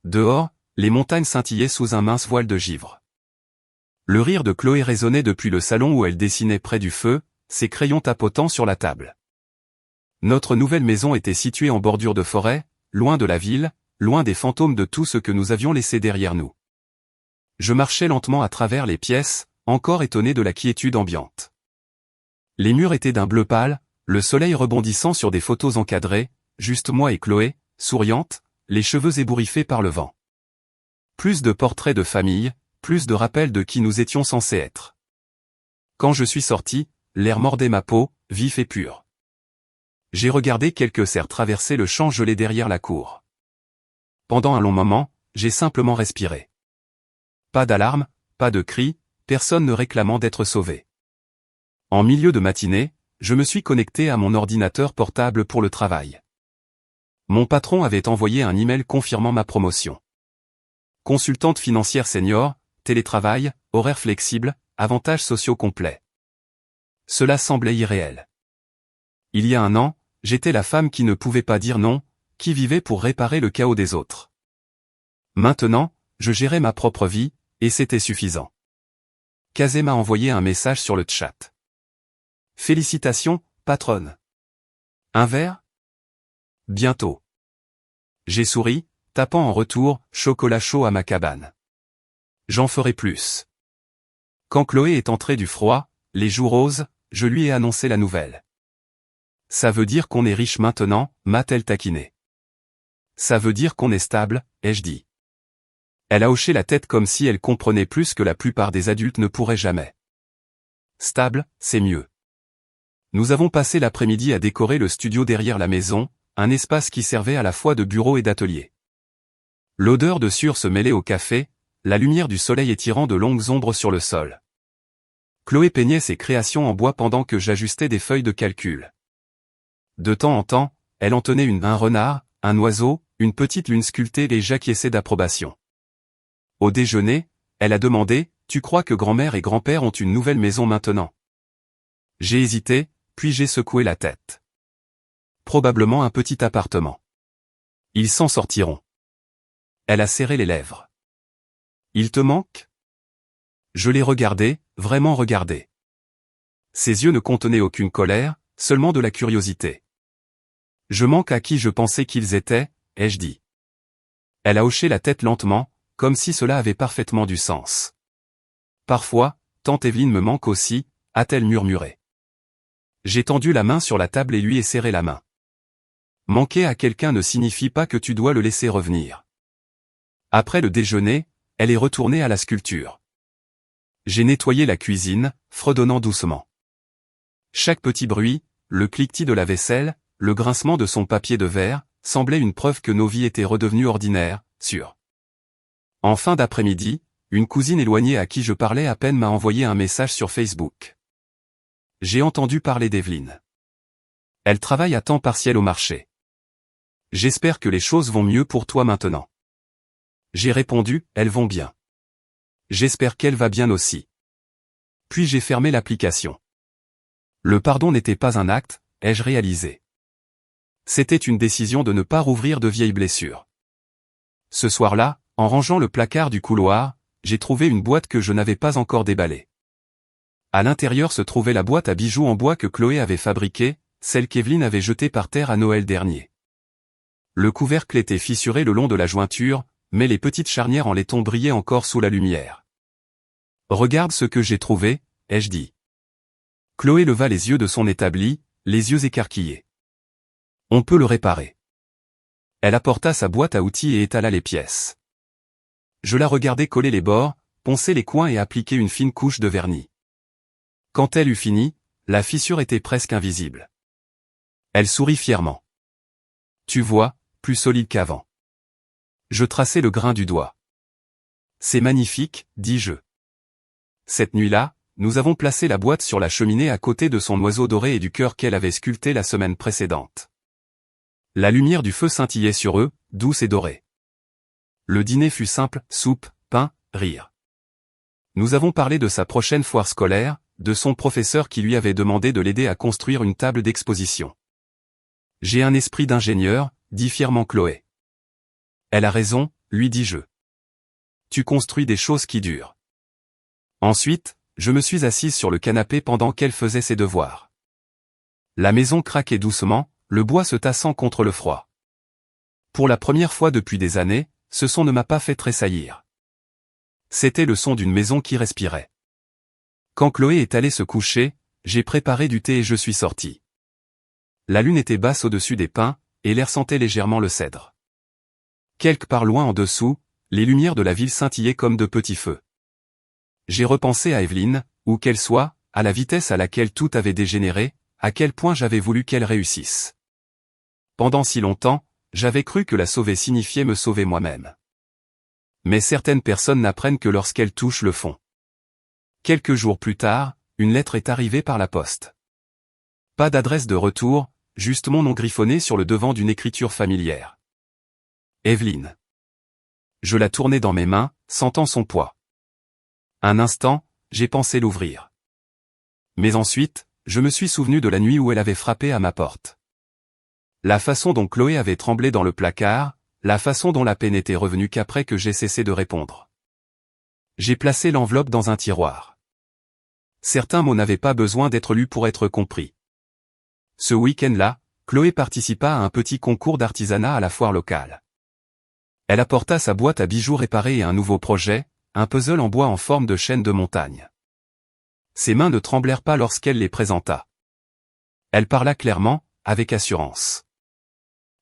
Dehors, les montagnes scintillaient sous un mince voile de givre. Le rire de Chloé résonnait depuis le salon où elle dessinait près du feu, ses crayons tapotant sur la table. Notre nouvelle maison était située en bordure de forêt, loin de la ville, loin des fantômes de tout ce que nous avions laissé derrière nous. Je marchais lentement à travers les pièces, encore étonné de la quiétude ambiante. Les murs étaient d'un bleu pâle, le soleil rebondissant sur des photos encadrées, juste moi et Chloé, souriante, les cheveux ébouriffés par le vent. Plus de portraits de famille, plus de rappels de qui nous étions censés être. Quand je suis sorti, l'air mordait ma peau, vif et pur. J'ai regardé quelques cerfs traverser le champ gelé derrière la cour. Pendant un long moment, j'ai simplement respiré. Pas d'alarme, pas de cri, personne ne réclamant d'être sauvé. En milieu de matinée, je me suis connecté à mon ordinateur portable pour le travail. Mon patron avait envoyé un email confirmant ma promotion. Consultante financière senior, télétravail, horaires flexibles, avantages sociaux complets. Cela semblait irréel. Il y a un an, j'étais la femme qui ne pouvait pas dire non, qui vivait pour réparer le chaos des autres. Maintenant, je gérais ma propre vie, et c'était suffisant. Kazé m'a envoyé un message sur le chat. Félicitations, patronne. Un verre? Bientôt. J'ai souri, tapant en retour, chocolat chaud à ma cabane. J'en ferai plus. Quand Chloé est entrée du froid, les joues roses, je lui ai annoncé la nouvelle. Ça veut dire qu'on est riche maintenant, m'a-t-elle taquiné. Ça veut dire qu'on est stable, ai-je dit. Elle a hoché la tête comme si elle comprenait plus que la plupart des adultes ne pourraient jamais. Stable, c'est mieux. Nous avons passé l'après-midi à décorer le studio derrière la maison, un espace qui servait à la fois de bureau et d'atelier. L'odeur de sueur se mêlait au café, la lumière du soleil étirant de longues ombres sur le sol. Chloé peignait ses créations en bois pendant que j'ajustais des feuilles de calcul. De temps en temps, elle en tenait un renard, un oiseau, une petite lune sculptée et j'acquiesçais d'approbation. Au déjeuner, elle a demandé « Tu crois que grand-mère et grand-père ont une nouvelle maison maintenant ?» J'ai hésité, puis j'ai secoué la tête. Probablement un petit appartement. Ils s'en sortiront. Elle a serré les lèvres. Il te manque? Je l'ai regardé, vraiment regardé. Ses yeux ne contenaient aucune colère, seulement de la curiosité. Je manque à qui je pensais qu'ils étaient, ai-je dit. Elle a hoché la tête lentement, comme si cela avait parfaitement du sens. Parfois, tante Evelyne me manque aussi, a-t-elle murmuré. J'ai tendu la main sur la table et lui ai serré la main. Manquer à quelqu'un ne signifie pas que tu dois le laisser revenir. Après le déjeuner, elle est retournée à la sculpture. J'ai nettoyé la cuisine, fredonnant doucement. Chaque petit bruit, le cliquetis de la vaisselle, le grincement de son papier de verre, semblait une preuve que nos vies étaient redevenues ordinaires, sûres. En fin d'après-midi, une cousine éloignée à qui je parlais à peine m'a envoyé un message sur Facebook. J'ai entendu parler d'Evelyne. Elle travaille à temps partiel au marché. J'espère que les choses vont mieux pour toi maintenant. J'ai répondu, elles vont bien. J'espère qu'elle va bien aussi. Puis j'ai fermé l'application. Le pardon n'était pas un acte, ai-je réalisé. C'était une décision de ne pas rouvrir de vieilles blessures. Ce soir-là, en rangeant le placard du couloir, j'ai trouvé une boîte que je n'avais pas encore déballée. À l'intérieur se trouvait la boîte à bijoux en bois que Chloé avait fabriquée, celle qu'Evelyne avait jetée par terre à Noël dernier. Le couvercle était fissuré le long de la jointure, mais les petites charnières en laiton brillaient encore sous la lumière. Regarde ce que j'ai trouvé, ai-je dit. Chloé leva les yeux de son établi, les yeux écarquillés. On peut le réparer. Elle apporta sa boîte à outils et étala les pièces. Je la regardai coller les bords, poncer les coins et appliquer une fine couche de vernis. Quand elle eut fini, la fissure était presque invisible. Elle sourit fièrement. Tu vois, plus solide qu'avant. Je traçai le grain du doigt. C'est magnifique, dis-je. Cette nuit-là, nous avons placé la boîte sur la cheminée à côté de son oiseau doré et du cœur qu'elle avait sculpté la semaine précédente. La lumière du feu scintillait sur eux, douce et dorée. Le dîner fut simple, soupe, pain, rire. Nous avons parlé de sa prochaine foire scolaire, de son professeur qui lui avait demandé de l'aider à construire une table d'exposition. J'ai un esprit d'ingénieur, dit fièrement Chloé. Elle a raison, lui dis-je. Tu construis des choses qui durent. Ensuite, je me suis assise sur le canapé pendant qu'elle faisait ses devoirs. La maison craquait doucement, le bois se tassant contre le froid. Pour la première fois depuis des années, ce son ne m'a pas fait tressaillir. C'était le son d'une maison qui respirait. Quand Chloé est allée se coucher, j'ai préparé du thé et je suis sorti. La lune était basse au-dessus des pins, et l'air sentait légèrement le cèdre. Quelque part loin en dessous, les lumières de la ville scintillaient comme de petits feux. J'ai repensé à Evelyne, où qu'elle soit, à la vitesse à laquelle tout avait dégénéré, à quel point j'avais voulu qu'elle réussisse. Pendant si longtemps, j'avais cru que la sauver signifiait me sauver moi-même. Mais certaines personnes n'apprennent que lorsqu'elles touchent le fond. Quelques jours plus tard, une lettre est arrivée par la poste. Pas d'adresse de retour, juste mon nom griffonné sur le devant d'une écriture familière. Evelyne. Je la tournai dans mes mains, sentant son poids. Un instant, j'ai pensé l'ouvrir. Mais ensuite, je me suis souvenu de la nuit où elle avait frappé à ma porte. La façon dont Chloé avait tremblé dans le placard, la façon dont la peine était revenue qu'après que j'ai cessé de répondre. J'ai placé l'enveloppe dans un tiroir. Certains mots n'avaient pas besoin d'être lus pour être compris. Ce week-end-là, Chloé participa à un petit concours d'artisanat à la foire locale. Elle apporta sa boîte à bijoux réparée et un nouveau projet, un puzzle en bois en forme de chaîne de montagne. Ses mains ne tremblèrent pas lorsqu'elle les présenta. Elle parla clairement, avec assurance.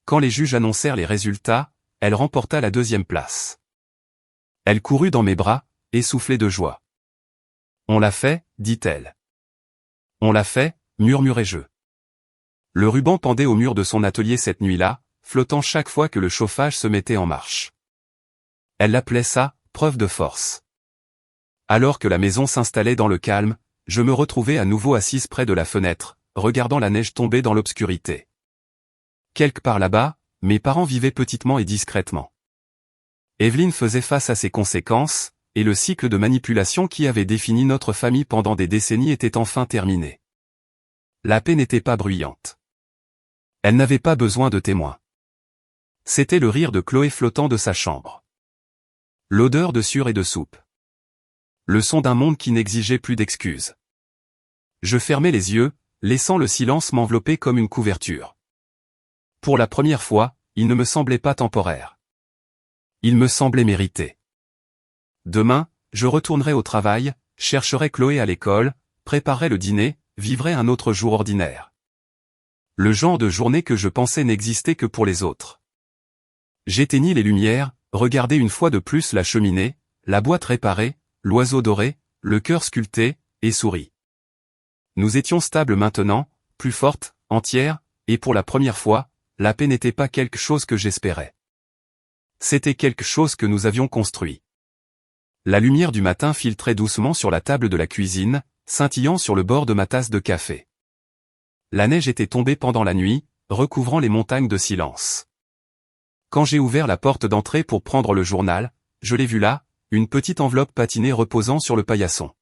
Quand les juges annoncèrent les résultats, elle remporta la 2e place. Elle courut dans mes bras, essoufflée de joie. « On l'a fait », dit-elle. « On l'a fait », murmurai-je. Le ruban pendait au mur de son atelier cette nuit-là, flottant chaque fois que le chauffage se mettait en marche. Elle l'appelait ça, preuve de force. Alors que la maison s'installait dans le calme, je me retrouvai à nouveau assise près de la fenêtre, regardant la neige tomber dans l'obscurité. Quelque part là-bas, mes parents vivaient petitement et discrètement. Evelyne faisait face à ses conséquences, et le cycle de manipulation qui avait défini notre famille pendant des décennies était enfin terminé. La paix n'était pas bruyante. Elle n'avait pas besoin de témoins. C'était le rire de Chloé flottant de sa chambre. L'odeur de sueur et de soupe. Le son d'un monde qui n'exigeait plus d'excuses. Je fermai les yeux, laissant le silence m'envelopper comme une couverture. Pour la première fois, il ne me semblait pas temporaire. Il me semblait mérité. Demain, je retournerai au travail, chercherai Chloé à l'école, préparerai le dîner, vivrai un autre jour ordinaire. Le genre de journée que je pensais n'existait que pour les autres. J'éteignis les lumières, regardai une fois de plus la cheminée, la boîte réparée, l'oiseau doré, le cœur sculpté, et souris. Nous étions stables maintenant, plus fortes, entières, et pour la première fois, la paix n'était pas quelque chose que j'espérais. C'était quelque chose que nous avions construit. La lumière du matin filtrait doucement sur la table de la cuisine, scintillant sur le bord de ma tasse de café. La neige était tombée pendant la nuit, recouvrant les montagnes de silence. Quand j'ai ouvert la porte d'entrée pour prendre le journal, je l'ai vu là, une petite enveloppe patinée reposant sur le paillasson.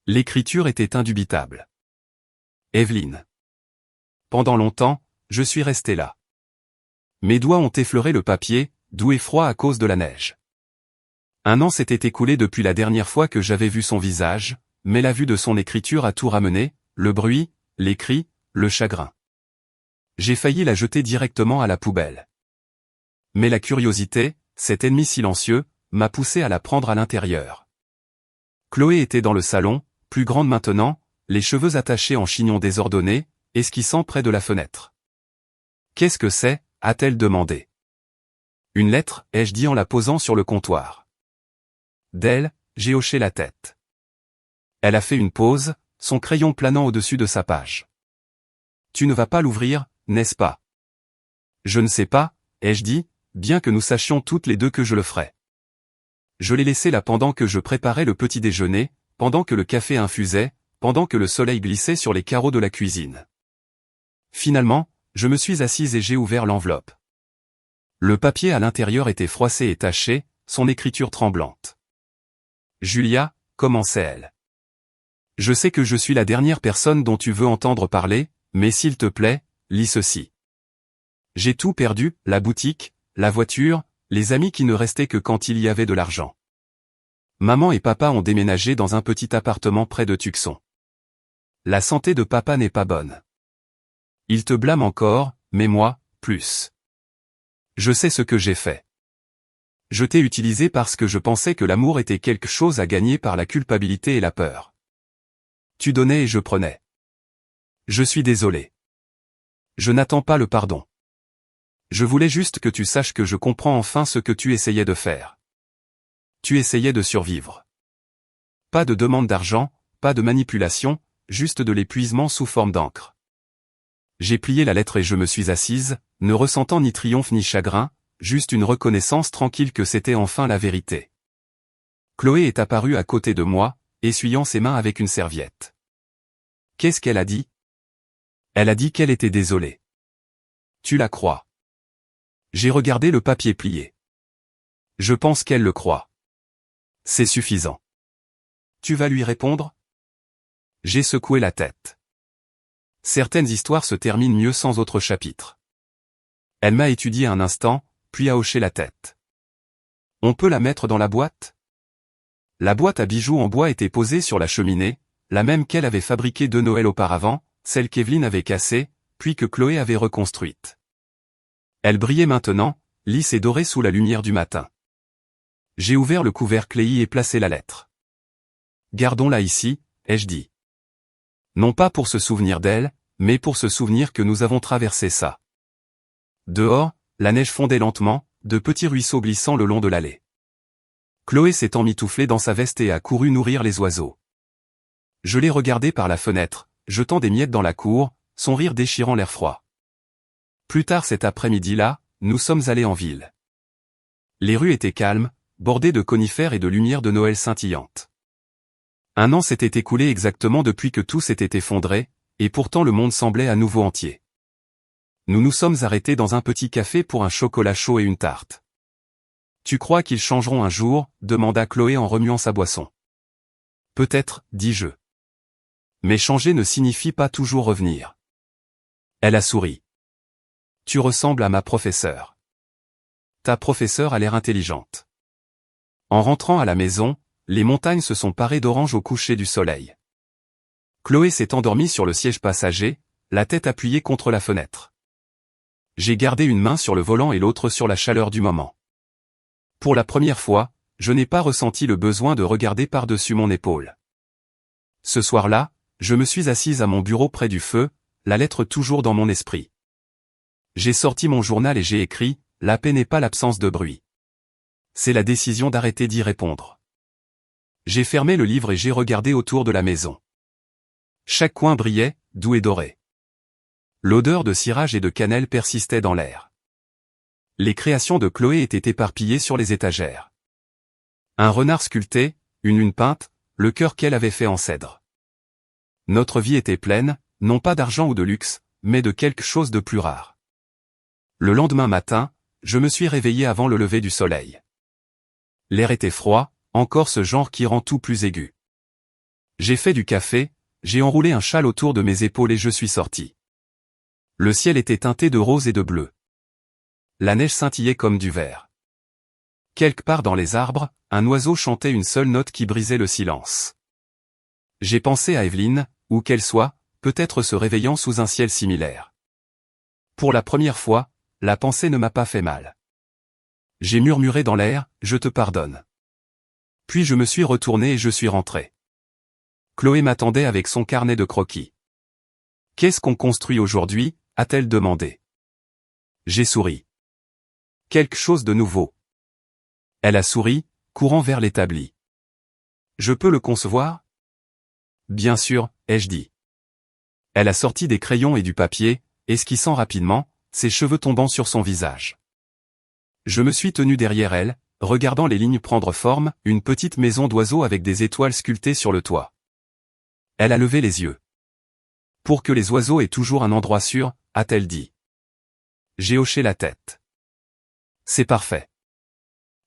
L'écriture était indubitable. Evelyne. Pendant longtemps, je suis resté là. Mes doigts ont effleuré le papier, doux et froid à cause de la neige. 1 an s'était écoulé depuis la dernière fois que j'avais vu son visage, mais la vue de son écriture a tout ramené, le bruit, les cris, le chagrin. J'ai failli la jeter directement à la poubelle. Mais la curiosité, cet ennemi silencieux, m'a poussé à la prendre à l'intérieur. Chloé était dans le salon, plus grande maintenant, les cheveux attachés en chignon désordonné, esquissant près de la fenêtre. « Qu'est-ce que c'est » a-t-elle demandé. « Une lettre » ai-je dit en la posant sur le comptoir. D'elle, j'ai hoché la tête. Elle a fait une pause, son crayon planant au-dessus de sa page. « Tu ne vas pas l'ouvrir, n'est-ce pas ?»« Je ne sais pas » ai-je dit, bien que nous sachions toutes les deux que je le ferais. Je l'ai laissé là pendant que je préparais le petit déjeuner, pendant que le café infusait, pendant que le soleil glissait sur les carreaux de la cuisine. Finalement, je me suis assise et j'ai ouvert l'enveloppe. Le papier à l'intérieur était froissé et taché, son écriture tremblante. « Julia » commençait-elle. « Je sais que je suis la dernière personne dont tu veux entendre parler, mais s'il te plaît, lis ceci. J'ai tout perdu, la boutique, la voiture, les amis qui ne restaient que quand il y avait de l'argent. Maman et papa ont déménagé dans un petit appartement près de Tucson. La santé de papa n'est pas bonne. Il te blâme encore, mais moi, plus. Je sais ce que j'ai fait. Je t'ai utilisé parce que je pensais que l'amour était quelque chose à gagner par la culpabilité et la peur. Tu donnais et je prenais. Je suis désolé. Je n'attends pas le pardon. Je voulais juste que tu saches que je comprends enfin ce que tu essayais de faire. Tu essayais de survivre. Pas de demande d'argent, pas de manipulation, juste de l'épuisement sous forme d'encre. J'ai plié la lettre et je me suis assise, ne ressentant ni triomphe ni chagrin, juste une reconnaissance tranquille que c'était enfin la vérité. Chloé est apparue à côté de moi, essuyant ses mains avec une serviette. Qu'est-ce qu'elle a dit? Elle a dit qu'elle était désolée. Tu la crois? J'ai regardé le papier plié. Je pense qu'elle le croit. C'est suffisant. Tu vas lui répondre? J'ai secoué la tête. Certaines histoires se terminent mieux sans autre chapitre. Elle m'a étudié un instant, puis a hoché la tête. On peut la mettre dans la boîte? La boîte à bijoux en bois était posée sur la cheminée, la même qu'elle avait fabriquée 2 Noëls auparavant, celle qu'Evelyne avait cassée, puis que Chloé avait reconstruite. Elle brillait maintenant, lisse et dorée sous la lumière du matin. J'ai ouvert le couvercle et y ai placé la lettre. Gardons-la ici, ai-je dit. Non pas pour se souvenir d'elle, mais pour se souvenir que nous avons traversé ça. Dehors, la neige fondait lentement, de petits ruisseaux glissant le long de l'allée. Chloé s'est emmitouflée dans sa veste et a couru nourrir les oiseaux. Je l'ai regardée par la fenêtre, jetant des miettes dans la cour, son rire déchirant l'air froid. Plus tard cet après-midi-là, nous sommes allés en ville. Les rues étaient calmes, bordées de conifères et de lumières de Noël scintillantes. 1 an s'était écoulé exactement depuis que tout s'était effondré, et pourtant le monde semblait à nouveau entier. Nous nous sommes arrêtés dans un petit café pour un chocolat chaud et une tarte. Tu crois qu'ils changeront un jour? Demanda Chloé en remuant sa boisson. Peut-être, dis-je. Mais changer ne signifie pas toujours revenir. Elle a souri. Tu ressembles à ma professeure. Ta professeure a l'air intelligente. En rentrant à la maison, les montagnes se sont parées d'orange au coucher du soleil. Chloé s'est endormie sur le siège passager, la tête appuyée contre la fenêtre. J'ai gardé une main sur le volant et l'autre sur la chaleur du moment. Pour la première fois, je n'ai pas ressenti le besoin de regarder par-dessus mon épaule. Ce soir-là, je me suis assise à mon bureau près du feu, la lettre toujours dans mon esprit. J'ai sorti mon journal et j'ai écrit « La paix n'est pas l'absence de bruit. C'est la décision d'arrêter d'y répondre. » J'ai fermé le livre et j'ai regardé autour de la maison. Chaque coin brillait, doux et doré. L'odeur de cirage et de cannelle persistait dans l'air. Les créations de Chloé étaient éparpillées sur les étagères. Un renard sculpté, une lune peinte, le cœur qu'elle avait fait en cèdre. Notre vie était pleine, non pas d'argent ou de luxe, mais de quelque chose de plus rare. Le lendemain matin, je me suis réveillé avant le lever du soleil. L'air était froid, encore ce genre qui rend tout plus aigu. J'ai fait du café, j'ai enroulé un châle autour de mes épaules et je suis sorti. Le ciel était teinté de rose et de bleu. La neige scintillait comme du verre. Quelque part dans les arbres, un oiseau chantait une seule note qui brisait le silence. J'ai pensé à Evelyne, où qu'elle soit, peut-être se réveillant sous un ciel similaire. Pour la première fois, la pensée ne m'a pas fait mal. J'ai murmuré dans l'air, « Je te pardonne. » Puis je me suis retourné et je suis rentré. Chloé m'attendait avec son carnet de croquis. « Qu'est-ce qu'on construit aujourd'hui ?» a-t-elle demandé. J'ai souri. « Quelque chose de nouveau. » Elle a souri, courant vers l'établi. « Je peux le concevoir ?» Bien sûr, ai-je dit. Elle a sorti des crayons et du papier, esquissant rapidement, ses cheveux tombant sur son visage. Je me suis tenu derrière elle, regardant les lignes prendre forme, une petite maison d'oiseaux avec des étoiles sculptées sur le toit. Elle a levé les yeux. « Pour que les oiseaux aient toujours un endroit sûr », a-t-elle dit. J'ai hoché la tête. C'est parfait.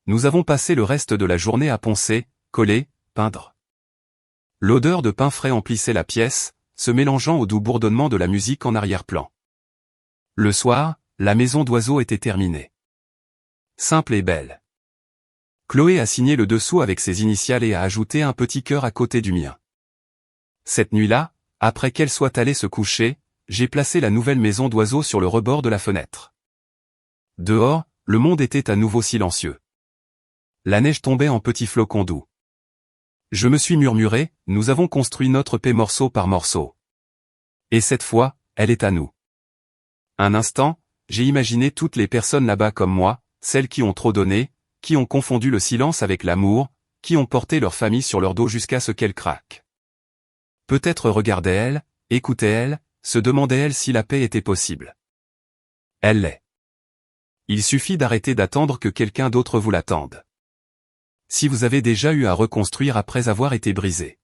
Nous avons passé le reste de la journée à poncer, coller, peindre. L'odeur de pain frais emplissait la pièce, se mélangeant au doux bourdonnement de la musique en arrière-plan. Le soir, la maison d'oiseaux était terminée. Simple et belle. Chloé a signé le dessous avec ses initiales et a ajouté un petit cœur à côté du mien. Cette nuit-là, après qu'elle soit allée se coucher, j'ai placé la nouvelle maison d'oiseaux sur le rebord de la fenêtre. Dehors, le monde était à nouveau silencieux. La neige tombait en petits flocons doux. Je me suis murmuré, nous avons construit notre paix morceau par morceau. Et cette fois, elle est à nous. Un instant, j'ai imaginé toutes les personnes là-bas comme moi, celles qui ont trop donné, qui ont confondu le silence avec l'amour, qui ont porté leur famille sur leur dos jusqu'à ce qu'elle craque. Peut-être regardait-elle, écoutait-elle, se demandait-elle si la paix était possible. Elle l'est. Il suffit d'arrêter d'attendre que quelqu'un d'autre vous l'attende. Si vous avez déjà eu à reconstruire après avoir été brisé.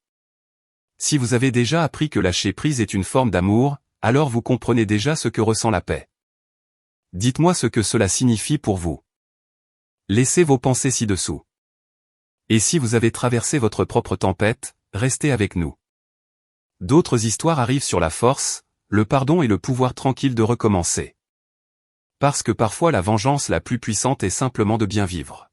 Si vous avez déjà appris que lâcher prise est une forme d'amour, alors vous comprenez déjà ce que ressent la paix. Dites-moi ce que cela signifie pour vous. Laissez vos pensées ci-dessous. Et si vous avez traversé votre propre tempête, restez avec nous. D'autres histoires arrivent sur la force, le pardon et le pouvoir tranquille de recommencer. Parce que parfois la vengeance la plus puissante est simplement de bien vivre.